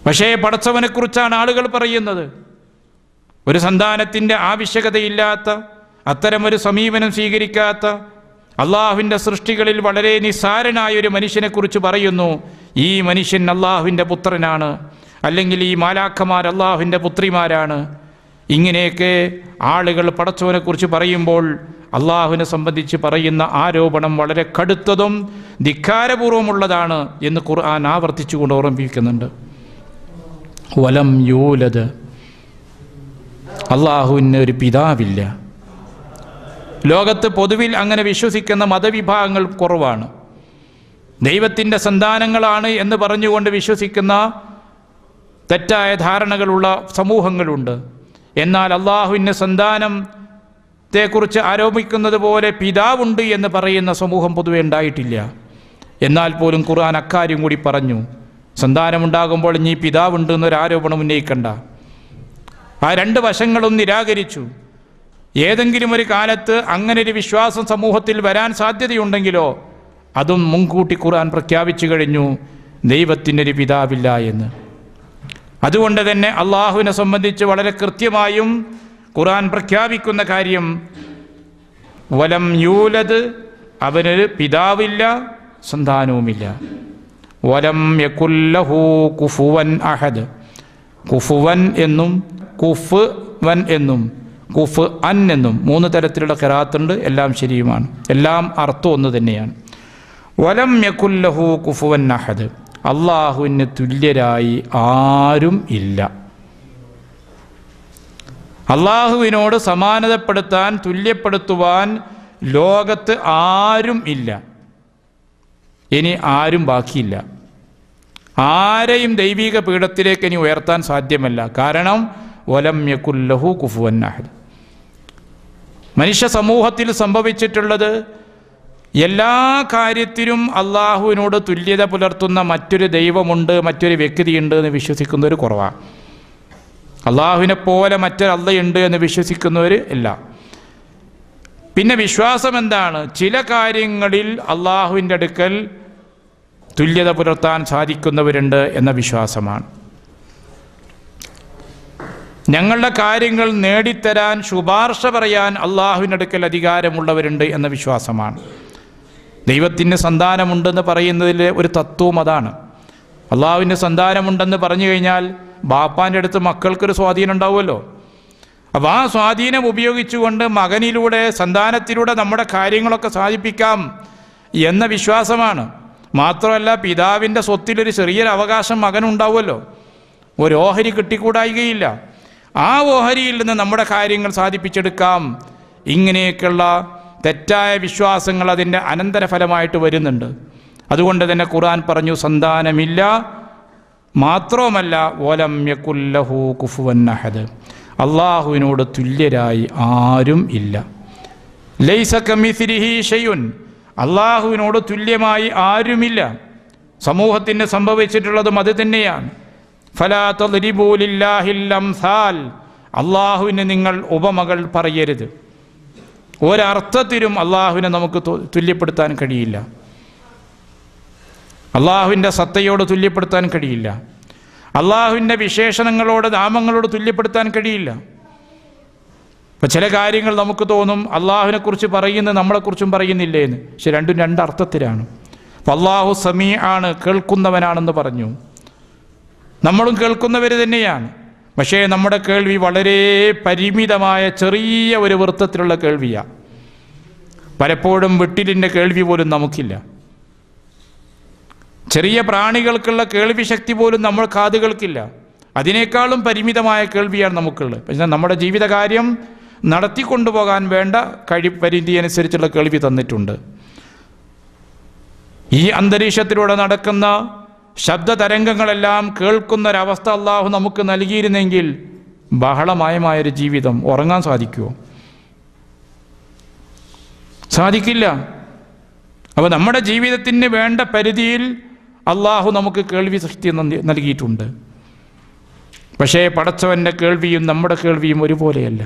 പക്ഷേ പടച്ചവനെക്കുറിച്ചാണ് ആളുകൾ പറയുന്നത്. ഒരു സന്താനത്തിൻ്റെ ആവശ്യകതയില്ലാത്ത, അത്തരമൊരു സമീപനം സ്വീകരിക്കാത്ത, അള്ളാഹുവിൻ്റെ സൃഷ്ടികളിൽ വളരെ നിസ്സാരനായ ഒരു മനുഷ്യനെക്കുറിച്ച് പറയുന്നു ഈ മനുഷ്യൻ അള്ളാഹുവിൻ്റെ പുത്രനാണ്, അല്ലെങ്കിൽ ഈ മാലാഖമാർ അള്ളാഹുവിൻ്റെ പുത്രിമാരാണ്. ഇങ്ങനെയൊക്കെ ആളുകൾ പടച്ചവനെക്കുറിച്ച് പറയുമ്പോൾ അള്ളാഹുവിനെ സംബന്ധിച്ച് പറയുന്ന ആരോപണം വളരെ കടുത്തതും ധിക്കാരപൂർവമുള്ളതാണ് എന്ന് ഖുർആൻ ആവർത്തിച്ചുകൊണ്ട് ഓർമ്മിപ്പിക്കുന്നുണ്ട്. വലം യൂലദ്, അള്ളാഹുവിന് ഒരു പിതാവില്ല. ലോകത്ത് പൊതുവിൽ അങ്ങനെ വിശ്വസിക്കുന്ന മതവിഭാഗങ്ങൾ കുറവാണ്. ദൈവത്തിൻ്റെ സന്താനങ്ങളാണ് എന്ന് പറഞ്ഞുകൊണ്ട് വിശ്വസിക്കുന്ന തെറ്റായ ധാരണകളുള്ള സമൂഹങ്ങളുണ്ട്. എന്നാൽ അള്ളാഹുവിന് സന്താനത്തെക്കുറിച്ച് ആരോപിക്കുന്നത് പോലെ പിതാവുണ്ട് എന്ന് പറയുന്ന സമൂഹം പൊതുവെ ഉണ്ടായിട്ടില്ല. എന്നാൽ പോലും ഖുർആൻ അക്കാര്യം കൂടി പറഞ്ഞു. സന്താനമുണ്ടാകുമ്പോൾ ഇനി പിതാവുണ്ട് എന്നൊരാരോപണം ഉന്നയിക്കണ്ട. ആ രണ്ട് വശങ്ങളും നിരാകരിച്ചു. ഏതെങ്കിലും ഒരു കാലത്ത് അങ്ങനെ ഒരു വിശ്വാസം സമൂഹത്തിൽ വരാൻ സാധ്യതയുണ്ടെങ്കിലോ അതും മുൻകൂട്ടി ഖുർആൻ പ്രഖ്യാപിച്ചു കഴിഞ്ഞു, ദൈവത്തിനൊരു പിതാവില്ല എന്ന്. അതുകൊണ്ട് തന്നെ അള്ളാഹുവിനെ സംബന്ധിച്ച് വളരെ കൃത്യമായും ഖുർആൻ പ്രഖ്യാപിക്കുന്ന കാര്യം വലം യൂലദ്, അവനൊരു പിതാവില്ല, സന്താനവുമില്ല. വലം യകുല്ലഹു കുഫുവൻ അഹദ്, കുഫുവൻ എന്നും കുഫ്വൻ എന്നും കുഫ് അൻ എന്നും 3 തരത്തിലുള്ള ഖിറാഅത്തുണ്ട്. എല്ലാം ശരിയുമാണ്, എല്ലാം അർത്ഥം ഒന്ന് തന്നെയാണ്. വലം യകുല്ലഹു കുഫുവൻ അഹദ്, അള്ളാഹുവിന് തുല്യരായി ആരും ഇല്ല. അള്ളാഹുവിനോട് സമാനതപ്പെടുത്താൻ, തുല്യപ്പെടുത്തുവാൻ ലോകത്ത് ആരും ഇല്ല. ഇനി ആരും ബാക്കിയില്ല. ആരെയും ദൈവിക പീഠത്തിലേക്ക് ഇനി ഉയർത്താൻ സാധ്യമല്ല. കാരണം വലം യകുല്ലഹു കുഫുവൻ അഹദ്. മനുഷ്യ സമൂഹത്തിൽ സംഭവിച്ചിട്ടുള്ളത് എല്ലാ കാര്യത്തിലും അള്ളാഹുവിനോട് തുല്യത പുലർത്തുന്ന മറ്റൊരു ദൈവമുണ്ട്, മറ്റൊരു വ്യക്തിയുണ്ട് എന്ന് വിശ്വസിക്കുന്നവർ കുറവാണ്. അള്ളാഹുവിനെ പോലെ മറ്റൊരു അള്ളയുണ്ട് എന്ന് വിശ്വസിക്കുന്നവർ ഇല്ല. പിന്നെ വിശ്വാസം എന്താണ്? ചില കാര്യങ്ങളിൽ അള്ളാഹുവിൻ്റെ അടുക്കൽ തുല്യത പുലർത്താൻ സാധിക്കുന്നവരുണ്ട് എന്ന വിശ്വാസമാണ്. ഞങ്ങളുടെ കാര്യങ്ങൾ നേടിത്തരാൻ, ശുപാർശ പറയാൻ അള്ളാഹുവിൻ്റെ അടുക്കൽ അധികാരമുള്ളവരുണ്ട് എന്ന വിശ്വാസമാണ്. ദൈവത്തിന് സന്താനമുണ്ടെന്ന് പറയുന്നതിലെ ഒരു തത്വവും അതാണ്. അള്ളാഹുവിൻ്റെ സന്താനമുണ്ടെന്ന് പറഞ്ഞു കഴിഞ്ഞാൽ ബാപ്പാൻ്റെ അടുത്ത് മക്കൾക്കൊരു സ്വാധീനം ഉണ്ടാവുമല്ലോ. അപ്പോൾ ആ സ്വാധീനം ഉപയോഗിച്ചുകൊണ്ട് മകനിലൂടെ, സന്താനത്തിലൂടെ നമ്മുടെ കാര്യങ്ങളൊക്കെ സാധിപ്പിക്കാം എന്ന വിശ്വാസമാണ്. മാത്രമല്ല, പിതാവിൻ്റെ സ്വത്തിലൊരു ചെറിയൊരു അവകാശം മകനുണ്ടാവുമല്ലോ. ഒരു ഓഹരി കിട്ടിക്കൂടായികയില്ല. ആ ഓഹരിയിൽ നിന്ന് നമ്മുടെ കാര്യങ്ങൾ സാധിപ്പിച്ചെടുക്കാം. ഇങ്ങനെയൊക്കെയുള്ള തെറ്റായ വിശ്വാസങ്ങൾ അതിൻ്റെ അനന്തരഫലമായിട്ട് വരുന്നുണ്ട്. അതുകൊണ്ട് തന്നെ ഖുർആൻ പറഞ്ഞു, സന്താനമില്ല. മാത്രവുമല്ല വലം യകുല്ലഹു കുഫുവൻ അഹദ്, അള്ളാഹുവിനോട് തുല്യരായി ആരും ഇല്ല. ലൈസ കമിസ്ലിഹി ഷൈഉൻ, അള്ളാഹുവിനോട് തുല്യമായി ആരുമില്ല. സമൂഹത്തിന് സംഭവിച്ചിട്ടുള്ളതും അത് തന്നെയാണ്. ഫലാ തദ്രിബൂ ലില്ലാഹിൽ അംസാൽ, അള്ളാഹുവിന് നിങ്ങൾ ഉപമകൾ പറയരുത്. ഒരർത്ഥത്തിലും അള്ളാഹുവിനെ നമുക്ക് തുല്യപ്പെടുത്താൻ കഴിയില്ല. അള്ളാഹുവിൻ്റെ സത്തയോട് തുല്യപ്പെടുത്താൻ കഴിയില്ല. അള്ളാഹുവിൻ്റെ വിശേഷണങ്ങളോട്, നാമങ്ങളോട് തുല്യപ്പെടുത്താൻ കഴിയില്ല. ഇപ്പം ചില കാര്യങ്ങൾ നമുക്ക് തോന്നും അള്ളാഹുവിനെക്കുറിച്ച് പറയുന്നത് നമ്മളെക്കുറിച്ചും പറയുന്നില്ലേ എന്ന്. പക്ഷെ രണ്ടും രണ്ടർത്ഥത്തിലാണ്. അപ്പം അള്ളാഹു സമീ ആണ്, കേൾക്കുന്നവനാണെന്ന് പറഞ്ഞു. നമ്മളും കേൾക്കുന്നവർ തന്നെയാണ്. പക്ഷേ നമ്മുടെ കേൾവി വളരെ പരിമിതമായ ചെറിയ ഒരു വൃത്തത്തിലുള്ള കേൾവിയാണ്. പലപ്പോഴും വിട്ടിലിൻ്റെ കേൾവി പോലും നമുക്കില്ല. ചെറിയ പ്രാണികൾക്കുള്ള കേൾവി ശക്തി പോലും നമ്മൾ കാതുകൾക്കില്ല. അതിനേക്കാളും പരിമിതമായ കേൾവിയാണ് നമുക്കുള്ളത്. പക്ഷേ നമ്മുടെ ജീവിതകാര്യം നടത്തിക്കൊണ്ടുപോകാൻ വേണ്ട പരിധി അനുസരിച്ചുള്ള കേൾവി തന്നിട്ടുണ്ട്. ഈ അന്തരീക്ഷത്തിലൂടെ നടക്കുന്ന ശബ്ദതരംഗങ്ങളെല്ലാം കേൾക്കുന്നൊരവസ്ഥ അള്ളാഹു നമുക്ക് നൽകിയിരുന്നെങ്കിൽ ബഹളമയമായൊരു ജീവിതം ഉറങ്ങാൻ സാധിക്കുമോ? സാധിക്കില്ല. അപ്പോൾ നമ്മുടെ ജീവിതത്തിന് വേണ്ട പരിധിയിൽ അള്ളാഹു നമുക്ക് കേൾവി ശക്തി നൽകിയിട്ടുണ്ട്. പക്ഷേ പടച്ചവൻ്റെ കേൾവിയും നമ്മുടെ കേൾവിയും ഒരുപോലെയല്ല.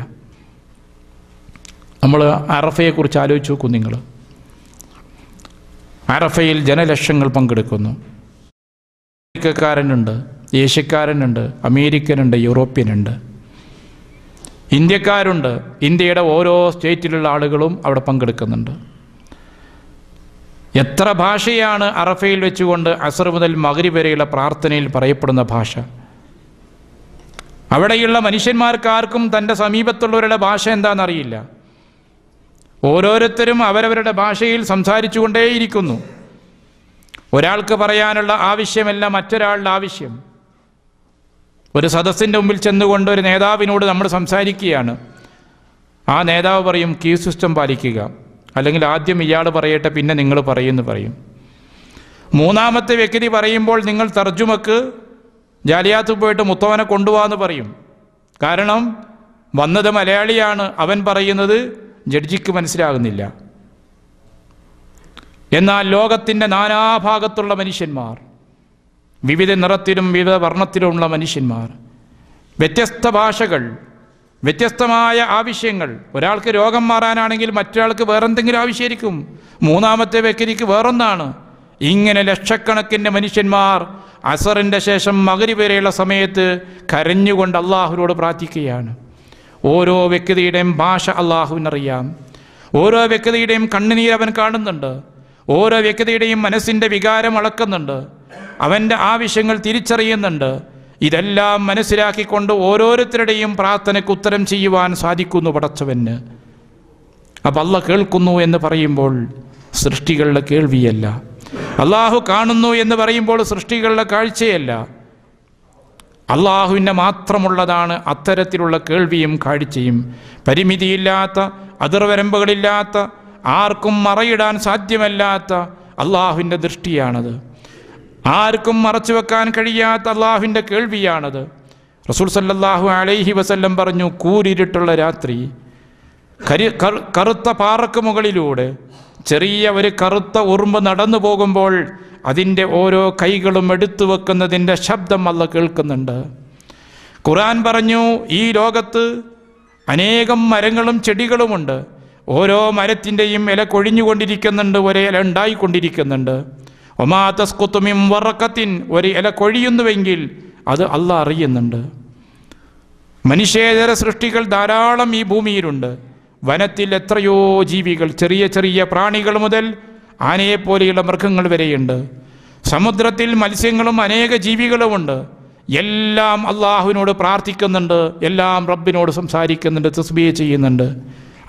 നമ്മൾ അറഫയെക്കുറിച്ച് ആലോചിച്ച് നോക്കൂ. നിങ്ങൾ അറഫയിൽ ജനലക്ഷങ്ങൾ പങ്കെടുക്കുന്നു. അമേരിക്കക്കാരനുണ്ട്, ഏഷ്യക്കാരനുണ്ട്, അമേരിക്കനുണ്ട്, യൂറോപ്യനുണ്ട്, ഇന്ത്യക്കാരുണ്ട്. ഇന്ത്യയുടെ ഓരോ സ്റ്റേറ്റിലുള്ള ആളുകളും അവിടെ പങ്കെടുക്കുന്നുണ്ട്. എത്ര ഭാഷയാണ് അറഫയിൽ വെച്ചുകൊണ്ട് അസർ മുതൽ മഗ്രിബ് വരെയുള്ള പ്രാർത്ഥനയിൽ പറയപ്പെടുന്ന ഭാഷ. അവിടെയുള്ള മനുഷ്യന്മാർക്കാർക്കും തൻ്റെ സമീപത്തുള്ളവരുടെ ഭാഷ എന്താണെന്നറിയില്ല. ഓരോരുത്തരും അവരവരുടെ ഭാഷയിൽ സംസാരിച്ചു കൊണ്ടേയിരിക്കുന്നു. ഒരാൾക്ക് പറയാനുള്ള ആവശ്യമല്ല മറ്റൊരാളുടെ ആവശ്യം. ഒരു സദസ്സിൻ്റെ മുമ്പിൽ ചെന്നുകൊണ്ട് ഒരു നേതാവിനോട് നമ്മൾ സംസാരിക്കുകയാണ്. ആ നേതാവ് പറയും ക്യൂ സിസ്റ്റം പാലിക്കുക, അല്ലെങ്കിൽ ആദ്യം ഇയാൾ പറയട്ടെ പിന്നെ നിങ്ങൾ പറയുമെന്ന് പറയും. മൂന്നാമത്തെ വ്യക്തി പറയുമ്പോൾ നിങ്ങൾ തർജുമക്ക് ജാലിയാത്ത് പോയിട്ട് മുത്തോവനെ കൊണ്ടുപോകാമെന്ന് പറയും. കാരണം വന്നത് മലയാളിയാണ്, അവൻ പറയുന്നത് ജഡ്ജിക്ക് മനസ്സിലാകുന്നില്ല. എന്നാൽ ലോകത്തിൻ്റെ നാനാഭാഗത്തുള്ള മനുഷ്യന്മാർ, വിവിധ നിറത്തിലും വിവിധ വർണ്ണത്തിലുമുള്ള മനുഷ്യന്മാർ, വ്യത്യസ്ത ഭാഷകൾ, വ്യത്യസ്തമായ ആവശ്യങ്ങൾ. ഒരാൾക്ക് രോഗം മാറാനാണെങ്കിൽ മറ്റൊരാൾക്ക് വേറെന്തെങ്കിലും ആവശ്യമായിരിക്കും, മൂന്നാമത്തെ വ്യക്തിക്ക് വേറൊന്നാണ്. ഇങ്ങനെ ലക്ഷക്കണക്കിന് മനുഷ്യന്മാർ അസറിൻ്റെ ശേഷം മഗ്‌രിബ് വരെയുള്ള സമയത്ത് കരഞ്ഞുകൊണ്ട് അള്ളാഹുവിനോട് പ്രാർത്ഥിക്കുകയാണ്. ഓരോ വ്യക്തിയുടെയും ഭാഷ അള്ളാഹുവിനറിയാം. ഓരോ വ്യക്തിയുടെയും കണ്ണുനീർ അവൻ കാണുന്നുണ്ട്. ഓരോ വ്യക്തിയുടെയും മനസ്സിൻ്റെ വികാരം അളക്കുന്നുണ്ട്. അവൻ്റെ ആവശ്യങ്ങൾ തിരിച്ചറിയുന്നുണ്ട്. ഇതെല്ലാം മനസ്സിലാക്കിക്കൊണ്ട് ഓരോരുത്തരുടെയും പ്രാർത്ഥനയ്ക്ക് ഉത്തരം ചെയ്യുവാൻ സാധിക്കുന്നു പടച്ചവന്. അപ്പം അള്ളാഹ് കേൾക്കുന്നു എന്ന് പറയുമ്പോൾ സൃഷ്ടികളുടെ കേൾവിയല്ല. അള്ളാഹു കാണുന്നു എന്ന് പറയുമ്പോൾ സൃഷ്ടികളുടെ കാഴ്ചയല്ല. അള്ളാഹുവിൻ്റെ മാത്രമുള്ളതാണ് അത്തരത്തിലുള്ള കേൾവിയും കാഴ്ചയും. പരിമിതിയില്ലാത്ത, അതിർവരമ്പുകളില്ലാത്ത, ആർക്കും മറയിടാൻ സാധ്യമല്ലാത്ത അള്ളാഹുവിൻ്റെ ദൃഷ്ടിയാണത്. ആർക്കും മറച്ചു വെക്കാൻ കഴിയാത്ത അള്ളാഹുവിൻ്റെ കേൾവിയാണത്. റസൂൽ സല്ലല്ലാഹു അലൈഹി വസല്ലം പറഞ്ഞു, കൂരിരുട്ടുള്ള രാത്രി കറുത്ത പാറക്ക് മുകളിലൂടെ ചെറിയ ഒരു കറുത്ത ഉറുമ്പ് നടന്നു പോകുമ്പോൾ അതിൻ്റെ ഓരോ കൈകളും എടുത്തു വെക്കുന്നതിൻ്റെ ശബ്ദം അല്ലാഹ് കേൾക്കുന്നുണ്ട്. ഖുർആൻ പറഞ്ഞു, ഈ ലോകത്ത് അനേകം മരങ്ങളും ചെടികളുമുണ്ട്. ഓരോ മരത്തിൻ്റെയും ഇല കൊഴിഞ്ഞുകൊണ്ടിരിക്കുന്നുണ്ട്, ഒരു ഇല ഉണ്ടായിക്കൊണ്ടിരിക്കുന്നുണ്ട്. ഒമാ തസ്ഖുതു മിൻ വറഖത്തിൻ, ഒരു ഇല കൊഴിയുന്നുവെങ്കിൽ അത് അല്ലാഹ് അറിയുന്നുണ്ട്. മനുഷ്യേതര സൃഷ്ടികൾ ധാരാളം ഈ ഭൂമിയിലുണ്ട്. വനത്തിൽ എത്രയോ ജീവികൾ, ചെറിയ ചെറിയ പ്രാണികൾ മുതൽ ആനയെപ്പോലെയുള്ള മൃഗങ്ങൾ വരെയുണ്ട്. സമുദ്രത്തിൽ മത്സ്യങ്ങളും അനേക ജീവികളുമുണ്ട്. എല്ലാം അള്ളാഹുവിനോട് പ്രാർത്ഥിക്കുന്നുണ്ട്, എല്ലാം റബ്ബിനോട് സംസാരിക്കുന്നുണ്ട്, തസ്ബീഹ് ചെയ്യുന്നുണ്ട്.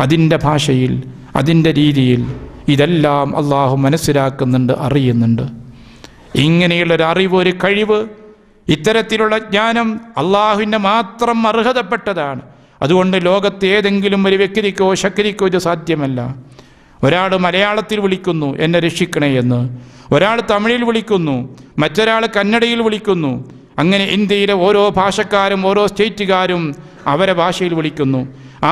അതിൻ്റെ ഭാഷയിൽ, അതിൻ്റെ രീതിയിൽ ഇതെല്ലാം അള്ളാഹു മനസ്സിലാക്കുന്നുണ്ട്, അറിയുന്നുണ്ട്. ഇങ്ങനെയുള്ളൊരു അറിവ്, ഒരു കഴിവ്, ഇത്തരത്തിലുള്ള ജ്ഞാനം അള്ളാഹുവിൻ്റെ മാത്രം അർഹതപ്പെട്ടതാണ്. അതുകൊണ്ട് ലോകത്ത് ഏതെങ്കിലും ഒരു വ്യക്തിക്കോ ശക്തിക്കോ ഇത് സാധ്യമല്ല. ഒരാൾ മലയാളത്തിൽ വിളിക്കുന്നു എന്നെ രക്ഷിക്കണേ എന്ന്, ഒരാൾ തമിഴിൽ വിളിക്കുന്നു, മറ്റൊരാൾ കന്നഡയിൽ വിളിക്കുന്നു. അങ്ങനെ ഇന്ത്യയിലെ ഓരോ ഭാഷക്കാരും ഓരോ സ്റ്റേറ്റുകാരും അവരെ ഭാഷയിൽ വിളിക്കുന്നു.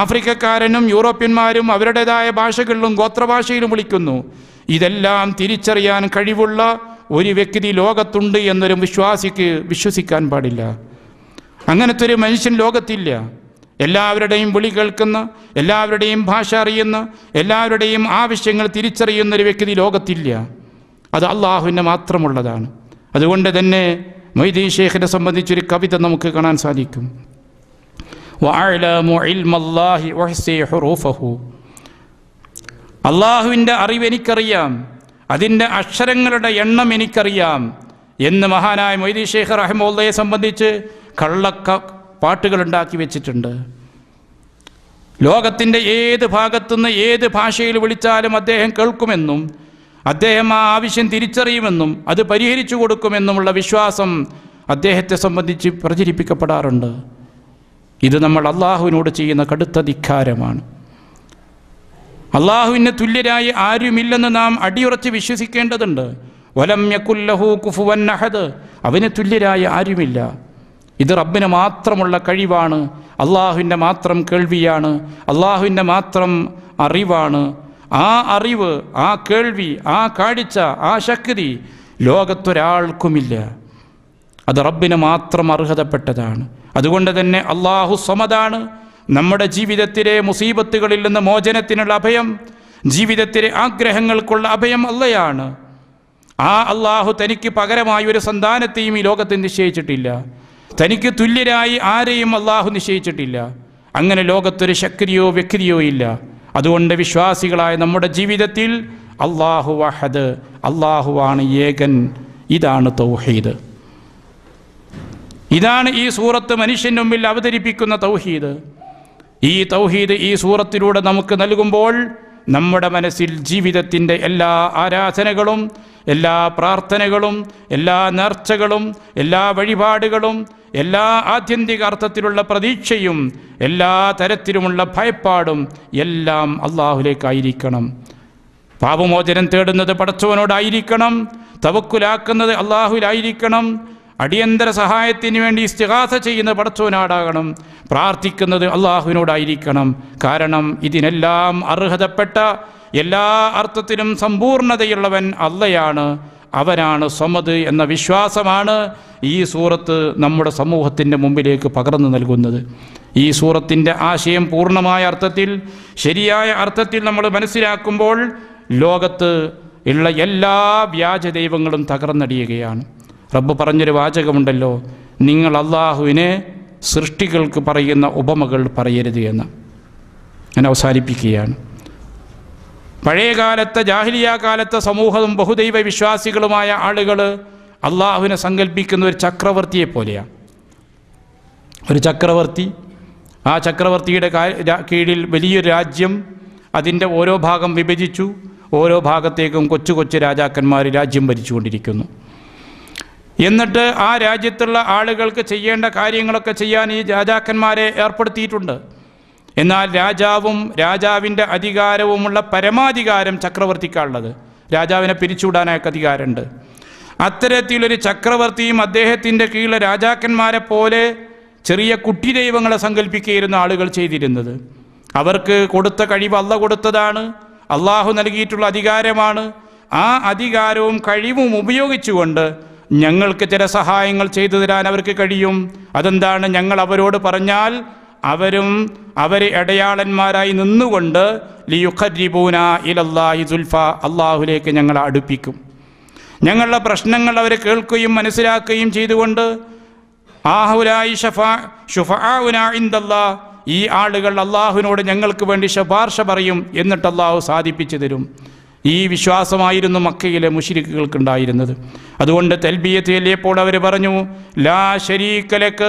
ആഫ്രിക്കക്കാരനും യൂറോപ്യന്മാരും അവരുടേതായ ഭാഷകളിലും ഗോത്രഭാഷയിലും വിളിക്കുന്നു. ഇതെല്ലാം തിരിച്ചറിയാൻ കഴിവുള്ള ഒരു വ്യക്തി ലോകത്തുണ്ട് എന്നൊരു വിശ്വാസിക്ക് വിശ്വസിക്കാൻ പാടില്ല. അങ്ങനത്തെ ഒരു മനുഷ്യൻ ലോകത്തില്ല. എല്ലാവരുടെയും വിളി കേൾക്കുന്ന, എല്ലാവരുടെയും ഭാഷ അറിയുന്ന, എല്ലാവരുടെയും ആവശ്യങ്ങൾ തിരിച്ചറിയുന്ന ഒരു വ്യക്തി ലോകത്തില്ല. അത് അള്ളാഹുവിന് മാത്രമുള്ളതാണ്. അതുകൊണ്ട് തന്നെ മൊയ്തീൻ ഷേഖിനെ സംബന്ധിച്ചൊരു കവിത നമുക്ക് കാണാൻ സാധിക്കും. അള്ളാഹുവിൻ്റെ അറിവ് എനിക്കറിയാം, അതിൻ്റെ അക്ഷരങ്ങളുടെ എണ്ണം എനിക്കറിയാം എന്ന് മഹാനായ മൊയ്തീൻ ഷേഖ് റഹിമഹുള്ളയെ സംബന്ധിച്ച് പാട്ടുകൾ ഉണ്ടാക്കി വെച്ചിട്ടുണ്ട്. ലോകത്തിൻ്റെ ഏത് ഭാഗത്തുനിന്ന് ഏത് ഭാഷയിൽ വിളിച്ചാലും അദ്ദേഹം കേൾക്കുമെന്നും അദ്ദേഹം ആ ആവശ്യം തിരിച്ചറിയുമെന്നും അത് പരിഹരിച്ചു കൊടുക്കുമെന്നുമുള്ള വിശ്വാസം അദ്ദേഹത്തെ സംബന്ധിച്ച് പ്രചരിപ്പിക്കപ്പെടാറുണ്ട്. ഇത് നമ്മൾ അള്ളാഹുവിനോട് ചെയ്യുന്ന കടുത്ത ധിക്കാരമാണ്. അള്ളാഹുവിന് തുല്യരായി ആരുമില്ലെന്ന് നാം അടിയുറച്ച് വിശ്വസിക്കേണ്ടതുണ്ട്. വലം യകുല്ലഹു കുഫുവൻ അഹദ്, അവന് തുല്യരായ ആരുമില്ല. ഇത് റബ്ബിന് മാത്രമുള്ള കഴിവാണ്, അള്ളാഹുവിൻ്റെ മാത്രം കേൾവിയാണ്, അള്ളാഹുവിൻ്റെ മാത്രം അറിവാണ്. ആ അറിവ്, ആ കേൾവി, ആ കാഴ്ച, ആ ശക്തി ലോകത്തൊരാൾക്കുമില്ല. അത് റബ്ബിന് മാത്രം അർഹതപ്പെട്ടതാണ്. അതുകൊണ്ട് തന്നെ അള്ളാഹു സമദാണ്. നമ്മുടെ ജീവിതത്തിലെ മുസീബത്തുകളിൽ നിന്ന് മോചനത്തിനുള്ള അഭയം, ജീവിതത്തിലെ ആഗ്രഹങ്ങൾക്കുള്ള അഭയം അള്ളയാണ്. ആ അള്ളാഹു തനിക്ക് പകരമായി ഒരു സന്താനത്തെയും ഈ ലോകത്ത് നിശ്ചയിച്ചിട്ടില്ല. തനിക്ക് തുല്യരായി ആരെയും അള്ളാഹു നിശ്ചയിച്ചിട്ടില്ല. അങ്ങനെ ലോകത്തൊരു ശക്തിയോ വ്യക്തിയോ ഇല്ല. അതുകൊണ്ട് വിശ്വാസികളായ നമ്മുടെ ജീവിതത്തിൽ അള്ളാഹു വഹദ്, അള്ളാഹുവാണ് ഏകൻ. ഇതാണ് തൗഹീദ്. ഇതാണ് ഈ സൂറത്ത് മനുഷ്യൻ്റെ മുമ്പിൽ അവതരിപ്പിക്കുന്ന തൗഹീദ്. ഈ തൗഹീദ് ഈ സൂറത്തിലൂടെ നമുക്ക് നൽകുമ്പോൾ നമ്മുടെ മനസ്സിൽ ജീവിതത്തിൻ്റെ എല്ലാ ആരാധനകളും, എല്ലാ പ്രാർത്ഥനകളും, എല്ലാ നേർച്ചകളും, എല്ലാ വഴിപാടുകളും, എല്ലാ ആത്യന്തിക അർത്ഥത്തിലുള്ള പ്രതീക്ഷയും, എല്ലാ തരത്തിലുമുള്ള ഭയപ്പാടും എല്ലാം അള്ളാഹുലേക്കായിരിക്കണം. പാപമോചനം തേടുന്നത് പടച്ചവനോടായിരിക്കണം, തവക്കുലാക്കുന്നത് അള്ളാഹുവിലായിരിക്കണം, അടിയന്തര സഹായത്തിന് വേണ്ടി ഇസ്തിഗാസ ചെയ്യുന്ന പടച്ചവനോടാകണം, പ്രാർത്ഥിക്കുന്നത് അള്ളാഹുവിനോടായിരിക്കണം. കാരണം ഇതിനെല്ലാം അർഹതപ്പെട്ട, എല്ലാ അർത്ഥത്തിലും സമ്പൂർണതയുള്ളവൻ അള്ളയാണ്, അവനാണ് സമദ് എന്ന വിശ്വാസമാണ് ഈ സൂറത്ത് നമ്മുടെ സമൂഹത്തിൻ്റെ മുമ്പിലേക്ക് പകർന്നു നൽകുന്നത്. ഈ സൂറത്തിൻ്റെ ആശയം പൂർണ്ണമായ അർത്ഥത്തിൽ, ശരിയായ അർത്ഥത്തിൽ നമ്മൾ മനസ്സിലാക്കുമ്പോൾ ലോകത്ത് ഉള്ള എല്ലാ വ്യാജ ദൈവങ്ങളും തകർന്നടിയുകയാണ്. റബ്ബ് പറഞ്ഞൊരു വാചകമുണ്ടല്ലോ, നിങ്ങൾ അള്ളാഹുവിനെ സൃഷ്ടികൾക്ക് പറയുന്ന ഉപമകൾ പറയരുത് എന്ന്. ഞാൻ അവസാനിപ്പിക്കുകയാണ്. പഴയകാലത്തെ ജാഹിലിയ കാലത്തെ സമൂഹവും ബഹുദൈവ വിശ്വാസികളുമായ ആളുകൾ അള്ളാഹുവിനെ സങ്കല്പിക്കുന്ന ഒരു ചക്രവർത്തിയെ പോലെയാണ്. ഒരു ചക്രവർത്തി, ആ ചക്രവർത്തിയുടെ കീഴിൽ വലിയൊരു രാജ്യം, അതിൻ്റെ ഓരോ ഭാഗം വിഭജിച്ചു, ഓരോ ഭാഗത്തേക്കും കൊച്ചു കൊച്ചു രാജാക്കന്മാർ രാജ്യം ഭരിച്ചുകൊണ്ടിരിക്കുന്നു. എന്നിട്ട് ആ രാജ്യത്തുള്ള ആളുകൾക്ക് ചെയ്യേണ്ട കാര്യങ്ങളൊക്കെ ചെയ്യാൻ ഈ രാജാക്കന്മാരെ ഏർപ്പെടുത്തിയിട്ടുണ്ട്. എന്നാൽ രാജാവും രാജാവിൻ്റെ അധികാരവുമുള്ള പരമാധികാരം ചക്രവർത്തിക്കാണുള്ളത്. രാജാവിനെ പിരിച്ചുവിടാനൊക്കെ അധികാരമുണ്ട്. അത്തരത്തിലൊരു ചക്രവർത്തിയും അദ്ദേഹത്തിൻ്റെ കീഴിലെ രാജാക്കന്മാരെ പോലെ ചെറിയ കുട്ടി ദൈവങ്ങളെ സങ്കല്പിക്കുകയായിരുന്നു ആളുകൾ ചെയ്തിരുന്നത്. അവർക്ക് കൊടുത്ത കഴിവ് അള്ള കൊടുത്തതാണ്, അള്ളാഹു നൽകിയിട്ടുള്ള അധികാരമാണ്. ആ അധികാരവും കഴിവും ഉപയോഗിച്ചുകൊണ്ട് ഞങ്ങൾക്ക് ചില സഹായങ്ങൾ ചെയ്തു തരാൻ അവർക്ക് കഴിയും. അതെന്താണ്? ഞങ്ങൾ അവരോട് പറഞ്ഞാൽ അവരെ ഇടയാളന്മാരായി നിന്നുകൊണ്ട് ലിയുഖർരിബൂന ഇലല്ലാഹി സുൽഫ, അള്ളാഹുലേക്ക് ഞങ്ങളെ അടുപ്പിക്കും. ഞങ്ങളുടെ പ്രശ്നങ്ങൾ അവർ കേൾക്കുകയും മനസ്സിലാക്കുകയും ചെയ്തുകൊണ്ട് ആഹുലായി ശുഫാഉന ഇൻദല്ലാഹ്, ഈ ആളുകൾ അള്ളാഹുവിനോട് ഞങ്ങൾക്ക് വേണ്ടി ശുപാർശ പറയും, എന്നിട്ട് അള്ളാഹു സാധിപ്പിച്ചു തരും. ഈ വിശ്വാസമായിരുന്നു മക്കയിലെ മുശ്രിക്കുകൾക്കുണ്ടായിരുന്നത്. അതുകൊണ്ട് തൽബിയത്ത് ചൊല്ലിയപ്പോൾ അവർ പറഞ്ഞു, ലാ ശരീക ലക,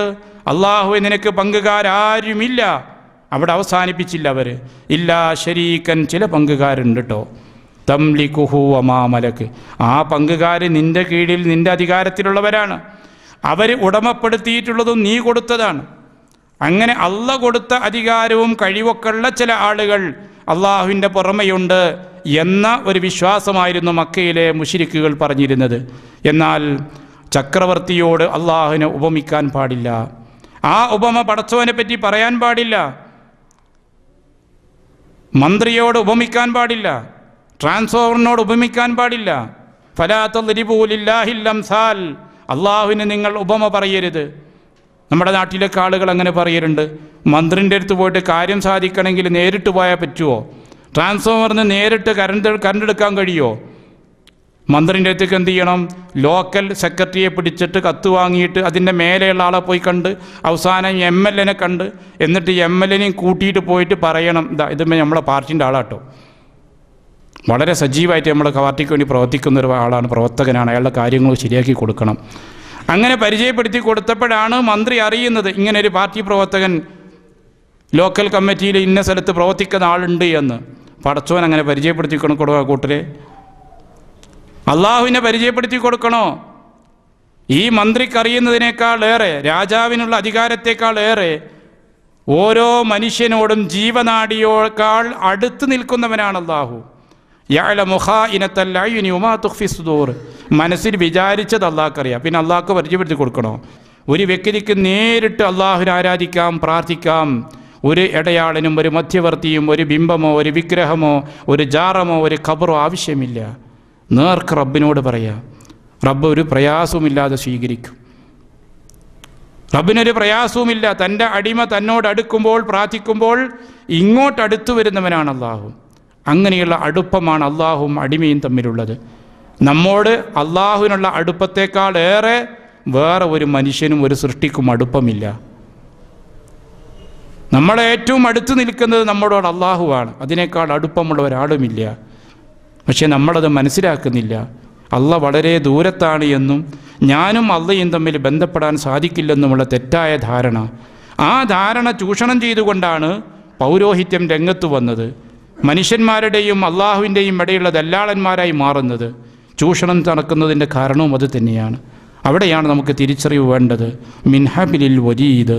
അള്ളാഹുവെ നിനക്ക് പങ്കുകാരാരുമില്ല. അവിടെ അവസാനിപ്പിച്ചില്ല അവർ, ഇല്ലാ ശരീക്കൻ, ചില പങ്കുകാരുണ്ട് കേട്ടോ, തംലികുഹു വമാ മലക്, ആ പങ്കുകാർ നിൻ്റെ കീഴിൽ നിൻ്റെ അധികാരത്തിലുള്ളവരാണ്, അവർ ഉടമപ്പെടുത്തിയിട്ടുള്ളതും നീ കൊടുത്തതാണ്. അങ്ങനെ അള്ള കൊടുത്ത അധികാരവും കഴിവൊക്കെ ഉള്ള ചില ആളുകൾ അള്ളാഹുവിൻ്റെ പുറമെയുണ്ട് എന്ന ഒരു വിശ്വാസമായിരുന്നു മക്കയിലെ മുശ്രിക്കുകൾ പറഞ്ഞിരുന്നത്. എന്നാൽ ചക്രവർത്തിയോട് അള്ളാഹുവിനെ ഉപമിക്കാൻ പാടില്ല, ആ ഉപമ പടച്ചവനെ പറ്റി പറയാൻ പാടില്ല, മന്ത്രിയോട് ഉപമിക്കാൻ പാടില്ല, ട്രാൻസ്ഫോമറിനോട് ഉപമിക്കാൻ പാടില്ല. ഫലാ തദ്രിബൂ ലില്ലാഹിൽ അംസാൽ, അള്ളാഹുവിന് നിങ്ങൾ ഉപമ പറയരുത്. നമ്മുടെ നാട്ടിലൊക്കെ ആളുകൾ അങ്ങനെ പറയലുണ്ട്. മന്ത്രിൻ്റെ അടുത്ത് പോയിട്ട് കാര്യം സാധിക്കണമെങ്കിൽ നേരിട്ട് പോയാൽ പറ്റുമോ? ട്രാൻസ്ഫോമറിന് നേരിട്ട് കറണ്ട് എടുക്കാൻ കഴിയുമോ? മന്ത്രിൻ്റെ അടുത്തേക്ക് എന്ത് ചെയ്യണം? ലോക്കൽ സെക്രട്ടറിയെ പിടിച്ചിട്ട് കത്ത് വാങ്ങിയിട്ട് അതിൻ്റെ മേലെയുള്ള ആളെ പോയി കണ്ട് അവസാനം MLA കണ്ട് എന്നിട്ട് MLA കൂട്ടിയിട്ട് പോയിട്ട് പറയണം, ഇത് നമ്മളെ പാർട്ടിൻ്റെ ആളാട്ടോ, വളരെ സജീവമായിട്ട് നമ്മളെ പാർട്ടിക്ക് വേണ്ടി പ്രവർത്തിക്കുന്ന ഒരു ആളാണ്, പ്രവർത്തകനാണ്, അയാളുടെ കാര്യങ്ങൾ ശരിയാക്കി കൊടുക്കണം. അങ്ങനെ പരിചയപ്പെടുത്തി കൊടുത്തപ്പോഴാണ് മന്ത്രി അറിയുന്നത് ഇങ്ങനൊരു പാർട്ടി പ്രവർത്തകൻ ലോക്കൽ കമ്മിറ്റിയിൽ ഇന്ന സ്ഥലത്ത് പ്രവർത്തിക്കുന്ന ആളുണ്ട് എന്ന്. പടച്ചോൻ അങ്ങനെ പരിചയപ്പെടുത്തി കൊടുക്കണോ കൂട്ടരെ? അള്ളാഹുവിനെ പരിചയപ്പെടുത്തി കൊടുക്കണോ? ഈ മന്ത്രിക്ക് അറിയുന്നതിനേക്കാളേറെ, രാജാവിനുള്ള അധികാരത്തെക്കാളേറെ ഓരോ മനുഷ്യനോടും ജീവനാഡിയേക്കാൾ അടുത്ത് നിൽക്കുന്നവനാണ് അള്ളാഹു. യഅലമു ഖായിനത്തൽ അയ്യുനി വമാ തുഖ്ഫി സുദൂർ, മനസ്സിൽ വിചാരിച്ചത് അള്ളാഹ്ക്കറിയാം. പിന്നെ അള്ളാഹ്ക്ക് പരിചയപ്പെടുത്തി കൊടുക്കണോ? ഒരു വ്യക്തിക്ക് നേരിട്ട് അള്ളാഹുവിനെ ആരാധിക്കാം, പ്രാർത്ഥിക്കാം. ഒരു ഇടയാളനും ഒരു മധ്യവർത്തിയും ഒരു ബിംബമോ ഒരു വിഗ്രഹമോ ഒരു ജാറമോ ഒരു ഖബറോ ആവശ്യമില്ല. നേർക്ക് റബ്ബിനോട് പറയാം. റബ്ബ് ഒരു പ്രയാസവുമില്ലാതെ സ്വീകരിക്കും. റബ്ബിനൊരു പ്രയാസവുമില്ല. തൻ്റെ അടിമ തന്നോട് അടുക്കുമ്പോൾ പ്രാർത്ഥിക്കുമ്പോൾ ഇങ്ങോട്ടടുത്തു വരുന്നവനാണ് അള്ളാഹു. അങ്ങനെയുള്ള അടുപ്പമാണ് അള്ളാഹുവും അടിമയും തമ്മിലുള്ളത്. നമ്മോട് അള്ളാഹുവിനുള്ള അടുപ്പത്തേക്കാൾ ഏറെ വേറെ ഒരു മനുഷ്യനും ഒരു സൃഷ്ടിക്കും അടുപ്പമില്ല. നമ്മളെ ഏറ്റവും അടുത്ത് നിൽക്കുന്നത് നമ്മളോട് അള്ളാഹുവാണ്. അതിനേക്കാൾ അടുപ്പമുള്ള ഒരാളുമില്ല. പക്ഷെ നമ്മളത് മനസ്സിലാക്കുന്നില്ല. അള്ള വളരെ ദൂരത്താണ് എന്നും ഞാനും അള്ളയും തമ്മിൽ ബന്ധപ്പെടാൻ സാധിക്കില്ലെന്നുമുള്ള തെറ്റായ ധാരണ, ആ ധാരണ ചൂഷണം ചെയ്തുകൊണ്ടാണ് പൗരോഹിത്യം രംഗത്ത് വന്നത്. മനുഷ്യന്മാരുടെയും അള്ളാഹുവിൻ്റെയും ഇടയിലുള്ള ദല്ലാളന്മാരായി മാറുന്നത് ചൂഷണം നടക്കുന്നതിൻ്റെ കാരണവും അത് തന്നെയാണ്. അവിടെയാണ് നമുക്ക് തിരിച്ചറിവ് വേണ്ടത്. മിൻഹബിലിൽ വരീദ്,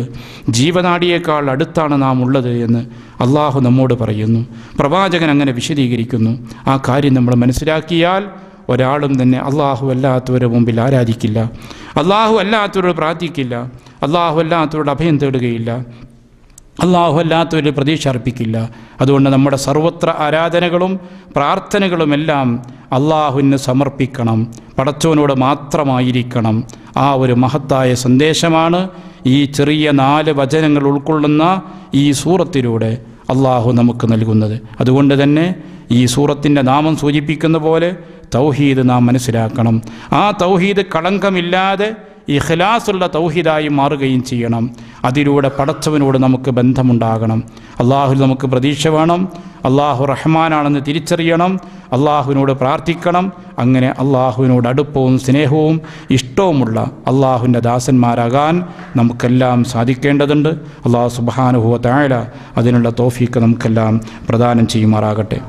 ജീവനാടിയേക്കാൾ അടുത്താണ് നാം ഉള്ളത് എന്ന് അള്ളാഹു നമ്മോട് പറയുന്നു. പ്രവാചകൻ അങ്ങനെ വിശദീകരിക്കുന്നു. ആ കാര്യം നമ്മൾ മനസ്സിലാക്കിയാൽ ഒരാളും തന്നെ അള്ളാഹു അല്ലാത്തവരുടെ മുമ്പിൽ ആരാധിക്കില്ല, അള്ളാഹു അല്ലാത്തവരോട് പ്രാർത്ഥിക്കില്ല, അള്ളാഹു അല്ലാത്തവരോട് അഭയം തേടുകയില്ല, അള്ളാഹു അല്ലാത്തവരിൽ പ്രതീക്ഷ അർപ്പിക്കില്ല. അതുകൊണ്ട് നമ്മുടെ സർവത്ര ആരാധനകളും പ്രാർത്ഥനകളുമെല്ലാം അള്ളാഹുവിന് സമർപ്പിക്കണം, പടച്ചവനോട് മാത്രമായിരിക്കണം. ആ ഒരു മഹത്തായ സന്ദേശമാണ് ഈ ചെറിയ 4 വചനങ്ങൾ ഉൾക്കൊള്ളുന്ന ഈ സൂറത്തിലൂടെ അള്ളാഹു നമുക്ക് നൽകുന്നത്. അതുകൊണ്ട് തന്നെ ഈ സൂറത്തിൻ്റെ നാമം സൂചിപ്പിക്കുന്ന പോലെ തൗഹീദ് നാം മനസ്സിലാക്കണം. ആ തൗഹീദ് കളങ്കമില്ലാതെ ഇഖ്ലാസുള്ള തൗഹീദായി മാറുകയും ചെയ്യണം. അതിലൂടെ പടച്ചവനോട് നമുക്ക് ബന്ധമുണ്ടാകണം. അള്ളാഹുവിൽ നമുക്ക് പ്രതീക്ഷ വേണം. അള്ളാഹു റഹ്മാനാണെന്ന് തിരിച്ചറിയണം. അള്ളാഹുവിനോട് പ്രാർത്ഥിക്കണം. അങ്ങനെ അള്ളാഹുവിനോട് അടുപ്പവും സ്നേഹവും ഇഷ്ടവുമുള്ള അള്ളാഹുവിൻ്റെ ദാസന്മാരാകാൻ നമുക്കെല്ലാം സാധിക്കേണ്ടതുണ്ട്. അള്ളാഹു സുബ്ഹാനഹു വ തആല അതിനുള്ള തൗഫീഖ് നമുക്കെല്ലാം പ്രദാനം ചെയ്യുമാറാകട്ടെ.